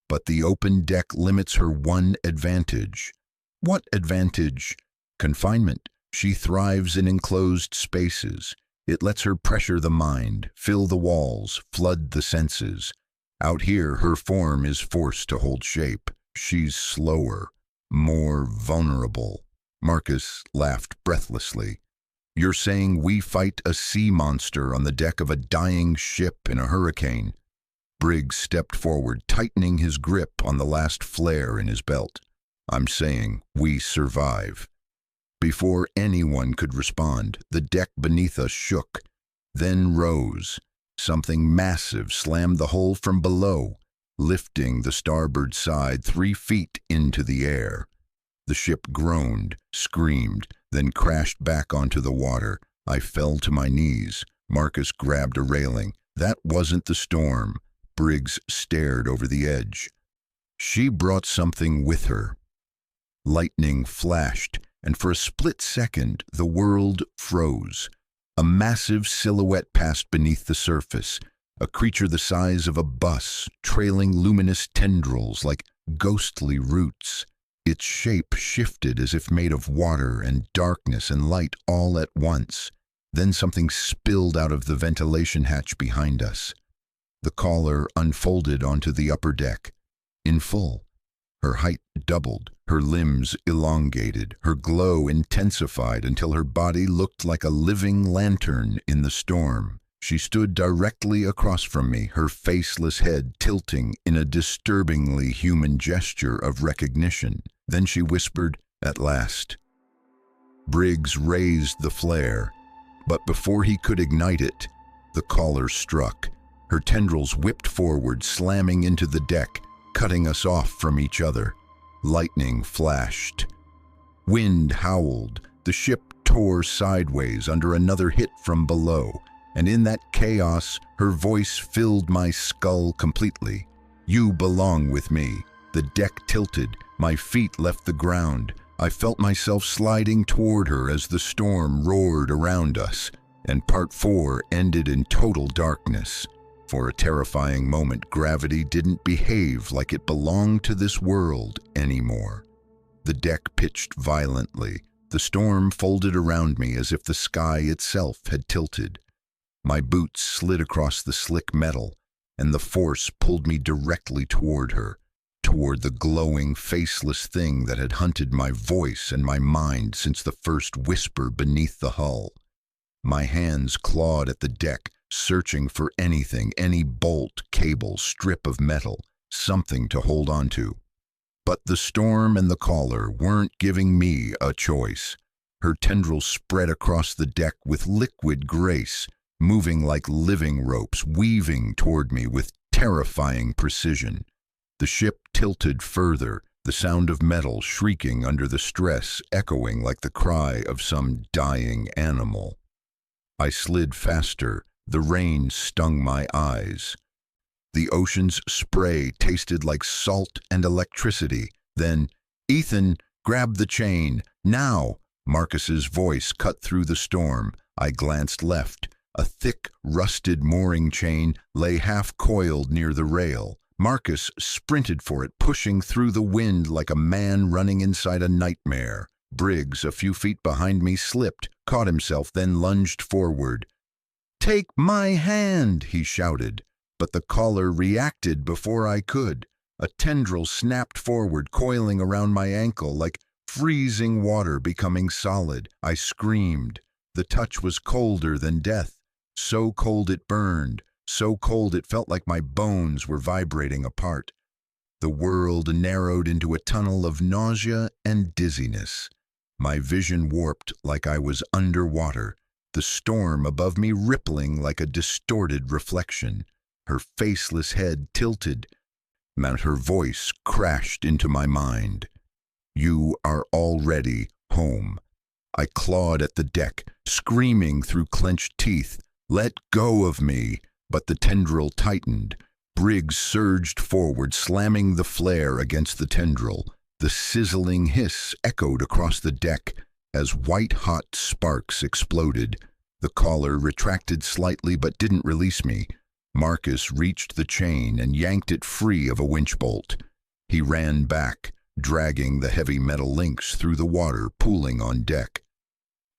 "But the open deck limits her one advantage." "What advantage?" "Confinement. She thrives in enclosed spaces. It lets her pressure the mind, fill the walls, flood the senses. Out here, her form is forced to hold shape. She's slower, more vulnerable." Marcus laughed breathlessly. "You're saying we fight a sea monster on the deck of a dying ship in a hurricane?" Briggs stepped forward, tightening his grip on the last flare in his belt. "I'm saying we survive." Before anyone could respond, the deck beneath us shook, then rose. Something massive slammed the hull from below, lifting the starboard side 3 feet into the air. The ship groaned, screamed, then crashed back onto the water. I fell to my knees. Marcus grabbed a railing. "That wasn't the storm." Briggs stared over the edge. "She brought something with her." Lightning flashed, and for a split second the world froze. A massive silhouette passed beneath the surface, a creature the size of a bus, trailing luminous tendrils like ghostly roots. Its shape shifted as if made of water and darkness and light all at once. Then something spilled out of the ventilation hatch behind us. The caller unfolded onto the upper deck, in full. Her height doubled, her limbs elongated, her glow intensified until her body looked like a living lantern in the storm. She stood directly across from me, her faceless head tilting in a disturbingly human gesture of recognition. Then she whispered, "At last." Briggs raised the flare, but before he could ignite it, the caller struck. Her tendrils whipped forward, slamming into the deck, cutting us off from each other. Lightning flashed. Wind howled. The ship tore sideways under another hit from below, and in that chaos, her voice filled my skull completely. "You belong with me." The deck tilted. My feet left the ground. I felt myself sliding toward her as the storm roared around us, and Part 4 ended in total darkness. For a terrifying moment, gravity didn't behave like it belonged to this world anymore. The deck pitched violently. The storm folded around me as if the sky itself had tilted. My boots slid across the slick metal, and the force pulled me directly toward her, toward the glowing, faceless thing that had hunted my voice and my mind since the first whisper beneath the hull. My hands clawed at the deck, searching for anything, any bolt, cable, strip of metal, something to hold on to. But the storm and the caller weren't giving me a choice. Her tendrils spread across the deck with liquid grace, moving like living ropes, weaving toward me with terrifying precision. The ship tilted further, the sound of metal shrieking under the stress echoing like the cry of some dying animal. I slid faster. The rain stung my eyes. The ocean's spray tasted like salt and electricity. Then, "Ethan, grab the chain, now!" Marcus's voice cut through the storm. I glanced left. A thick, rusted mooring chain lay half-coiled near the rail. Marcus sprinted for it, pushing through the wind like a man running inside a nightmare. Briggs, a few feet behind me, slipped, caught himself, then lunged forward. "Take my hand," he shouted, but the caller reacted before I could. A tendril snapped forward, coiling around my ankle like freezing water becoming solid. I screamed. The touch was colder than death. So cold it burned, so cold it felt like my bones were vibrating apart. The world narrowed into a tunnel of nausea and dizziness. My vision warped like I was underwater, the storm above me rippling like a distorted reflection. Her faceless head tilted, and her voice crashed into my mind. "You are already home." I clawed at the deck, screaming through clenched teeth, "Let go of me!" But the tendril tightened. Briggs surged forward, slamming the flare against the tendril. The sizzling hiss echoed across the deck as white-hot sparks exploded. The caller retracted slightly but didn't release me. Marcus reached the chain and yanked it free of a winch bolt. He ran back, dragging the heavy metal links through the water pooling on deck.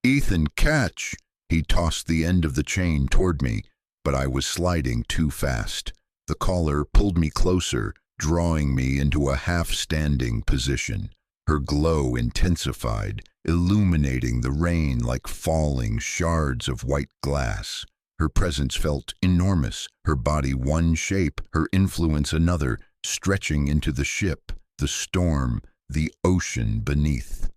"Ethan, catch!" He tossed the end of the chain toward me, but I was sliding too fast. The caller pulled me closer, drawing me into a half-standing position. Her glow intensified, illuminating the rain like falling shards of white glass. Her presence felt enormous, her body one shape, her influence another, stretching into the ship, the storm, the ocean beneath.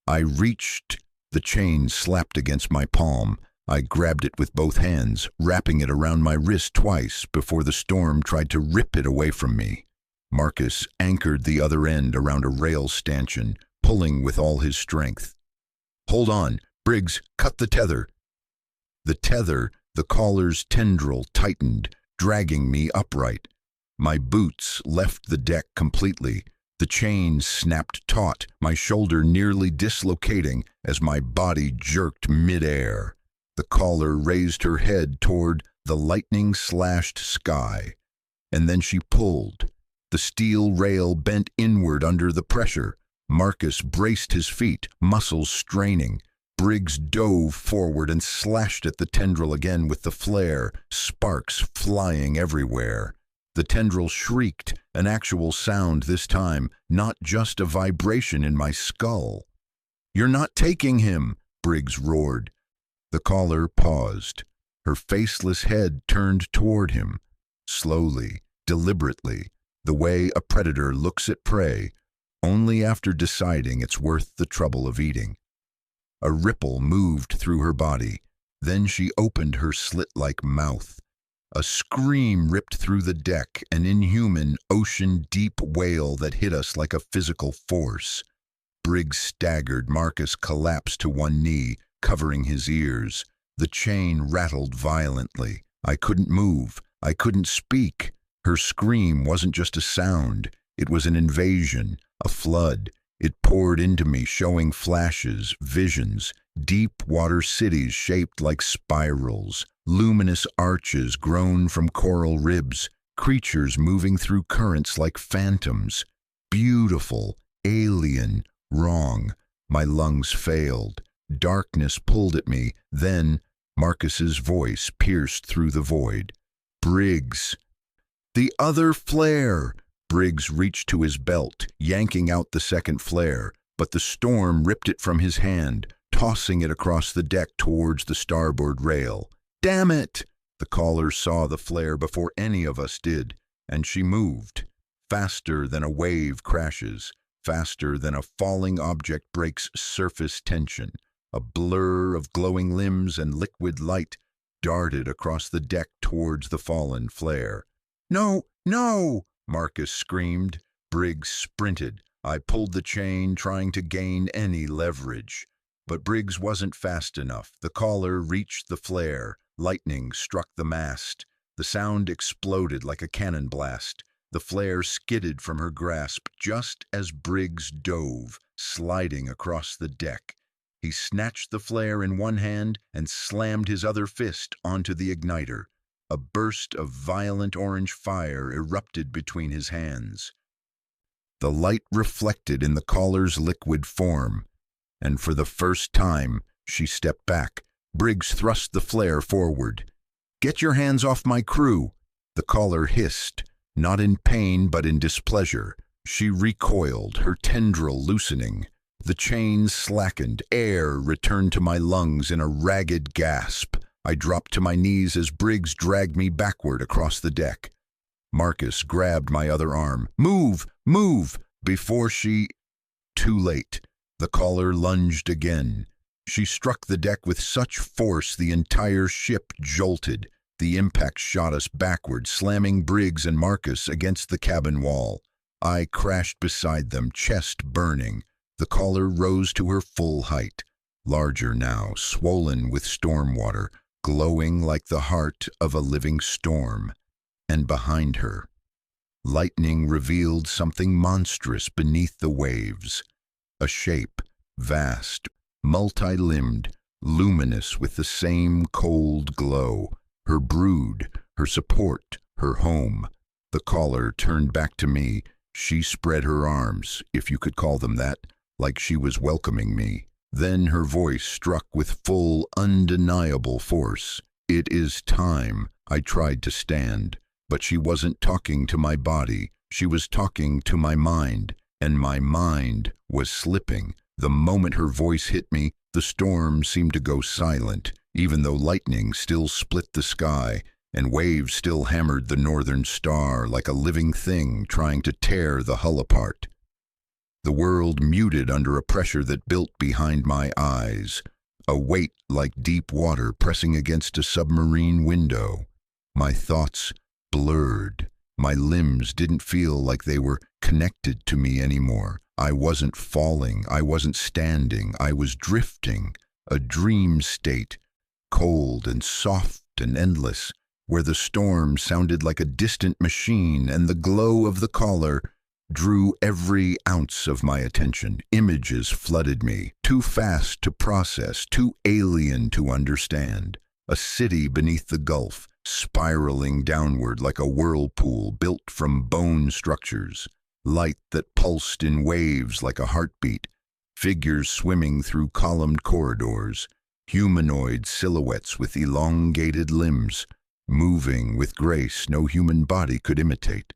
I reached. The chain slapped against my palm. I grabbed it with both hands, wrapping it around my wrist twice before the storm tried to rip it away from me. Marcus anchored the other end around a rail stanchion, pulling with all his strength. "Hold on, Briggs, cut the tether." The tether, the caller's tendril, tightened, dragging me upright. My boots left the deck completely. The chain snapped taut, my shoulder nearly dislocating as my body jerked midair. The caller raised her head toward the lightning-slashed sky, and then she pulled. The steel rail bent inward under the pressure. Marcus braced his feet, muscles straining. Briggs dove forward and slashed at the tendril again with the flare, sparks flying everywhere. The tendril shrieked, an actual sound this time, not just a vibration in my skull. "You're not taking him," Briggs roared. The caller paused, her faceless head turned toward him, slowly, deliberately, the way a predator looks at prey, only after deciding it's worth the trouble of eating. A ripple moved through her body, then she opened her slit-like mouth. A scream ripped through the deck, an inhuman, ocean-deep wail that hit us like a physical force. Briggs staggered, Marcus collapsed to one knee, covering his ears. The chain rattled violently. I couldn't move. I couldn't speak. Her scream wasn't just a sound. It was an invasion, a flood. It poured into me, showing flashes, visions, deep water cities shaped like spirals, luminous arches grown from coral ribs, creatures moving through currents like phantoms. Beautiful, alien, wrong. My lungs failed. Darkness pulled at me. Then Marcus's voice pierced through the void. "Briggs!" "The other flare!" Briggs reached to his belt, yanking out the second flare, but the storm ripped it from his hand, tossing it across the deck towards the starboard rail. "Damn it!" The caller saw the flare before any of us did, and she moved, faster than a wave crashes, faster than a falling object breaks surface tension. A blur of glowing limbs and liquid light darted across the deck towards the fallen flare. "No, no!" Marcus screamed. Briggs sprinted. I pulled the chain, trying to gain any leverage. But Briggs wasn't fast enough. The caller reached the flare. Lightning struck the mast. The sound exploded like a cannon blast. The flare skidded from her grasp just as Briggs dove, sliding across the deck. He snatched the flare in one hand and slammed his other fist onto the igniter. A burst of violent orange fire erupted between his hands. The light reflected in the caller's liquid form, and for the first time, she stepped back. Briggs thrust the flare forward. "Get your hands off my crew!" The caller hissed, not in pain but in displeasure. She recoiled, her tendril loosening. The chain slackened. Air returned to my lungs in a ragged gasp. I dropped to my knees as Briggs dragged me backward across the deck. Marcus grabbed my other arm. "Move! Move!" Before she... Too late. The caller lunged again. She struck the deck with such force the entire ship jolted. The impact shot us backward, slamming Briggs and Marcus against the cabin wall. I crashed beside them, chest burning. The caller rose to her full height, larger now, swollen with storm water, glowing like the heart of a living storm. And behind her, lightning revealed something monstrous beneath the waves. A shape, vast, multi-limbed, luminous with the same cold glow. Her brood, her support, her home. The caller turned back to me. She spread her arms, if you could call them that, like she was welcoming me. Then her voice struck with full, undeniable force. "It is time." I tried to stand, but she wasn't talking to my body. She was talking to my mind, and my mind was slipping. The moment her voice hit me, the storm seemed to go silent, even though lightning still split the sky, and waves still hammered the northern star like a living thing trying to tear the hull apart. The world muted under a pressure that built behind my eyes, a weight like deep water pressing against a submarine window. My thoughts blurred. My limbs didn't feel like they were connected to me anymore. I wasn't falling, I wasn't standing, I was drifting, a dream state, cold and soft and endless, where the storm sounded like a distant machine and the glow of the caller drew every ounce of my attention. Images flooded me, too fast to process, too alien to understand. A city beneath the Gulf, spiraling downward like a whirlpool built from bone structures. Light that pulsed in waves like a heartbeat. Figures swimming through columned corridors. Humanoid silhouettes with elongated limbs. moving with grace no human body could imitate.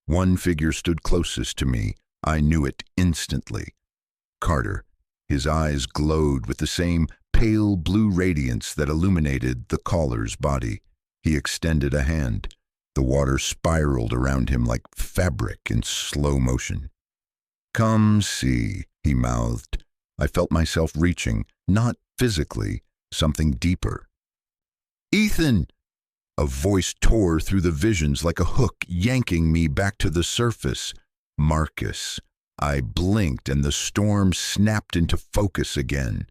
One figure stood closest to me. I knew it instantly. Carter. His eyes glowed with the same pale blue radiance that illuminated the caller's body. He extended a hand. The water spiraled around him like fabric in slow motion. "Come see," he mouthed. I felt myself reaching, not physically, something deeper. "Ethan!" A voice tore through the visions like a hook, yanking me back to the surface. "Marcus." I blinked and the storm snapped into focus again.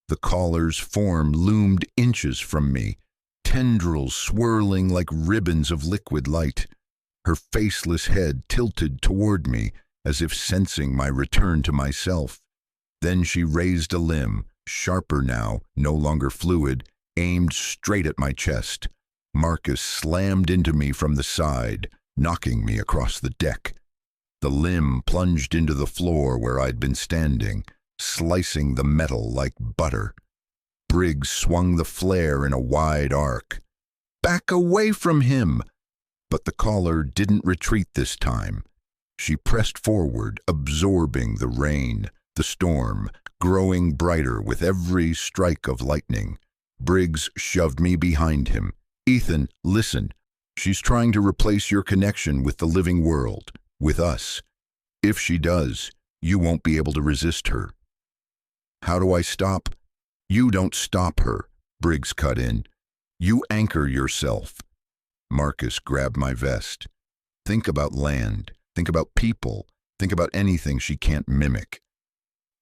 The caller's form loomed inches from me, tendrils swirling like ribbons of liquid light. Her faceless head tilted toward me, as if sensing my return to myself. Then she raised a limb, sharper now, no longer fluid, aimed straight at my chest. Marcus slammed into me from the side, knocking me across the deck. The limb plunged into the floor where I'd been standing, slicing the metal like butter. Briggs swung the flare in a wide arc. "Back away from him!" But the caller didn't retreat this time. She pressed forward, absorbing the rain, the storm, growing brighter with every strike of lightning. Briggs shoved me behind him. "Ethan, listen. She's trying to replace your connection with the living world, with us. If she does, you won't be able to resist her." "How do I stop?" "You don't stop her," Briggs cut in. "You anchor yourself." Marcus grabbed my vest. "Think about land. Think about people. Think about anything she can't mimic."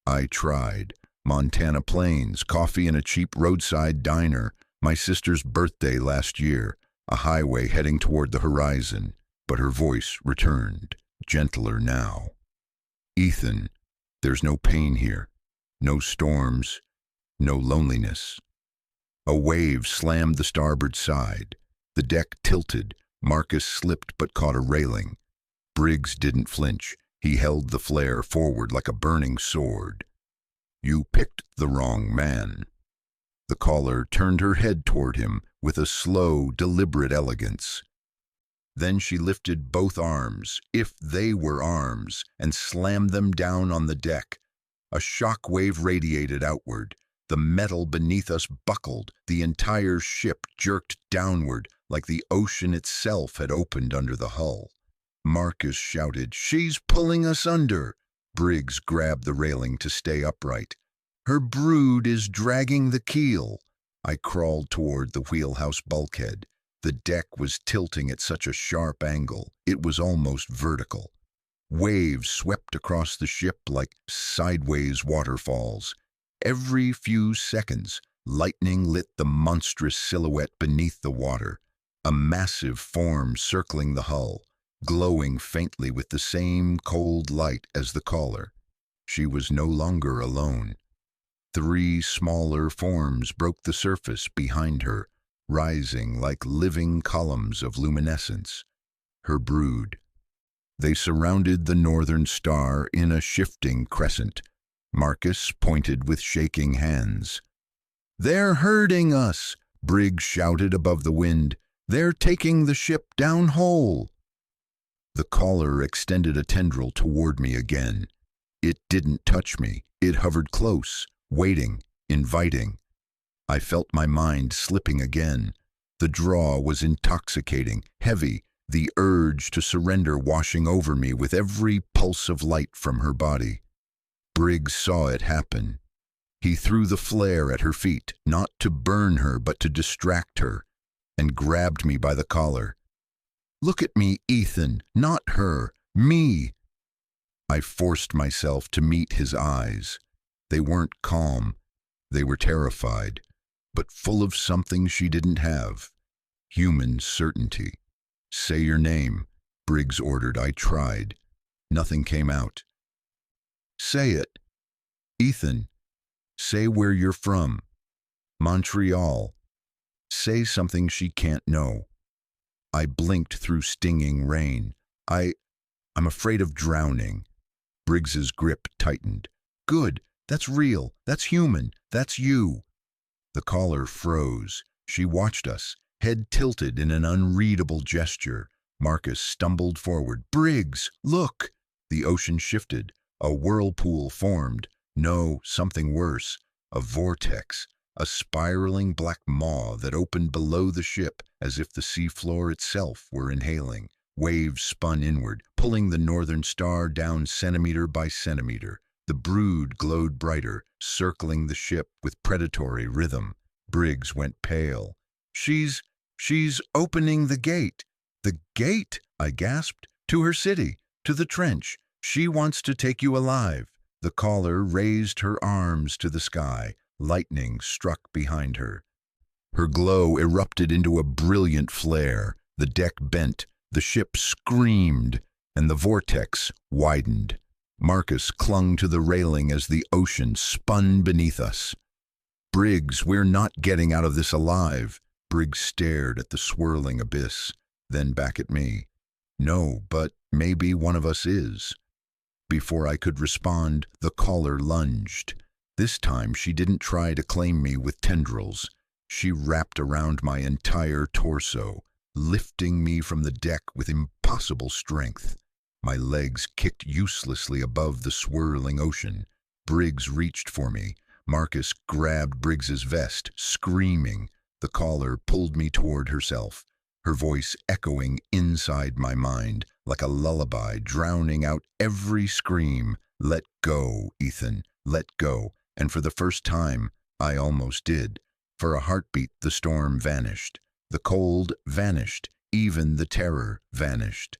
I tried. Montana plains, coffee in a cheap roadside diner, my sister's birthday last year, a highway heading toward the horizon. But her voice returned, gentler now. "Ethan, there's no pain here. No storms. No loneliness." A wave slammed the starboard side. The deck tilted. Marcus slipped but caught a railing. Briggs didn't flinch. He held the flare forward like a burning sword. "You picked the wrong man." The caller turned her head toward him with a slow, deliberate elegance. Then she lifted both arms, if they were arms, and slammed them down on the deck. A shock wave radiated outward. The metal beneath us buckled. The entire ship jerked downward, like the ocean itself had opened under the hull. Marcus shouted, "She's pulling us under!" Briggs grabbed the railing to stay upright. "Her brood is dragging the keel." I crawled toward the wheelhouse bulkhead. The deck was tilting at such a sharp angle, it was almost vertical. Waves swept across the ship like sideways waterfalls. Every few seconds, lightning lit the monstrous silhouette beneath the water, a massive form circling the hull, glowing faintly with the same cold light as the caller. She was no longer alone. 3 smaller forms broke the surface behind her, rising like living columns of luminescence. Her brood. They surrounded the northern star in a shifting crescent. Marcus pointed with shaking hands. "They're herding us," Briggs shouted above the wind. "They're taking the ship down whole." The caller extended a tendril toward me again. It didn't touch me. It hovered close, waiting, inviting. I felt my mind slipping again. The draw was intoxicating, heavy, the urge to surrender washing over me with every pulse of light from her body. Briggs saw it happen. He threw the flare at her feet, not to burn her but to distract her, and grabbed me by the collar. "Look at me, Ethan, not her, me." I forced myself to meet his eyes. They weren't calm. They were terrified, but full of something she didn't have. Human certainty. "Say your name," Briggs ordered. I tried. Nothing came out. "Say it." "Ethan." "Say where you're from." "Montreal." "Say something she can't know." I blinked through stinging rain. I'm afraid of drowning." Briggs's grip tightened. "Good. That's real. That's human. That's you." The caller froze. She watched us, Head tilted in an unreadable gesture, Marcus stumbled forward. "Briggs, look!" The ocean shifted. A whirlpool formed. No, something worse. A vortex. A spiraling black maw that opened below the ship as if the seafloor itself were inhaling. Waves spun inward, pulling the northern star down centimeter by centimeter. The brood glowed brighter, circling the ship with predatory rhythm. Briggs went pale. She's opening the gate." "The gate?" I gasped. "To her city, to the trench. She wants to take you alive." The caller raised her arms to the sky. Lightning struck behind her. Her glow erupted into a brilliant flare. The deck bent, the ship screamed, and the vortex widened. Marcus clung to the railing as the ocean spun beneath us. "Briggs, we're not getting out of this alive." Briggs stared at the swirling abyss, then back at me. "No, but maybe one of us is." Before I could respond, the caller lunged. This time she didn't try to claim me with tendrils. She wrapped around my entire torso, lifting me from the deck with impossible strength. My legs kicked uselessly above the swirling ocean. Briggs reached for me. Marcus grabbed Briggs's vest, screaming. The caller pulled me toward herself, her voice echoing inside my mind like a lullaby, drowning out every scream. "Let go, Ethan, let go." And for the first time, I almost did. For a heartbeat, the storm vanished. The cold vanished. Even the terror vanished.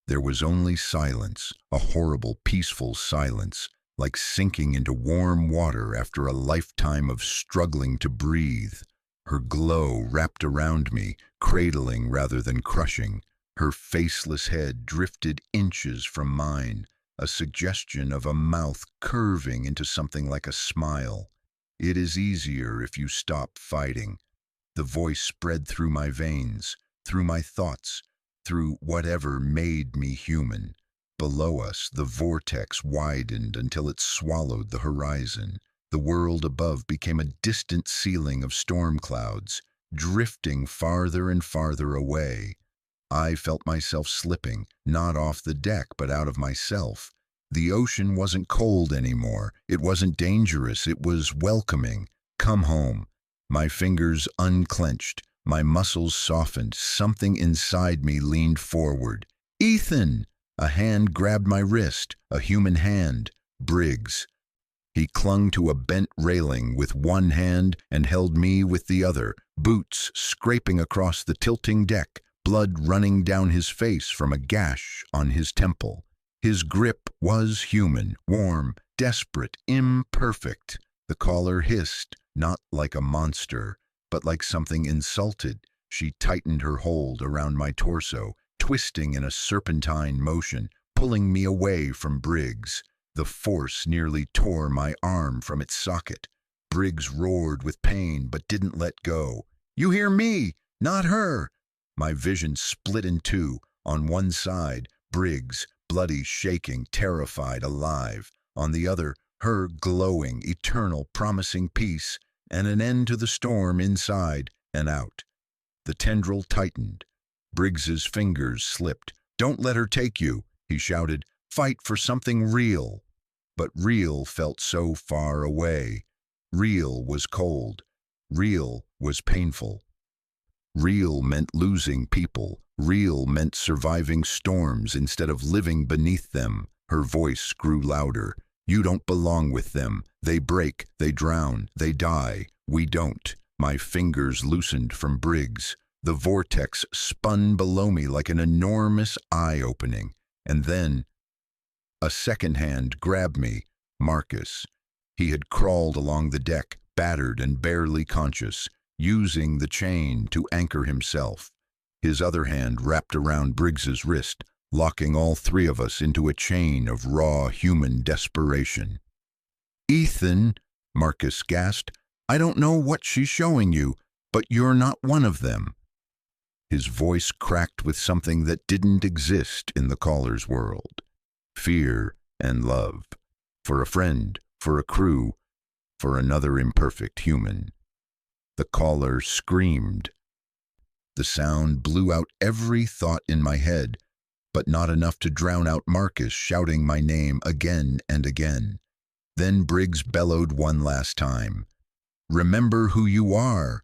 There was only silence, a horrible, peaceful silence, like sinking into warm water after a lifetime of struggling to breathe. Her glow wrapped around me, cradling rather than crushing. Her faceless head drifted inches from mine, a suggestion of a mouth curving into something like a smile. "It is easier if you stop fighting." The voice spread through my veins, through my thoughts, through whatever made me human. Below us, the vortex widened until it swallowed the horizon. The world above became a distant ceiling of storm clouds, drifting farther and farther away. I felt myself slipping, not off the deck, but out of myself. The ocean wasn't cold anymore. It wasn't dangerous. It was welcoming. "Come home." My fingers unclenched. My muscles softened. Something inside me leaned forward. "Ethan!" A hand grabbed my wrist, a human hand. Briggs. He clung to a bent railing with one hand and held me with the other, boots scraping across the tilting deck, blood running down his face from a gash on his temple. His grip was human, warm, desperate, imperfect. The caller hissed, not like a monster, but like something insulted. She tightened her hold around my torso, twisting in a serpentine motion, pulling me away from Briggs. The force nearly tore my arm from its socket. Briggs roared with pain but didn't let go. "You hear me, not her!" My vision split in two. On one side, Briggs, bloody, shaking, terrified, alive. On the other, her glowing, eternal, promising peace, and an end to the storm inside and out. The tendril tightened. Briggs's fingers slipped. "Don't let her take you," he shouted. "Fight for something real." But real felt so far away. Real was cold. Real was painful. Real meant losing people. Real meant surviving storms instead of living beneath them. Her voice grew louder. "You don't belong with them. They break, they drown, they die. We don't." My fingers loosened from Briggs. The vortex spun below me like an enormous eye-opening. And then a second hand grabbed me. Marcus. He had crawled along the deck, battered and barely conscious, using the chain to anchor himself. His other hand wrapped around Briggs's wrist, locking all three of us into a chain of raw human desperation. "Ethan," Marcus gasped, "I don't know what she's showing you, but you're not one of them." His voice cracked with something that didn't exist in the caller's world. Fear and love. For a friend, for a crew, for another imperfect human. The caller screamed. The sound blew out every thought in my head, but not enough to drown out Marcus shouting my name again and again. Then Briggs bellowed one last time, "Remember who you are!"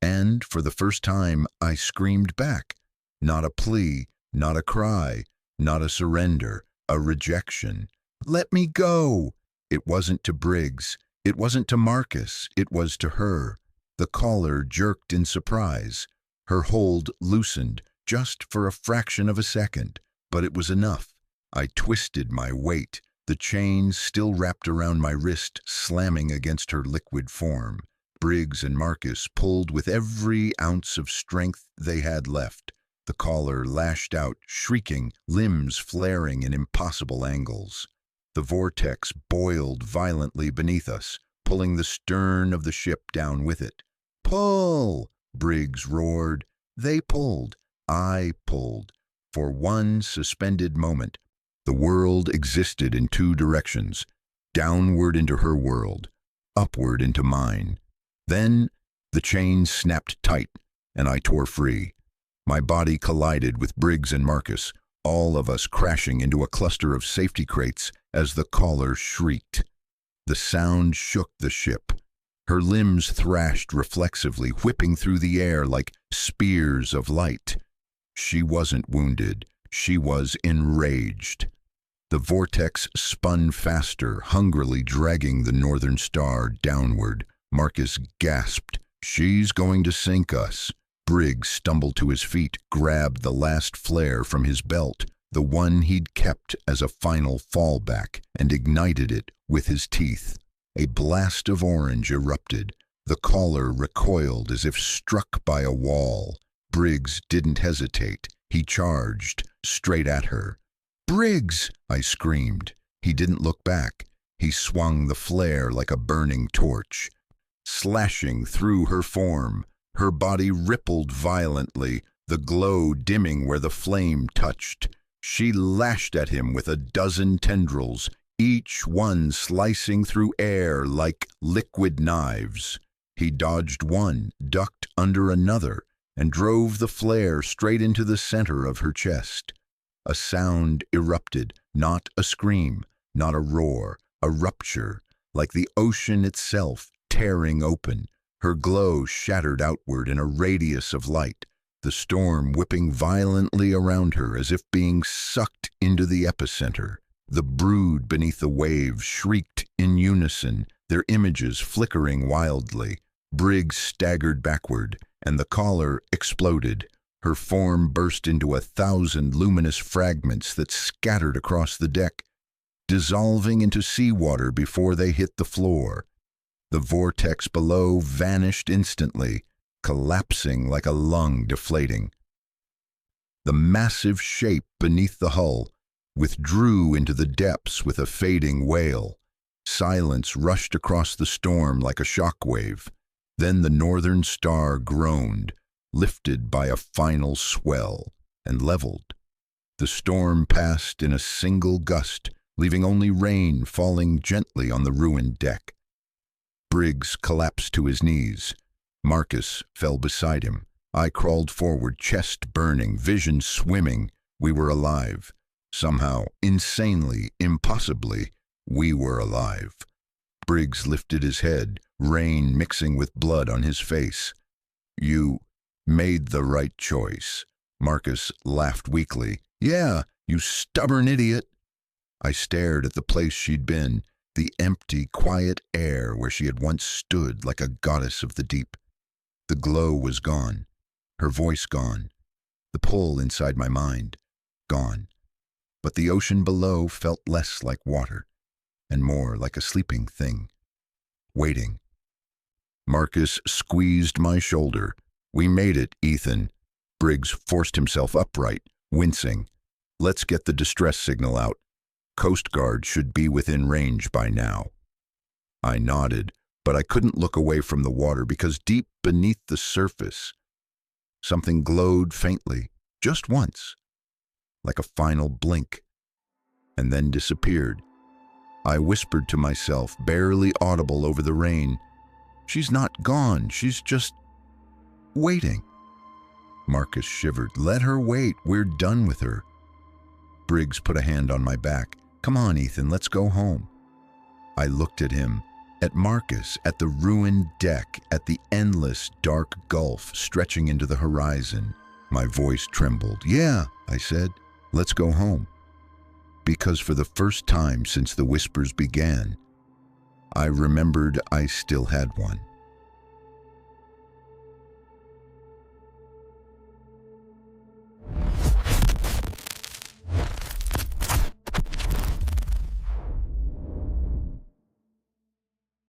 And for the first time, I screamed back. Not a plea, not a cry, not a surrender, a rejection. "Let me go!" It wasn't to Briggs. It wasn't to Marcus. It was to her. The collar jerked in surprise. Her hold loosened, just for a fraction of a second. But it was enough. I twisted my weight, the chains still wrapped around my wrist, slamming against her liquid form. Briggs and Marcus pulled with every ounce of strength they had left. The collar lashed out, shrieking, limbs flaring in impossible angles. The vortex boiled violently beneath us, pulling the stern of the ship down with it. "Pull!" Briggs roared. They pulled. I pulled. For one suspended moment, the world existed in two directions, downward into her world, upward into mine. Then the chain snapped tight, and I tore free. My body collided with Briggs and Marcus, all of us crashing into a cluster of safety crates as the collar shrieked. The sound shook the ship. Her limbs thrashed reflexively, whipping through the air like spears of light. She wasn't wounded. She was enraged. The vortex spun faster, hungrily dragging the Northern Star downward. Marcus gasped, "She's going to sink us." Briggs stumbled to his feet, grabbed the last flare from his belt, the one he'd kept as a final fallback, and ignited it with his teeth. A blast of orange erupted. The collar recoiled as if struck by a wall. Briggs didn't hesitate. He charged, straight at her. "Briggs!" I screamed. He didn't look back. He swung the flare like a burning torch, slashing through her form. Her body rippled violently, the glow dimming where the flame touched. She lashed at him with a dozen tendrils, each one slicing through air like liquid knives. He dodged one, ducked under another, and drove the flare straight into the center of her chest. A sound erupted, not a scream, not a roar, a rupture, like the ocean itself tearing open. Her glow shattered outward in a radius of light, the storm whipping violently around her as if being sucked into the epicenter. The brood beneath the waves shrieked in unison, their images flickering wildly. Briggs staggered backward, and the collar exploded. Her form burst into 1,000 luminous fragments that scattered across the deck, dissolving into seawater before they hit the floor. The vortex below vanished instantly, collapsing like a lung deflating. The massive shape beneath the hull withdrew into the depths with a fading wail. Silence rushed across the storm like a shockwave. Then the Northern Star groaned, lifted by a final swell, and leveled. The storm passed in a single gust, leaving only rain falling gently on the ruined deck. Briggs collapsed to his knees. Marcus fell beside him. I crawled forward, chest burning, vision swimming. We were alive. Somehow, insanely, impossibly, we were alive. Briggs lifted his head, rain mixing with blood on his face. "You made the right choice." Marcus laughed weakly. "Yeah, you stubborn idiot." I stared at the place she'd been, the empty, quiet air where she had once stood like a goddess of the deep. The glow was gone, her voice gone, the pull inside my mind gone. But the ocean below felt less like water and more like a sleeping thing, waiting. Marcus squeezed my shoulder. "We made it, Ethan." Briggs forced himself upright, wincing. "Let's get the distress signal out. Coast Guard should be within range by now." I nodded, but I couldn't look away from the water because deep beneath the surface, something glowed faintly, just once, like a final blink, and then disappeared. I whispered to myself, barely audible over the rain, "She's not gone, she's just waiting." Marcus shivered. Let her wait. We're done with her. Briggs put a hand on my back. Come on, Ethan, let's go home. I looked at him, at Marcus, at the ruined deck, at the endless dark gulf stretching into the horizon. My voice trembled. Yeah, I said, let's go home. Because for the first time since the whispers began, I remembered I still had one.